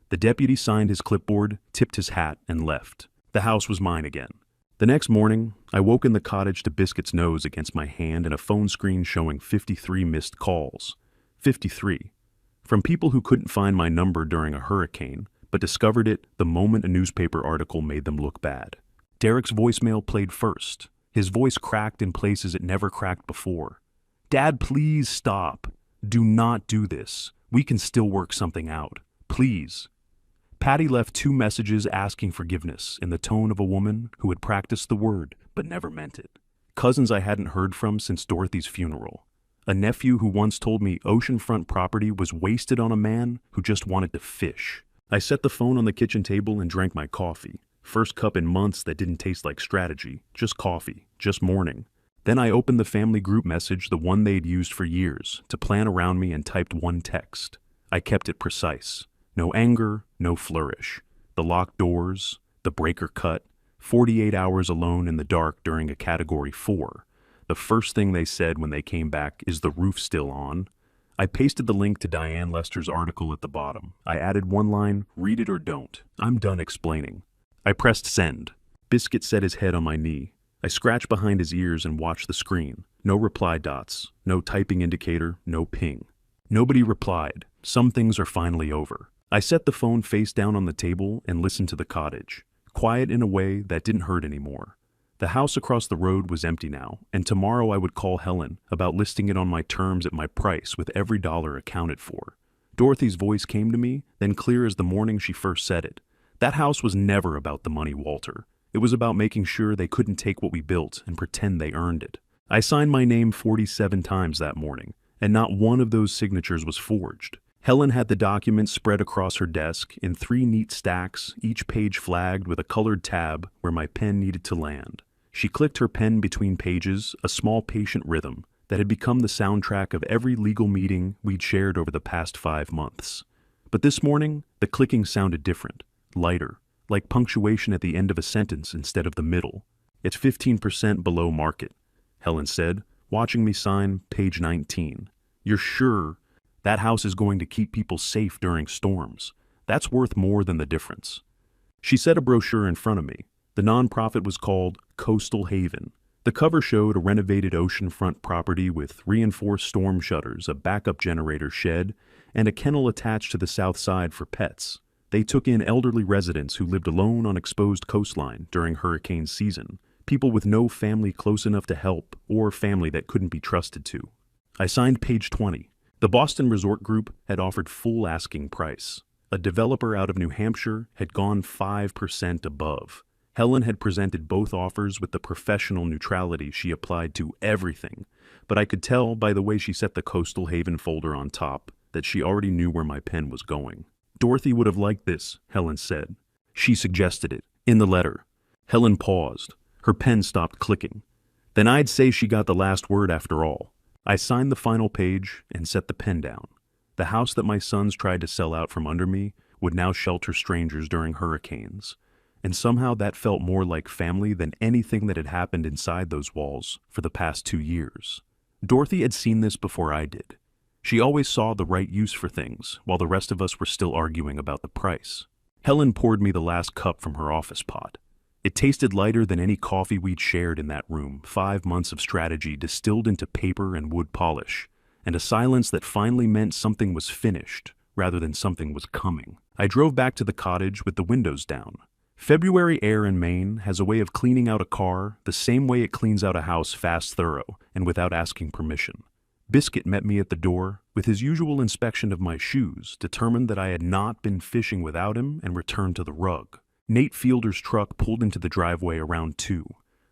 The deputy signed his clipboard, tipped his hat, and left. The house was mine again. The next morning, I woke in the cottage to Biscuit's nose against my hand and a phone screen showing 53 missed calls. 53. From people who couldn't find my number during a hurricane, but discovered it the moment a newspaper article made them look bad. Derek's voicemail played first. His voice cracked in places it never cracked before. "Dad, please stop. Do not do this. We can still work something out. Please." Patty left 2 messages asking forgiveness in the tone of a woman who had practiced the word but never meant it. Cousins I hadn't heard from since Dorothy's funeral. A nephew who once told me oceanfront property was wasted on a man who just wanted to fish. I set the phone on the kitchen table and drank my coffee. First cup in months that didn't taste like strategy, just coffee, just morning. Then I opened the family group message, the one they'd used for years, to plan around me, and typed one text. I kept it precise. No anger, no flourish. The locked doors, the breaker cut, 48 hours alone in the dark during a Category 4. The first thing they said when they came back is, "The roof still on?" I pasted the link to Diane Lester's article at the bottom. I added one line, "Read it or don't. I'm done explaining." I pressed send. Biscuit set his head on my knee. I scratched behind his ears and watched the screen. No reply dots, no typing indicator, no ping. Nobody replied. Some things are finally over. I set the phone face down on the table and listened to the cottage. Quiet in a way that didn't hurt anymore. The house across the road was empty now, and tomorrow I would call Helen about listing it on my terms at my price with every dollar accounted for. Dorothy's voice came to me, then clear as the morning she first said it. That house was never about the money, Walter. It was about making sure they couldn't take what we built and pretend they earned it. I signed my name 47 times that morning, and not one of those signatures was forged. Helen had the documents spread across her desk in 3 neat stacks, each page flagged with a colored tab where my pen needed to land. She clicked her pen between pages, a small patient rhythm that had become the soundtrack of every legal meeting we'd shared over the past 5 months. But this morning, the clicking sounded different, lighter, like punctuation at the end of a sentence instead of the middle. "It's 15% below market," Helen said, watching me sign page 19. "You're sure that house is going to keep people safe during storms? That's worth more than the difference." She set a brochure in front of me. The nonprofit was called Coastal Haven. The cover showed a renovated oceanfront property with reinforced storm shutters, a backup generator shed, and a kennel attached to the south side for pets. They took in elderly residents who lived alone on exposed coastline during hurricane season, people with no family close enough to help or family that couldn't be trusted to. I signed page 20. The Boston Resort Group had offered full asking price. A developer out of New Hampshire had gone 5% above. Helen had presented both offers with the professional neutrality she applied to everything, but I could tell by the way she set the Coastal Haven folder on top that she already knew where my pen was going. "Dorothy would have liked this," Helen said. She suggested it, in the letter. Helen paused. Her pen stopped clicking. "Then I'd say she got the last word after all." I signed the final page and set the pen down. The house that my sons tried to sell out from under me would now shelter strangers during hurricanes. And somehow that felt more like family than anything that had happened inside those walls for the past 2 years. Dorothy had seen this before I did. She always saw the right use for things, while the rest of us were still arguing about the price. Helen poured me the last cup from her office pot. It tasted lighter than any coffee we'd shared in that room, 5 months of strategy distilled into paper and wood polish, and a silence that finally meant something was finished, rather than something was coming. I drove back to the cottage with the windows down. February air in Maine has a way of cleaning out a car the same way it cleans out a house fast, thorough, and without asking permission. Biscuit met me at the door with his usual inspection of my shoes, determined that I had not been fishing without him, and returned to the rug. Nate Fielder's truck pulled into the driveway around 2.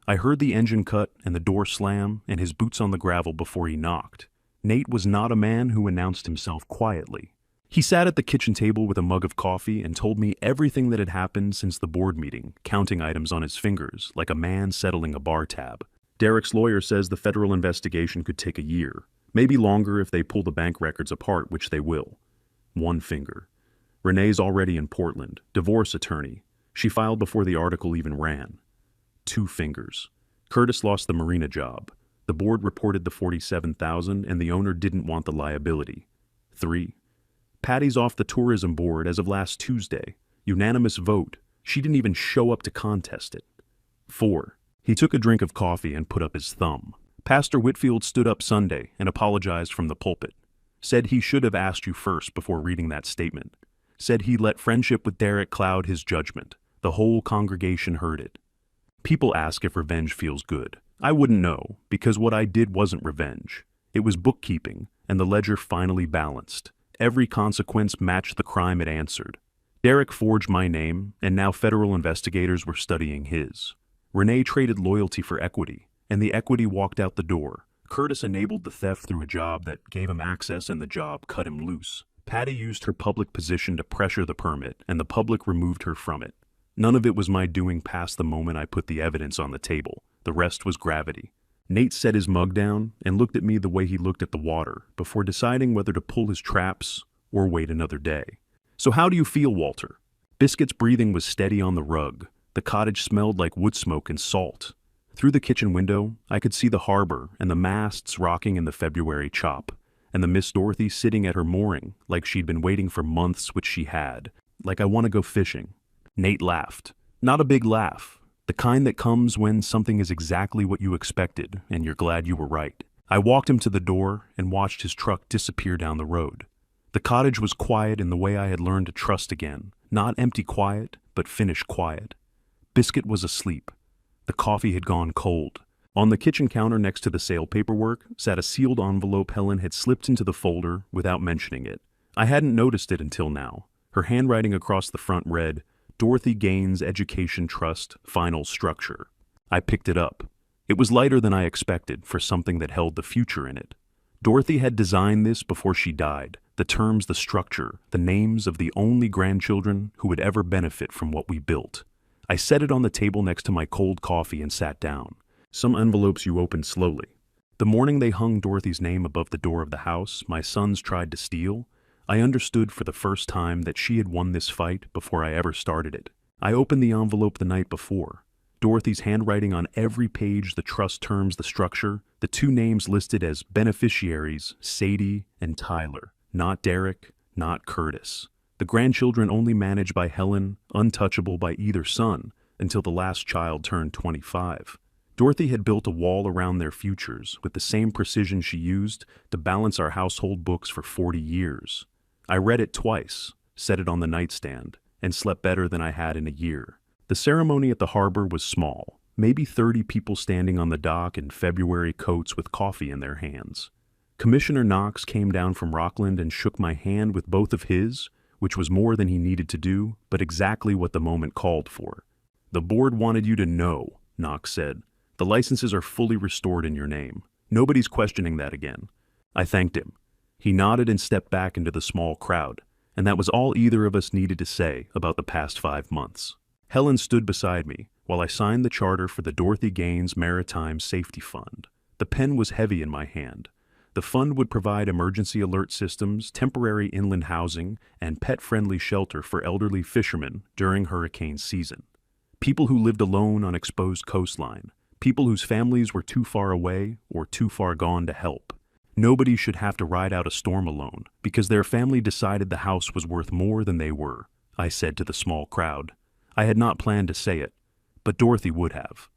I heard the engine cut and the door slam and his boots on the gravel before he knocked. Nate was not a man who announced himself quietly. He sat at the kitchen table with a mug of coffee and told me everything that had happened since the board meeting, counting items on his fingers, like a man settling a bar tab. "Derek's lawyer says the federal investigation could take a year. Maybe longer if they pull the bank records apart, which they will." 1 finger. Renee's already in Portland, divorce attorney. She filed before the article even ran. 2 fingers. Curtis lost the marina job. The board reported the $47,000 and the owner didn't want the liability. 3. Patty's off the tourism board as of last Tuesday. Unanimous vote. She didn't even show up to contest it. 4. He took a drink of coffee and put up his thumb. Pastor Whitfield stood up Sunday and apologized from the pulpit. Said he should have asked you first before reading that statement. Said he let friendship with Derek cloud his judgment. The whole congregation heard it. People ask if revenge feels good. I wouldn't know, because what I did wasn't revenge. It was bookkeeping, and the ledger finally balanced. Every consequence matched the crime it answered. Derek forged my name, and now federal investigators were studying his. Renee traded loyalty for equity, and the equity walked out the door. Curtis enabled the theft through a job that gave him access, and the job cut him loose. Patty used her public position to pressure the permit, and the public removed her from it. None of it was my doing past the moment I put the evidence on the table. The rest was gravity. Nate set his mug down and looked at me the way he looked at the water before deciding whether to pull his traps or wait another day. "So how do you feel, Walter?" Biscuit's breathing was steady on the rug. The cottage smelled like wood smoke and salt. Through the kitchen window, I could see the harbor and the masts rocking in the February chop, and the Miss Dorothy sitting at her mooring like she'd been waiting for months, which she had. Like, "I want to go fishing." Nate laughed. Not a big laugh. The kind that comes when something is exactly what you expected, and you're glad you were right. I walked him to the door and watched his truck disappear down the road. The cottage was quiet in the way I had learned to trust again. Not empty quiet, but finished quiet. Biscuit was asleep. The coffee had gone cold. On the kitchen counter next to the sale paperwork sat a sealed envelope Helen had slipped into the folder without mentioning it. I hadn't noticed it until now. Her handwriting across the front read, "Dorothy Gaines Education Trust, Final Structure." I picked it up. It was lighter than I expected for something that held the future in it. Dorothy had designed this before she died. The terms, the structure, the names of the only grandchildren who would ever benefit from what we built. I set it on the table next to my cold coffee and sat down. Some envelopes you opened slowly. The morning they hung Dorothy's name above the door of the house my sons tried to steal, I understood for the first time that she had won this fight before I ever started it. I opened the envelope the night before. Dorothy's handwriting on every page, the trust terms, the structure, the two names listed as beneficiaries, Sadie and Tyler. Not Derek, not Curtis. The grandchildren only managed by Helen, untouchable by either son, until the last child turned 25. Dorothy had built a wall around their futures with the same precision she used to balance our household books for 40 years. I read it twice, set it on the nightstand, and slept better than I had in a year. The ceremony at the harbor was small, maybe 30 people standing on the dock in February coats with coffee in their hands. Commissioner Knox came down from Rockland and shook my hand with both of his, which was more than he needed to do, but exactly what the moment called for. "The board wanted you to know," Knox said. "The licenses are fully restored in your name. Nobody's questioning that again." I thanked him. He nodded and stepped back into the small crowd, and that was all either of us needed to say about the past 5 months. Helen stood beside me while I signed the charter for the Dorothy Gaines Maritime Safety Fund. The pen was heavy in my hand. The fund would provide emergency alert systems, temporary inland housing, and pet-friendly shelter for elderly fishermen during hurricane season. People who lived alone on exposed coastline, people whose families were too far away or too far gone to help. Nobody should have to ride out a storm alone because their family decided the house was worth more than they were, I said to the small crowd. I had not planned to say it, but Dorothy would have.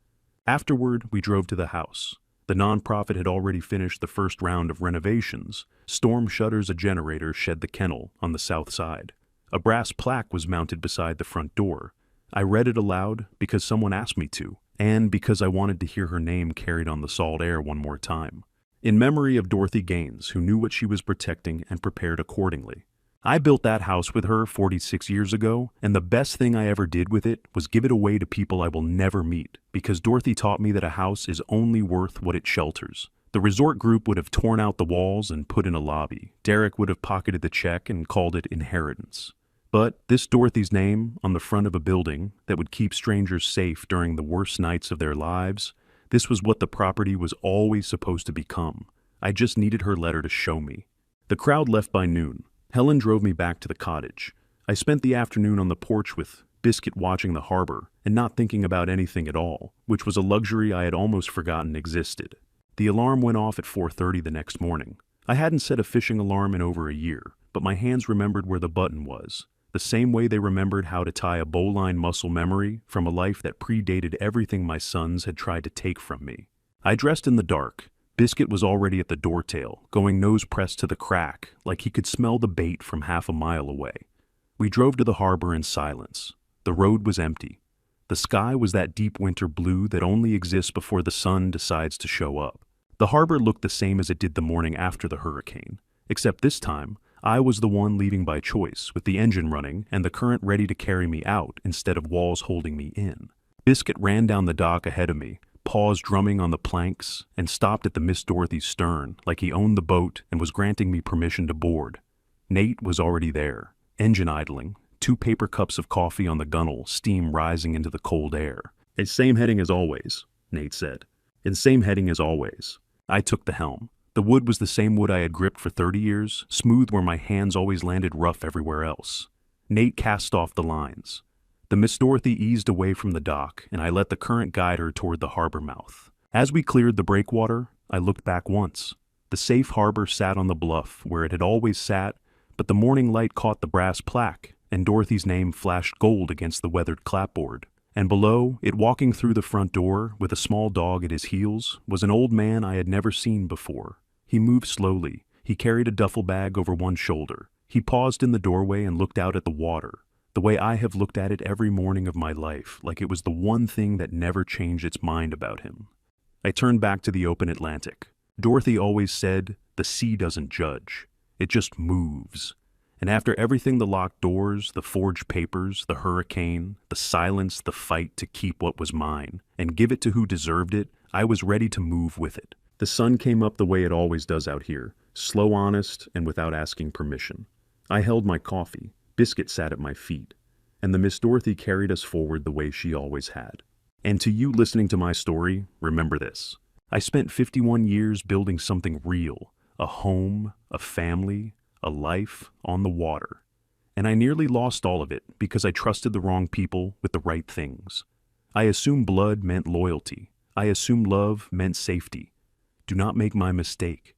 Afterward, we drove to the house. The nonprofit had already finished the first round of renovations. Storm shutters, a generator shed the kennel on the south side. A brass plaque was mounted beside the front door. I read it aloud because someone asked me to, and because I wanted to hear her name carried on the salt air one more time. In memory of Dorothy Gaines, who knew what she was protecting and prepared accordingly. I built that house with her 46 years ago, and the best thing I ever did with it was give it away to people I will never meet, because Dorothy taught me that a house is only worth what it shelters. The resort group would have torn out the walls and put in a lobby. Derek would have pocketed the check and called it inheritance. But this Dorothy's name on the front of a building that would keep strangers safe during the worst nights of their lives, this was what the property was always supposed to become. I just needed her letter to show me. The crowd left by noon. Helen drove me back to the cottage. I spent the afternoon on the porch with Biscuit watching the harbor and not thinking about anything at all, which was a luxury I had almost forgotten existed. The alarm went off at 4:30 the next morning. I hadn't set a fishing alarm in over a year, but my hands remembered where the button was, the same way they remembered how to tie a bowline muscle memory from a life that predated everything my sons had tried to take from me. I dressed in the dark. Biscuit was already at the doortail, going nose pressed to the crack, like he could smell the bait from half a mile away. We drove to the harbor in silence. The road was empty. The sky was that deep winter blue that only exists before the sun decides to show up. The harbor looked the same as it did the morning after the hurricane, except this time, I was the one leaving by choice, with the engine running and the current ready to carry me out instead of walls holding me in. Biscuit ran down the dock ahead of me, paws drumming on the planks, and stopped at the Miss Dorothy's stern like he owned the boat and was granting me permission to board. Nate was already there, engine idling, 2 paper cups of coffee on the gunnel, steam rising into the cold air. "It's same heading as always," Nate said. "It's same heading as always." I took the helm. The wood was the same wood I had gripped for 30 years, smooth where my hands always landed rough everywhere else. Nate cast off the lines. The Miss Dorothy eased away from the dock, and I let the current guide her toward the harbor mouth. As we cleared the breakwater, I looked back once. The safe harbor sat on the bluff, where it had always sat, but the morning light caught the brass plaque, and Dorothy's name flashed gold against the weathered clapboard. And below, it walking through the front door, with a small dog at his heels, was an old man I had never seen before. He moved slowly. He carried a duffel bag over one shoulder. He paused in the doorway and looked out at the water, the way I have looked at it every morning of my life, like it was the one thing that never changed its mind about him. I turned back to the open Atlantic. Dorothy always said, "The sea doesn't judge. It just moves." And after everything, the locked doors, the forged papers, the hurricane, the silence, the fight to keep what was mine, and give it to who deserved it, I was ready to move with it. The sun came up the way it always does out here, slow, honest, and without asking permission. I held my coffee. Biscuit sat at my feet. And the Miss Dorothy carried us forward the way she always had. And to you listening to my story, remember this. I spent 51 years building something real, a home, a family, a life on the water. And I nearly lost all of it because I trusted the wrong people with the right things. I assumed blood meant loyalty. I assumed love meant safety. Do not make my mistake.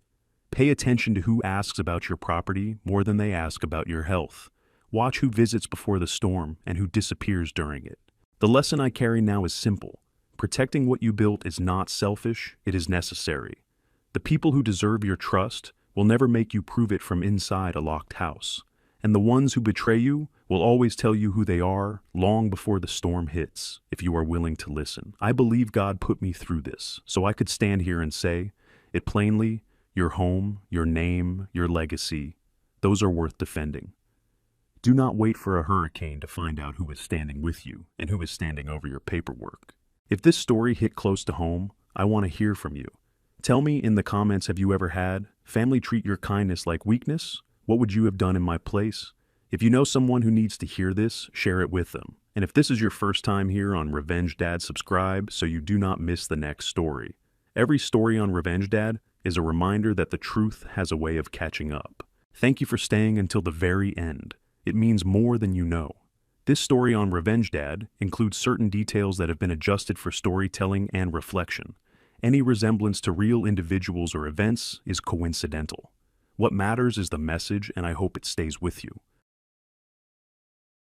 Pay attention to who asks about your property more than they ask about your health. Watch who visits before the storm and who disappears during it. The lesson I carry now is simple. Protecting what you built is not selfish, it is necessary. The people who deserve your trust will never make you prove it from inside a locked house. And the ones who betray you will always tell you who they are long before the storm hits, if you are willing to listen. I believe God put me through this, so I could stand here and say it plainly: your home, your name, your legacy, those are worth defending. Do not wait for a hurricane to find out who is standing with you and who is standing over your paperwork. If this story hit close to home, I want to hear from you. Tell me in the comments, have you ever had family treat your kindness like weakness? What would you have done in my place? If you know someone who needs to hear this, share it with them. And if this is your first time here on Revenge Dad, subscribe so you do not miss the next story. Every story on Revenge Dad is a reminder that the truth has a way of catching up. Thank you for staying until the very end. It means more than you know. This story on Revenge Dad includes certain details that have been adjusted for storytelling and reflection. Any resemblance to real individuals or events is coincidental. What matters is the message, and I hope it stays with you.